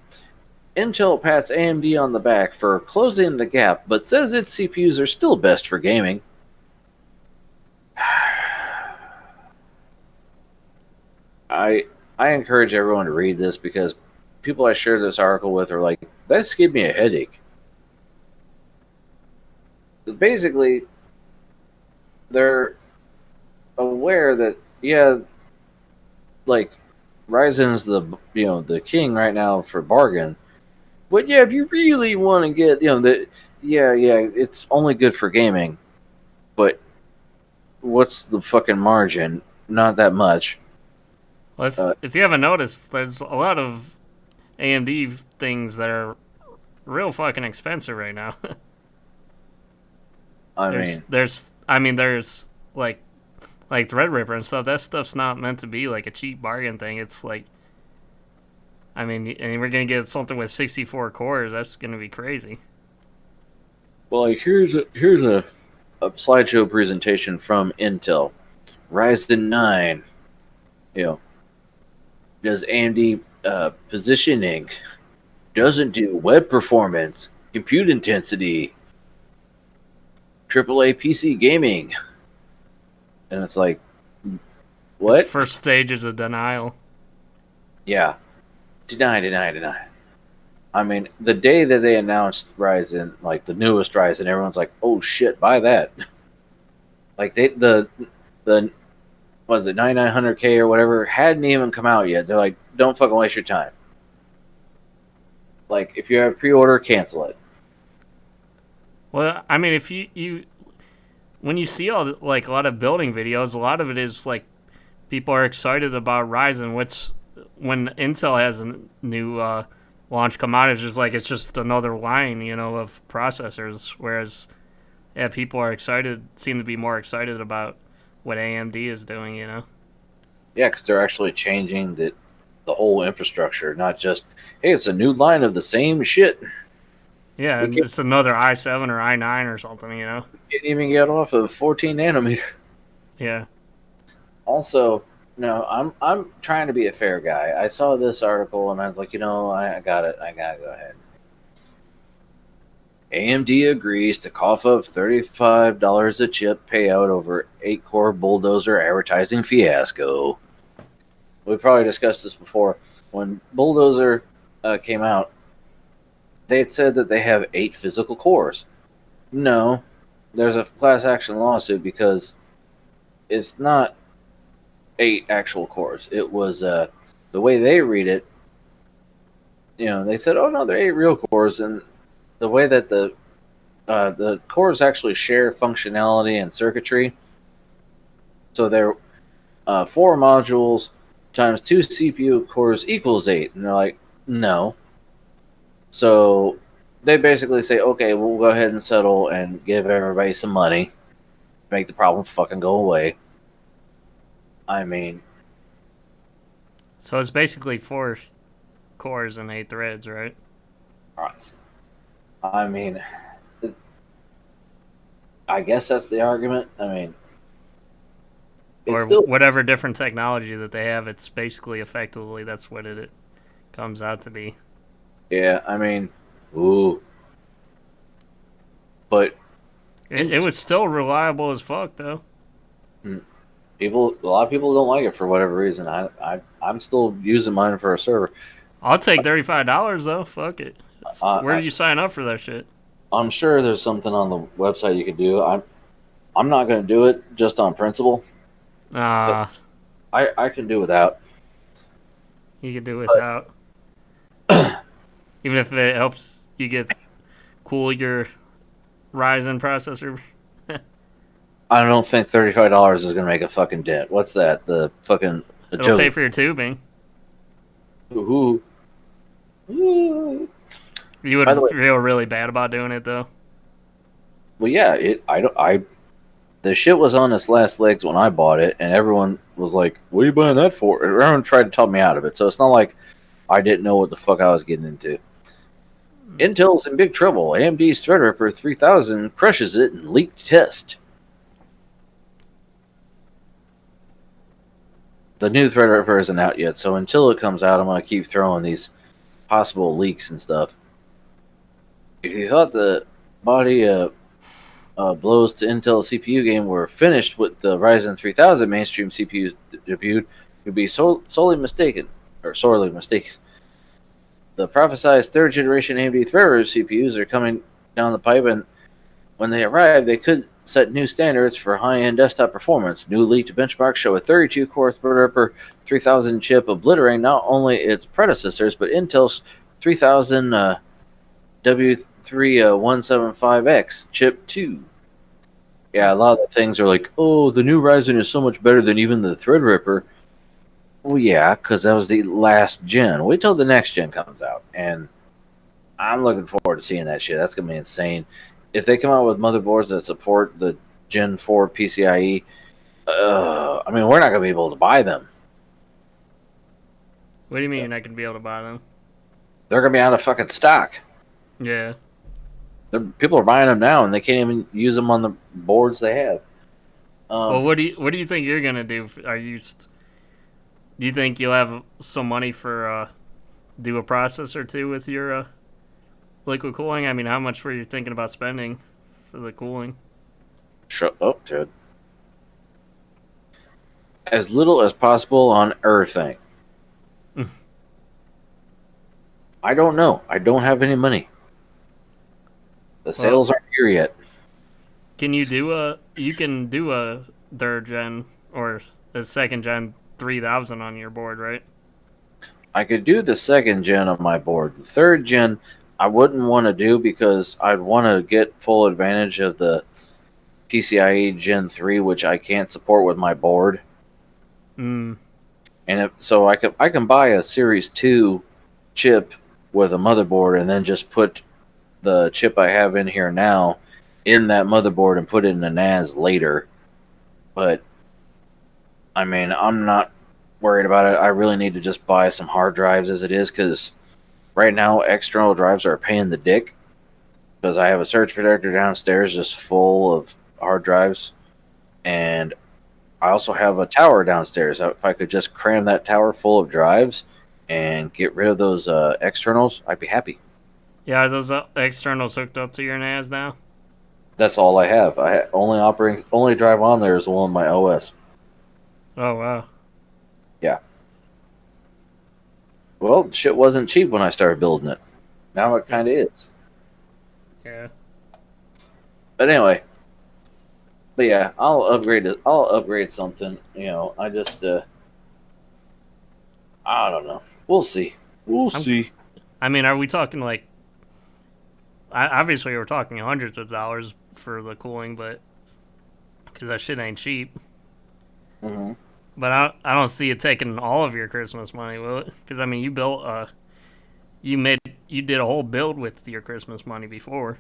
Intel pats AMD on the back for closing the gap, but says its CPUs are still best for gaming. I encourage everyone to read this because people I share this article with are like, that's giving me a headache. Basically, they're aware that, yeah, like, Ryzen's the king right now for bargain. But yeah, if you really want to get, it's only good for gaming. But what's the fucking margin? Not that much. Well, if you haven't noticed, there's a lot of AMD things that are real fucking expensive right now. There's like Threadripper and stuff. That stuff's not meant to be like a cheap bargain thing. It's like, and we're gonna get something with 64 cores. That's gonna be crazy. Well, like, here's a slideshow presentation from Intel. Ryzen 9, does AMD positioning, doesn't do web performance, compute intensity, AAA PC gaming. And it's like, what? It's first stages of denial. Yeah. Deny. I mean, the day that they announced Ryzen, like the newest Ryzen, everyone's like, oh shit, buy that. Like, the was it 9900K or whatever, hadn't even come out yet. They're like, don't fucking waste your time. Like, if you have pre-order, cancel it. Well, I mean, if you when you see a lot of building videos, a lot of it is like people are excited about Ryzen. When Intel has a new launch come out, it's just another line, of processors. Whereas, yeah, people seem to be more excited about what AMD is doing, Yeah, because they're actually changing the whole infrastructure, not just, hey, it's a new line of the same shit. Yeah, it's another i7 or i9 or something, Can't even get off of 14 nanometer. Yeah. Also, no, I'm trying to be a fair guy. I saw this article and I was like, I got it. I gotta go ahead. AMD agrees to cough up $35 a chip payout over 8-core Bulldozer advertising fiasco. We probably discussed this before. When Bulldozer came out, they had said that they have 8 physical cores. No, there's a class action lawsuit because it's not 8 actual cores. It was the way they read it. They said, "Oh no, they're 8 real cores," and the way that the cores actually share functionality and circuitry. So they're 4 modules times 2 CPU cores equals 8, and they're like, No. So they basically say, okay, we'll go ahead and settle and give everybody some money, make the problem fucking go away. I mean, So it's basically 4 cores and 8 threads, right? I mean, I guess that's the argument. I mean, it's Or still, whatever different technology that they have, it's basically effectively that's what it comes out to be. yeah. I mean, ooh, but It was still reliable as fuck, though. a lot of people don't like it for whatever reason. I'm still using mine for a server. I'll take $35 though. Fuck it. Where do you sign up for that shit? I'm sure there's something on the website you could do. I'm not going to do it just on principle. Ah, I can do without. you can do without. Even if it helps you get cool your Ryzen processor. I don't think $35 is going to make a fucking dent. What's that? The fucking It'll pay for your tubing. Ooh. Ooh. You would By the way- feel really bad about doing it though. Well, yeah. The shit was on its last legs when I bought it, and everyone was like, "What are you buying that for?" And everyone tried to talk me out of it. So it's not like I didn't know what the fuck I was getting into. Intel's in big trouble. AMD's Threadripper 3000 crushes it in leaked test. The new Threadripper isn't out yet, so until it comes out, I'm going to keep throwing these possible leaks and stuff. If you thought the body blows to Intel CPU game were finished with the Ryzen 3000 mainstream CPUs debuted, you'd be solely mistaken. The prophesized third generation AMD Threadripper CPUs are coming down the pipe, and when they arrive, they could set new standards for high-end desktop performance. New leaked benchmarks show a 32-core Threadripper 3000 chip obliterating not only its predecessors, but Intel's 3000 W3175X chip too. Yeah, a lot of the things are like, oh, the new Ryzen is so much better than even the Threadripper. Well, yeah, because that was the last gen. Wait till the next gen comes out, and I'm looking forward to seeing that shit. That's gonna be insane. If they come out with motherboards that support the Gen 4 PCIe, I mean, we're not gonna be able to buy them. What do you mean you're not gonna be able to buy them? They're gonna be out of fucking stock. Yeah. People are buying them now, and they can't even use them on the boards they have. Well, what do you think you're gonna do? Do you think you'll have some money for do a process or two with your liquid cooling? I mean, how much were you thinking about spending for the cooling? Shut up, dude. As little as possible on everything. I don't know. I don't have any money. The sales aren't here yet. Can you do a third gen or a second gen 3000 on your board, right? I could do the second gen on my board. The third gen, I wouldn't want to do because I'd want to get full advantage of the PCIe Gen 3, which I can't support with my board. Mm. And I can buy a Series 2 chip with a motherboard and then just put the chip I have in here now in that motherboard and put it in a NAS later. But I mean, I'm not worried about it. I really need to just buy some hard drives as it is, because right now external drives are a pain in the dick, because I have a surge protector downstairs just full of hard drives, and I also have a tower downstairs. If I could just cram that tower full of drives and get rid of those externals, I'd be happy. Yeah, are those externals hooked up to your NAS now? That's all I have. Only drive on there is the one on my OS. Oh wow. Yeah. Well, shit wasn't cheap when I started building it. Now it kind of is. Yeah. But anyway. But yeah, I'll upgrade it. I'll upgrade something. You know, I just I don't know. We'll see. We'll see. I mean, are we talking like? Obviously, we're talking hundreds of dollars for the cooling, but because that shit ain't cheap. Mm-hmm. But I don't see it taking all of your Christmas money, will it? Because I mean, you built you did a whole build with your Christmas money before.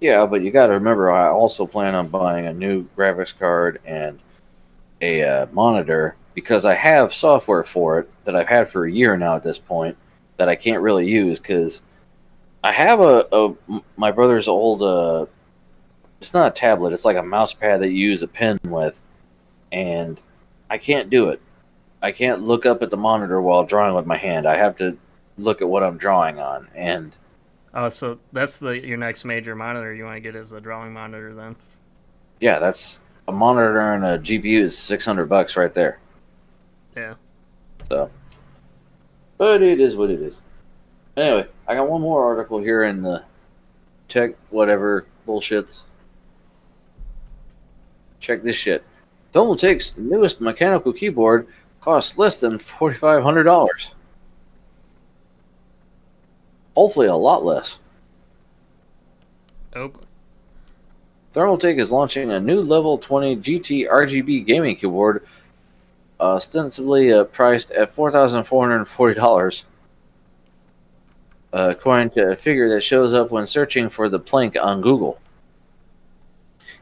Yeah, but you got to remember, I also plan on buying a new graphics card and a monitor because I have software for it that I've had for a year now at this point that I can't really use because I have my brother's old it's not a tablet, it's like a mouse pad that you use a pen with, and I can't do it. I can't look up at the monitor while drawing with my hand. I have to look at what I'm drawing on, and Oh, so that's your next major monitor you want to get is a drawing monitor then. yeah, that's a monitor and a GPU is $600 right there. Yeah. So, but it is what it is. Anyway, I got one more article here in the tech whatever bullshits. Check this shit. Thermaltake's newest mechanical keyboard costs less than $4,500. Hopefully, a lot less. Oh. Thermaltake is launching a new Level 20 GT RGB gaming keyboard, ostensibly priced at $4,440, according to a figure that shows up when searching for the Plank on Google.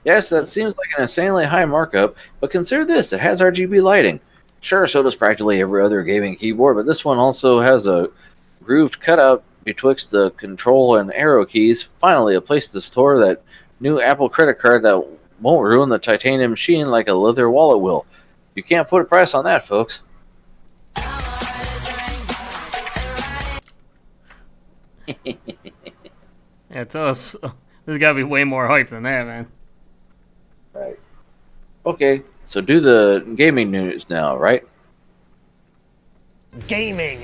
Yes, that seems like an insanely high markup, but consider this, it has RGB lighting. Sure, so does practically every other gaming keyboard, but this one also has a grooved cutout betwixt the control and arrow keys. Finally, a place to store that new Apple credit card that won't ruin the titanium machine like a leather wallet will. You can't put a price on that, folks. Yeah, tell us. There's got to be way more hype than that, man. Right. Okay, so do the gaming news now, right? Gaming.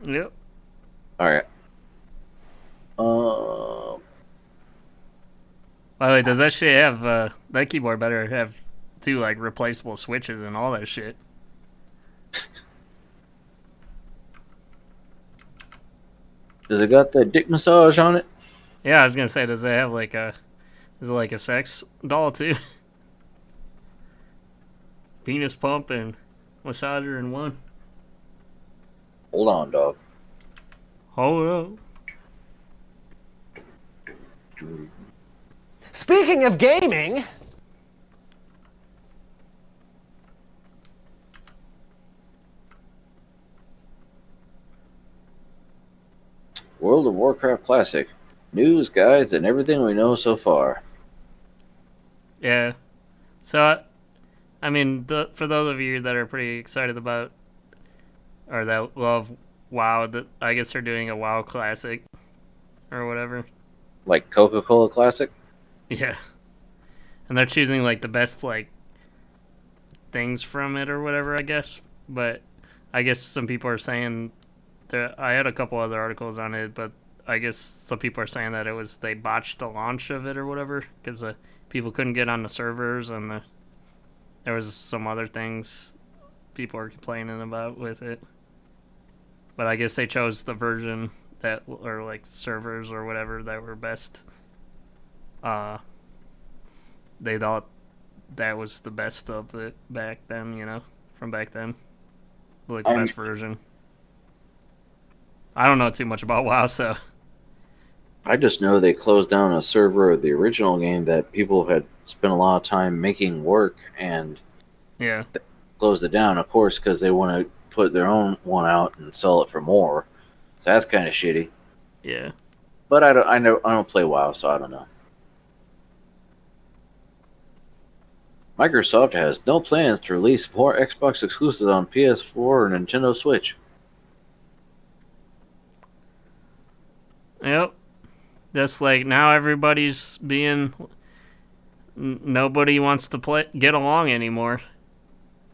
Yep. Alright. By the way, does that shit have that keyboard better have two like replaceable switches and all that shit? Does it got that dick massage on it? Yeah, I was gonna say, does it have like a is it like a sex doll too? Penis pump and massager in one. Hold on, dog. Hold up. Speaking of gaming, World of Warcraft Classic. News, guides, and everything we know so far. Yeah. So, I mean, for those of you that are pretty excited about, or that love WoW, I guess they're doing a WoW Classic, or whatever. Like Coca-Cola Classic? Yeah. And they're choosing, like, the best, like, things from it or whatever, I guess. But I guess some people are saying, I had a couple other articles on it, but I guess some people are saying that they botched the launch of it or whatever, because people couldn't get on the servers, and there was some other things people were complaining about with it. But I guess they chose the version that, or like servers or whatever, that were best. They thought that was the best of it back then, from back then. Like the best version. I don't know too much about WoW, so. I just know they closed down a server of the original game that people had spent a lot of time making work, and Yeah. closed it down, of course, because they want to put their own one out and sell it for more. So that's kind of shitty. Yeah. But I don't play WoW, so I don't know. Microsoft has no plans to release more Xbox exclusives on PS4 or Nintendo Switch. Yep. Just like now everybody's nobody wants to get along anymore.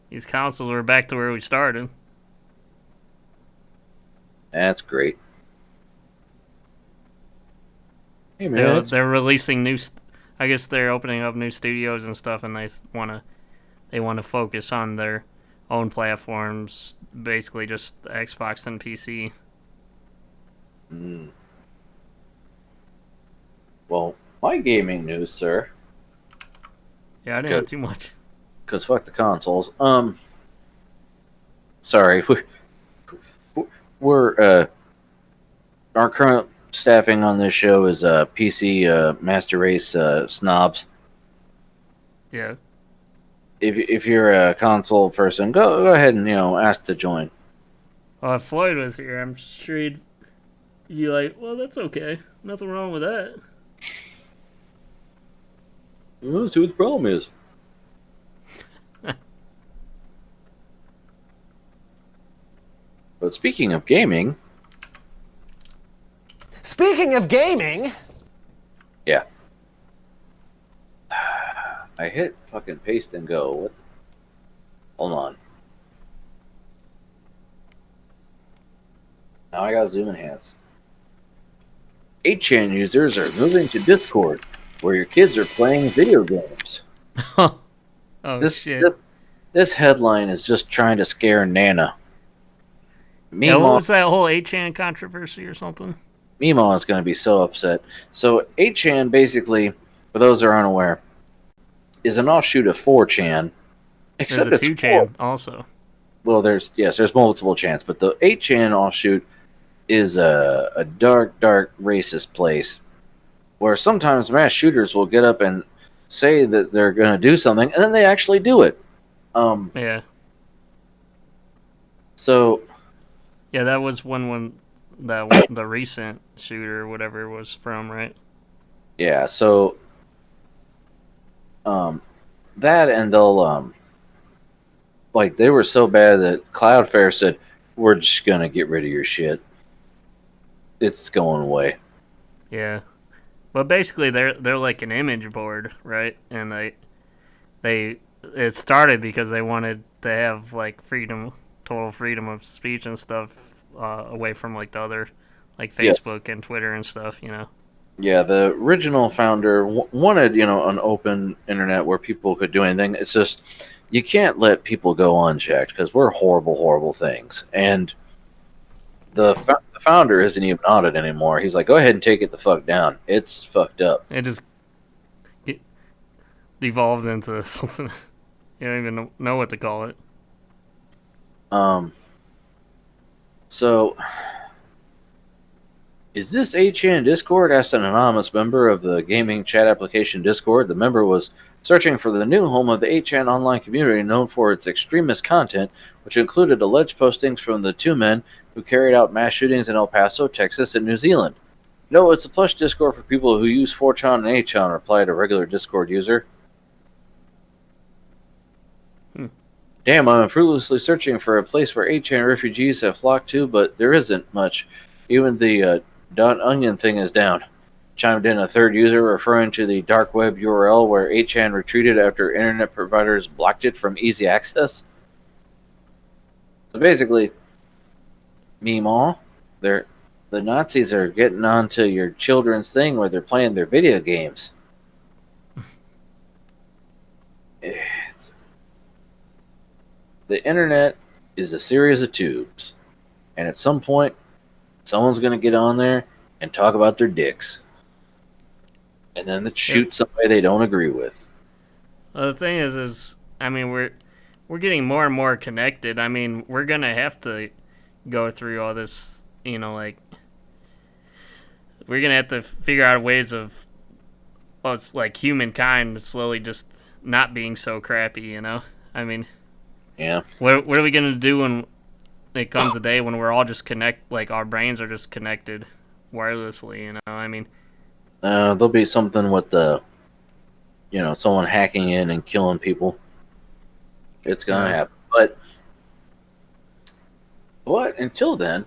These consoles are back to where we started. That's great. Hey man, They're releasing I guess they're opening up new studios and stuff, and they want to focus on their own platforms, basically just Xbox and PC. Well, my gaming news, sir. Yeah, I didn't have too much. Because fuck the consoles. Sorry. we're our current staffing on this show is PC Master Race snobs. Yeah. If you're a console person, go ahead and ask to join. Well, if Floyd was here, I'm sure he'd be like, well, that's okay. Nothing wrong with that. Let's see what the problem is. But speaking of gaming, Speaking of gaming, yeah, I hit fucking paste and go. What? Hold on. Now I got zoom enhance. 8chan users are moving to Discord, where your kids are playing video games. Oh, This shit. this headline is just trying to scare Nana. Yeah, what Meemaw, was that whole 8chan controversy or something? Meemaw is going to be so upset. So 8chan, basically, for those that are unaware, is an offshoot of 4chan. Except There's a it's 2chan also. Well, there's multiple chans, but the 8chan offshoot is a dark, racist place where sometimes mass shooters will get up and say that they're going to do something, and then they actually do it. Yeah. So Yeah, that was the recent shooter, whatever it was from, right? yeah, so that and they'll like they were so bad that Cloudflare said, "We're just gonna get rid of your shit. It's going away." Yeah. But basically, they're like an image board, right? And it started because they wanted to have like total freedom of speech and stuff away from like the other, like Facebook and Twitter and stuff, Yeah, the original founder wanted, an open internet where people could do anything. It's just you can't let people go unchecked because we're horrible, horrible things. And the founder isn't even on it anymore. He's like, go ahead and take it the fuck down. It's fucked up. It just devolved into something you don't even know what to call it. So, is this 8chan Discord? Asked an anonymous member of the gaming chat application Discord. The member was searching for the new home of the 8chan online community known for its extremist content, which included alleged postings from the two men who carried out mass shootings in El Paso, Texas, and New Zealand. No, it's a plush Discord for people who use 4chan and 8chan, replied a regular Discord user. Damn, I'm fruitlessly searching for a place where 8chan refugees have flocked to, but there isn't much. Even the .onion thing is down. Chimed in a third user referring to the dark web URL where 8chan retreated after internet providers blocked it from easy access. So basically, Meemaw, the Nazis are getting onto your children's thing where they're playing their video games. The internet is a series of tubes, and at some point, someone's going to get on there and talk about their dicks, and then shoot somebody they don't agree with. Well, the thing is I mean, we're getting more and more connected. I mean, we're gonna have to go through all this, like we're gonna have to figure out ways of, well, it's like humankind slowly just not being so crappy. I mean, Yeah. what are we gonna do when it comes a day when we're all just like our brains are just connected wirelessly? I mean, There'll be something with someone hacking in and killing people. It's gonna happen. But until then,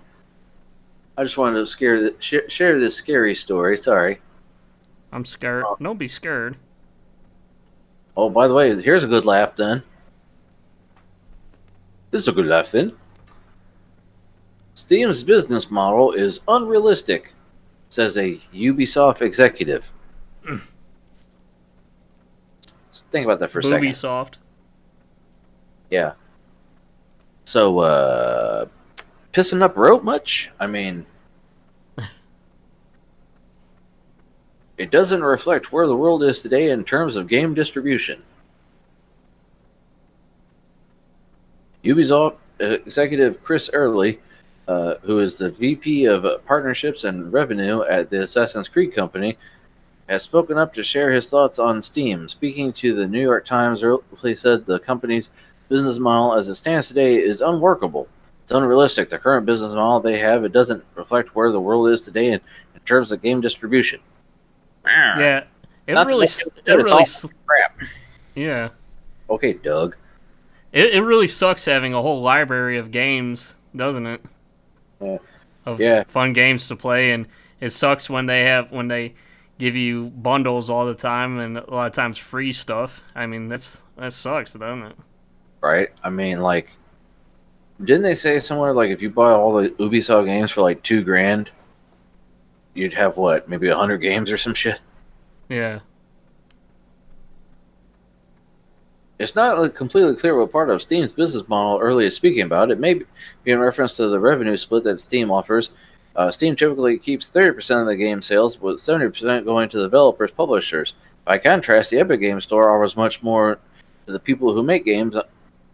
I just wanted to share this scary story. Sorry. I'm scared. Don't be scared. Oh, by the way, here's a good laugh then. This is a good laugh then. Steam's business model is unrealistic, says a Ubisoft executive. Think about that for a second. Ubisoft. Yeah. So, pissing up rope much? I mean, it doesn't reflect where the world is today in terms of game distribution. Ubisoft executive Chris Early who is the VP of Partnerships and Revenue at the Assassin's Creed company, has spoken up to share his thoughts on Steam. Speaking to the New York Times, he said the company's business model as it stands today is unworkable. It's unrealistic. The current business model they have, it doesn't reflect where the world is today in terms of game distribution. Yeah, it Not really, that it it's really, all crap. yeah, Okay, Doug. it really sucks having a whole library of games, doesn't it? Of Yeah. fun games to play, and it sucks when they give you bundles all the time and a lot of times free stuff. I mean, that sucks, doesn't it? Right? I mean, like, didn't they say somewhere like if you buy all the Ubisoft games for like $2,000, you'd have what, maybe 100 games or some shit? Yeah. It's not like completely clear what part of Steam's business model Early is speaking about. It may be in reference to the revenue split that Steam offers. Steam typically keeps 30% of the game sales, with 70% going to developers, publishers. By contrast, the Epic Games Store offers much more to the people who make games.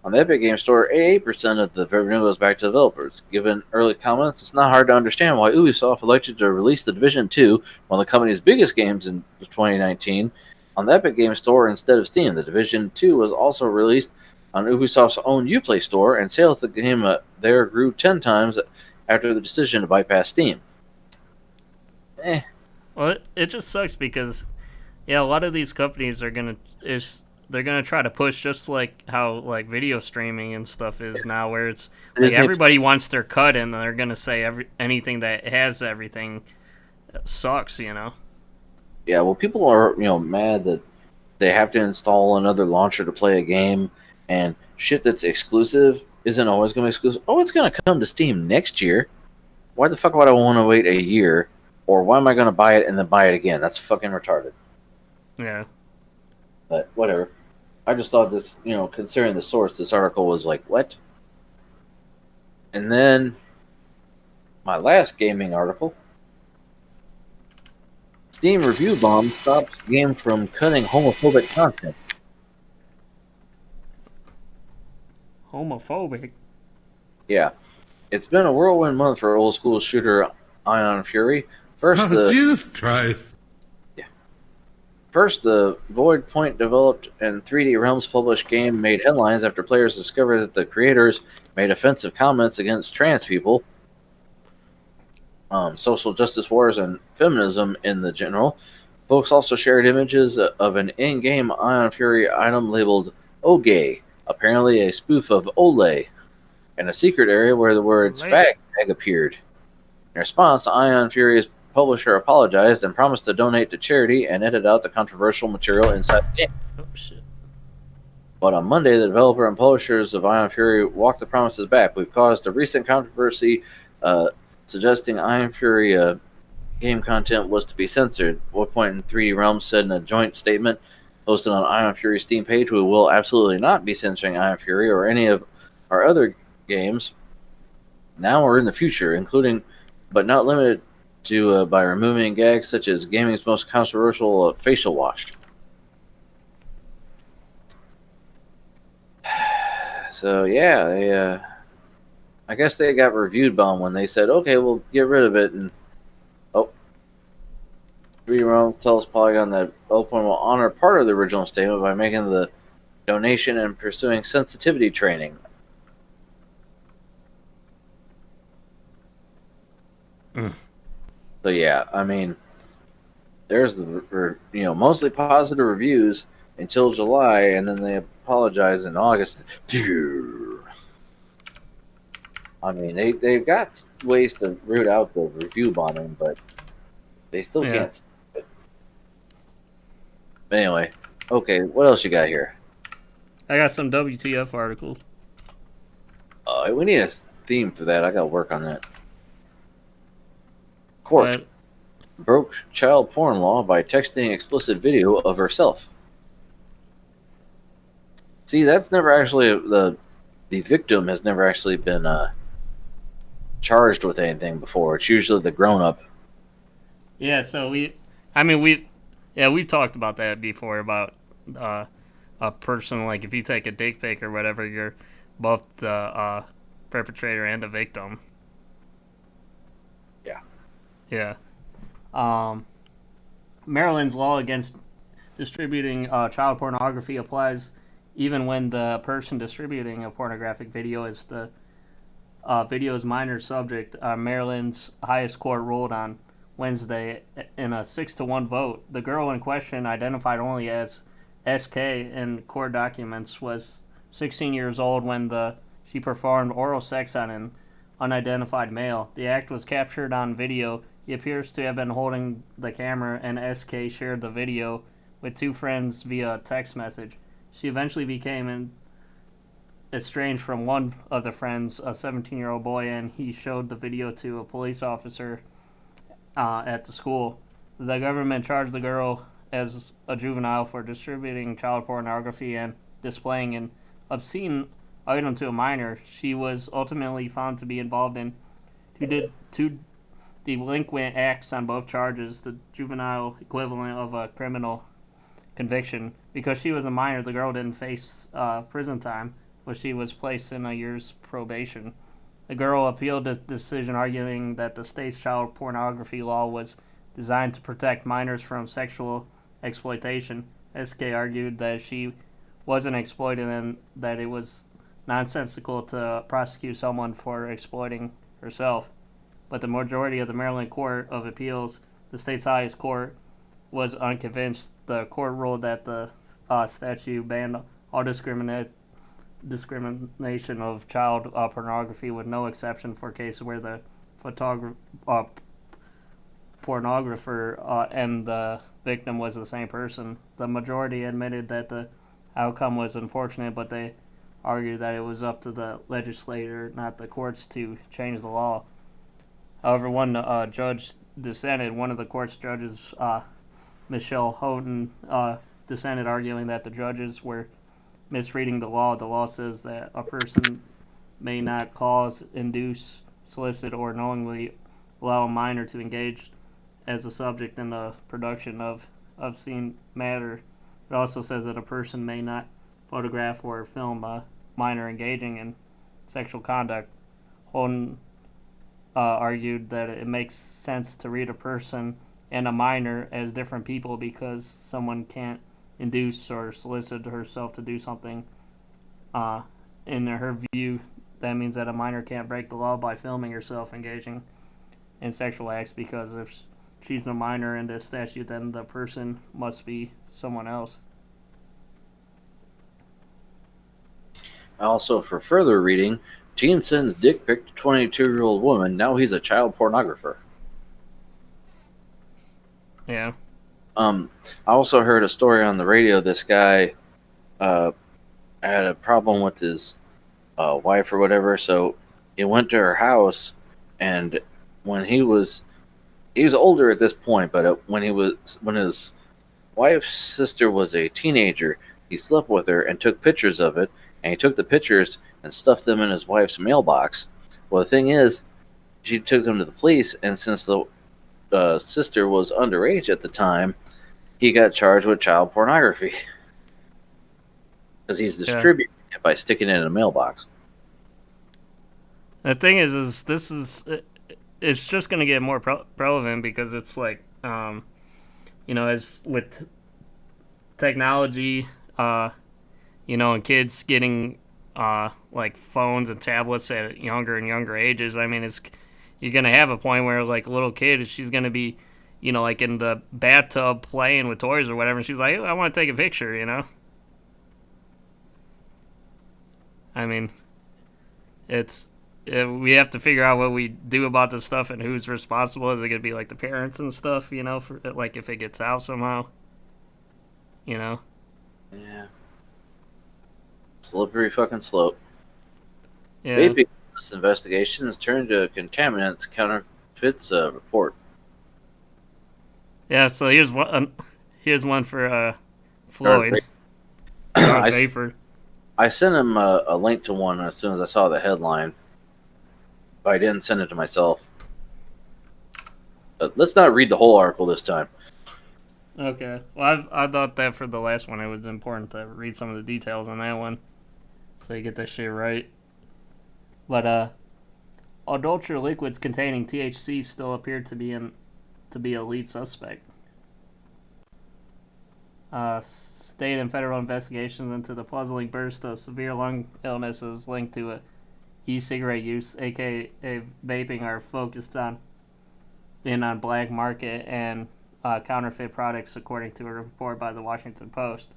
On the Epic Games Store, 88% of the revenue goes back to developers. Given early comments, it's not hard to understand why Ubisoft elected to release The Division 2, one of the company's biggest games in 2019, on the Epic Games Store instead of Steam. The Division 2 was also released on Ubisoft's own Uplay store, and sales of the game there grew 10 times after the decision to bypass Steam. Well, it just sucks because, yeah, a lot of these companies they're gonna try to push just like how like video streaming and stuff is now, where it's like everybody wants their cut, and they're gonna say anything that has everything sucks, you know. Yeah, well, people are mad that they have to install another launcher to play a game, and shit that's exclusive isn't always going to be exclusive. Oh, it's going to come to Steam next year. Why the fuck would I want to wait a year? Or why am I going to buy it and then buy it again? That's fucking retarded. Yeah. But whatever. I just thought this, considering the source, this article was like, what? And then my last gaming article. Steam review bomb stops game from cutting homophobic content. Homophobic? Yeah. It's been a whirlwind month for old school shooter Ion Fury. Jesus Christ. First, the Void Point developed and 3D Realms published game made headlines after players discovered that the creators made offensive comments against trans people, social justice wars, and feminism in the general. Folks also shared images of an in-game Ion Fury item labeled "Ogay," apparently a spoof of Ole, and a secret area where the words "fag" appeared. In response, Ion Fury's publisher apologized and promised to donate to charity and edit out the controversial material inside the game. Oh shit. But on Monday, the developer and publishers of Ion Fury walked the promises back. We've caused a recent controversy suggesting Ion Fury game content was to be censored. What point in 3D Realms said in a joint statement posted on Ion Fury's Steam page, we will absolutely not be censoring Ion Fury or any of our other games now or in the future, including but not limited to by removing gags such as gaming's most controversial facial wash. So yeah, they I guess they got reviewed bombed when they said, okay, we'll get rid of it, and 3D Realms tells Polygon that Open will honor part of the original statement by making the donation and pursuing sensitivity training. So yeah, I mean, there's the mostly positive reviews until July, and then they apologize in August. I mean, they've got ways to root out the review bombing, but they still can't. But anyway, okay, what else you got here? I got some WTF articles. We need a theme for that. I got to work on that. Court broke child porn law by texting explicit video of herself. See, that's never actually the victim has never actually been charged with anything before. It's usually the grown up. Yeah, so we've talked about that before about a person, like if you take a dick pic or whatever, you're both the perpetrator and the victim. Yeah. Maryland's law against distributing child pornography applies even when the person distributing a pornographic video is the video's minor subject. Maryland's highest court ruled on Wednesday in a 6-1 vote. The girl in question, identified only as SK in court documents, was 16 years old when she performed oral sex on an unidentified male. The act was captured on video. He appears to have been holding the camera, and SK shared the video with two friends via text message. She eventually became estranged from one of the friends, a 17-year-old boy, and he showed the video to a police officer at the school. The government charged the girl as a juvenile for distributing child pornography and displaying an obscene item to a minor. She was ultimately found to be involved in two delinquent acts on both charges, the juvenile equivalent of a criminal conviction. Because she was a minor, the girl didn't face prison time, but she was placed in a year's probation. The girl appealed the decision, arguing that the state's child pornography law was designed to protect minors from sexual exploitation. SK argued that she wasn't exploited and that it was nonsensical to prosecute someone for exploiting herself. But the majority of the Maryland Court of Appeals, the state's highest court, was unconvinced. The court ruled that the statute banned all discrimination of child pornography, with no exception for cases where the pornographer and the victim was the same person. The majority admitted that the outcome was unfortunate, but they argued that it was up to the legislature, not the courts, to change the law. However, one judge dissented. One of the court's judges, Michelle Houghton, dissented, arguing that the judges were misreading the law. The law says that a person may not cause, induce, solicit, or knowingly allow a minor to engage as a subject in the production of obscene matter. It also says that a person may not photograph or film a minor engaging in sexual conduct. Holden argued that it makes sense to read a person and a minor as different people because someone can't induce or solicit herself to do something. In her view, that means that a minor can't break the law by filming herself engaging in sexual acts, because if she's a minor in this statute, then the person must be someone else. Also, for further reading, teen sends dick pic to 22-year-old woman. Now he's a child pornographer. Yeah. I also heard a story on the radio. This guy had a problem with his wife or whatever, so he went to her house, and when he was older at this point, but when his wife's sister was a teenager, he slept with her and took pictures of it, and he took the pictures and stuffed them in his wife's mailbox. Well, the thing is, she took them to the police, and since the sister was underage at the time, he got charged with child pornography because he's distributing it by sticking it in a mailbox. The thing is it's just going to get more relevant because it's like, as with technology, and kids getting like phones and tablets at younger and younger ages. I mean, you're going to have a point where like a little kid, she's going to be, like in the bathtub playing with toys or whatever, and she's like, I want to take a picture, I mean, we have to figure out what we do about this stuff and who's responsible. Is it going to be like the parents and stuff, for like if it gets out somehow, Yeah. Slippery fucking slope. Yeah. Vaping investigation has turned to contaminants counterfeits report. Yeah, so here's one for Floyd. I sent him a link to one as soon as I saw the headline, but I didn't send it to myself. But let's not read the whole article this time. Okay. Well, I thought that for the last one it was important to read some of the details on that one, so you get this shit right. But adulterant liquids containing THC still appear to be in to be a lead suspect. State and federal investigations into the puzzling burst of severe lung illnesses linked to e-cigarette use, aka vaping, are focused on black market and counterfeit products, according to a report by the Washington Post.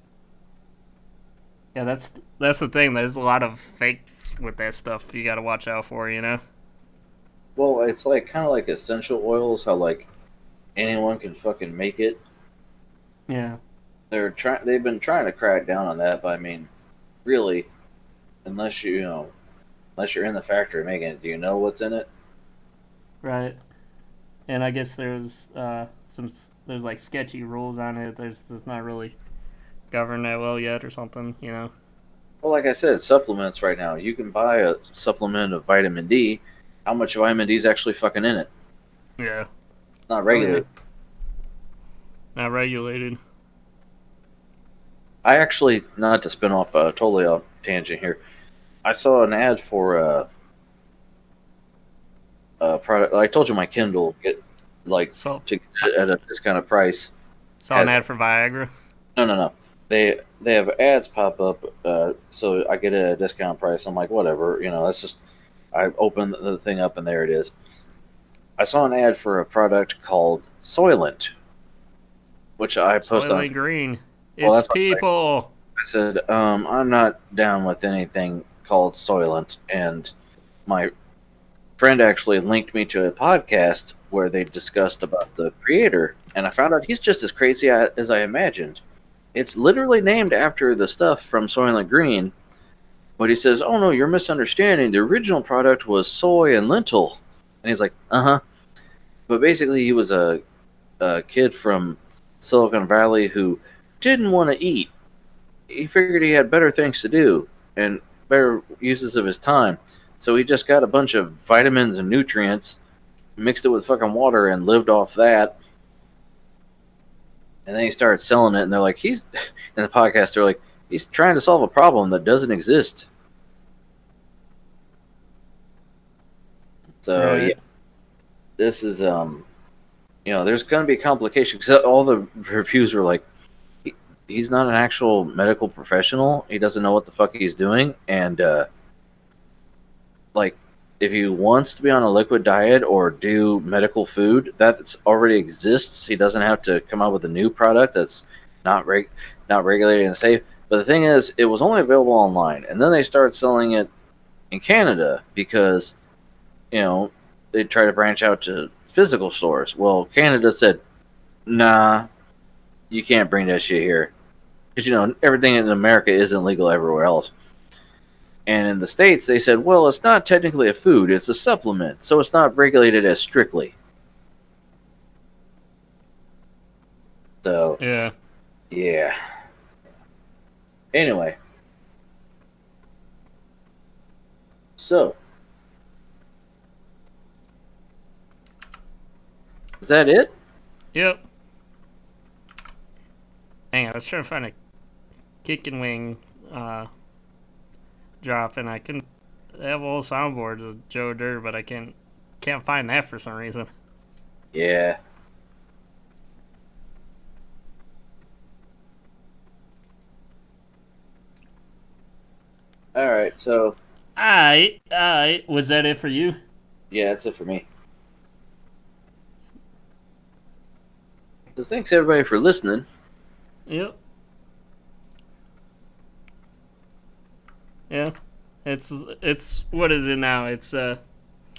Yeah, that's the thing. There's a lot of fakes with that stuff you got to watch out for, you know. Well, it's like kind of like essential oils, how like anyone can fucking make it. Yeah. They've been trying to crack down on that, but I mean, really, unless you're in the factory making it, do you know what's in it? Right. And I guess there's there's like sketchy rules on it. There's not really governed that well yet or something, you know. Well, like I said, supplements right now. You can buy a supplement of vitamin D. How much vitamin D is actually fucking in it? Yeah. It's not regulated. Not regulated. I actually, not to spin off totally off tangent here, I saw an ad for a product. I told you my Kindle get to get it at a discounted price. Saw an ad for Viagra. No. They have ads pop up, so I get it at a discount price. I'm like, whatever, that's just. I open the thing up and there it is. I saw an ad for a product called Soylent, which I posted on. Soylent Green. Well, it's people. I said, I'm not down with anything called Soylent, and my friend actually linked me to a podcast where they discussed about the creator, and I found out he's just as crazy as I imagined. It's literally named after the stuff from Soylent Green, but he says, oh no, you're misunderstanding. The original product was soy and lentil. And he's like, uh-huh. But basically he was a kid from Silicon Valley who didn't want to eat. He figured he had better things to do and better uses of his time. So he just got a bunch of vitamins and nutrients, mixed it with fucking water, and lived off that. And then he started selling it, and they're like, in the podcast, they're like, he's trying to solve a problem that doesn't exist. So, right. Yeah, this is, there's going to be complications. Because all the reviews were like, he's not an actual medical professional. He doesn't know what the fuck he's doing. And, if he wants to be on a liquid diet or do medical food, that already exists. He doesn't have to come up with a new product that's not regulated and safe. But the thing is, it was only available online. And then they started selling it in Canada because, they try to branch out to physical stores. Well, Canada said, nah, you can't bring that shit here. Because, everything in America isn't legal everywhere else. And in the States, they said, well, it's not technically a food, it's a supplement, so it's not regulated as strictly. So, yeah. Anyway. So. Is that it? Yep. Hang on, I was trying to find a kick and wing drop, and I couldn't. They have old soundboards of Joe Dirt, but I can't find that for some reason. Yeah. All right, so. Alright. Was that it for you? Yeah, that's it for me. So thanks everybody for listening. Yep. Yeah. It's what is it now? It's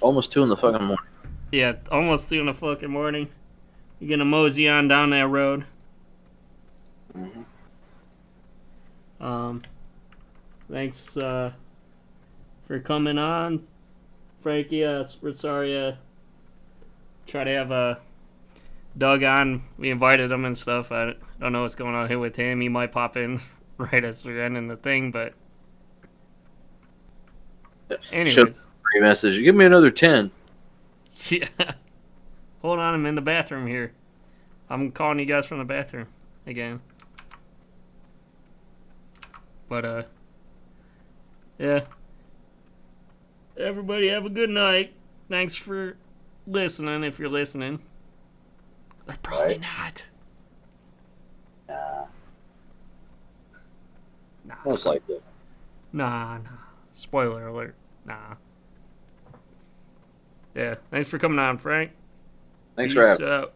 almost 2 in the fucking morning. Yeah, almost 2 in the fucking morning. You're gonna mosey on down that road. Mm-hmm. Thanks for coming on, Frankie. We're sorry. Try to have Doug on. We invited him and stuff. I don't know what's going on here with him. He might pop in right as we're ending the thing, but anyways. Message. Give me another 10. Yeah. Hold on, I'm in the bathroom here. I'm calling you guys from the bathroom again. But yeah. Everybody have a good night. Thanks for listening if you're listening. Probably not. Nah, Nah. most likely. Nah. Spoiler alert. Nah. Yeah. Thanks for coming on, Frank. Thanks Peace for having me. out.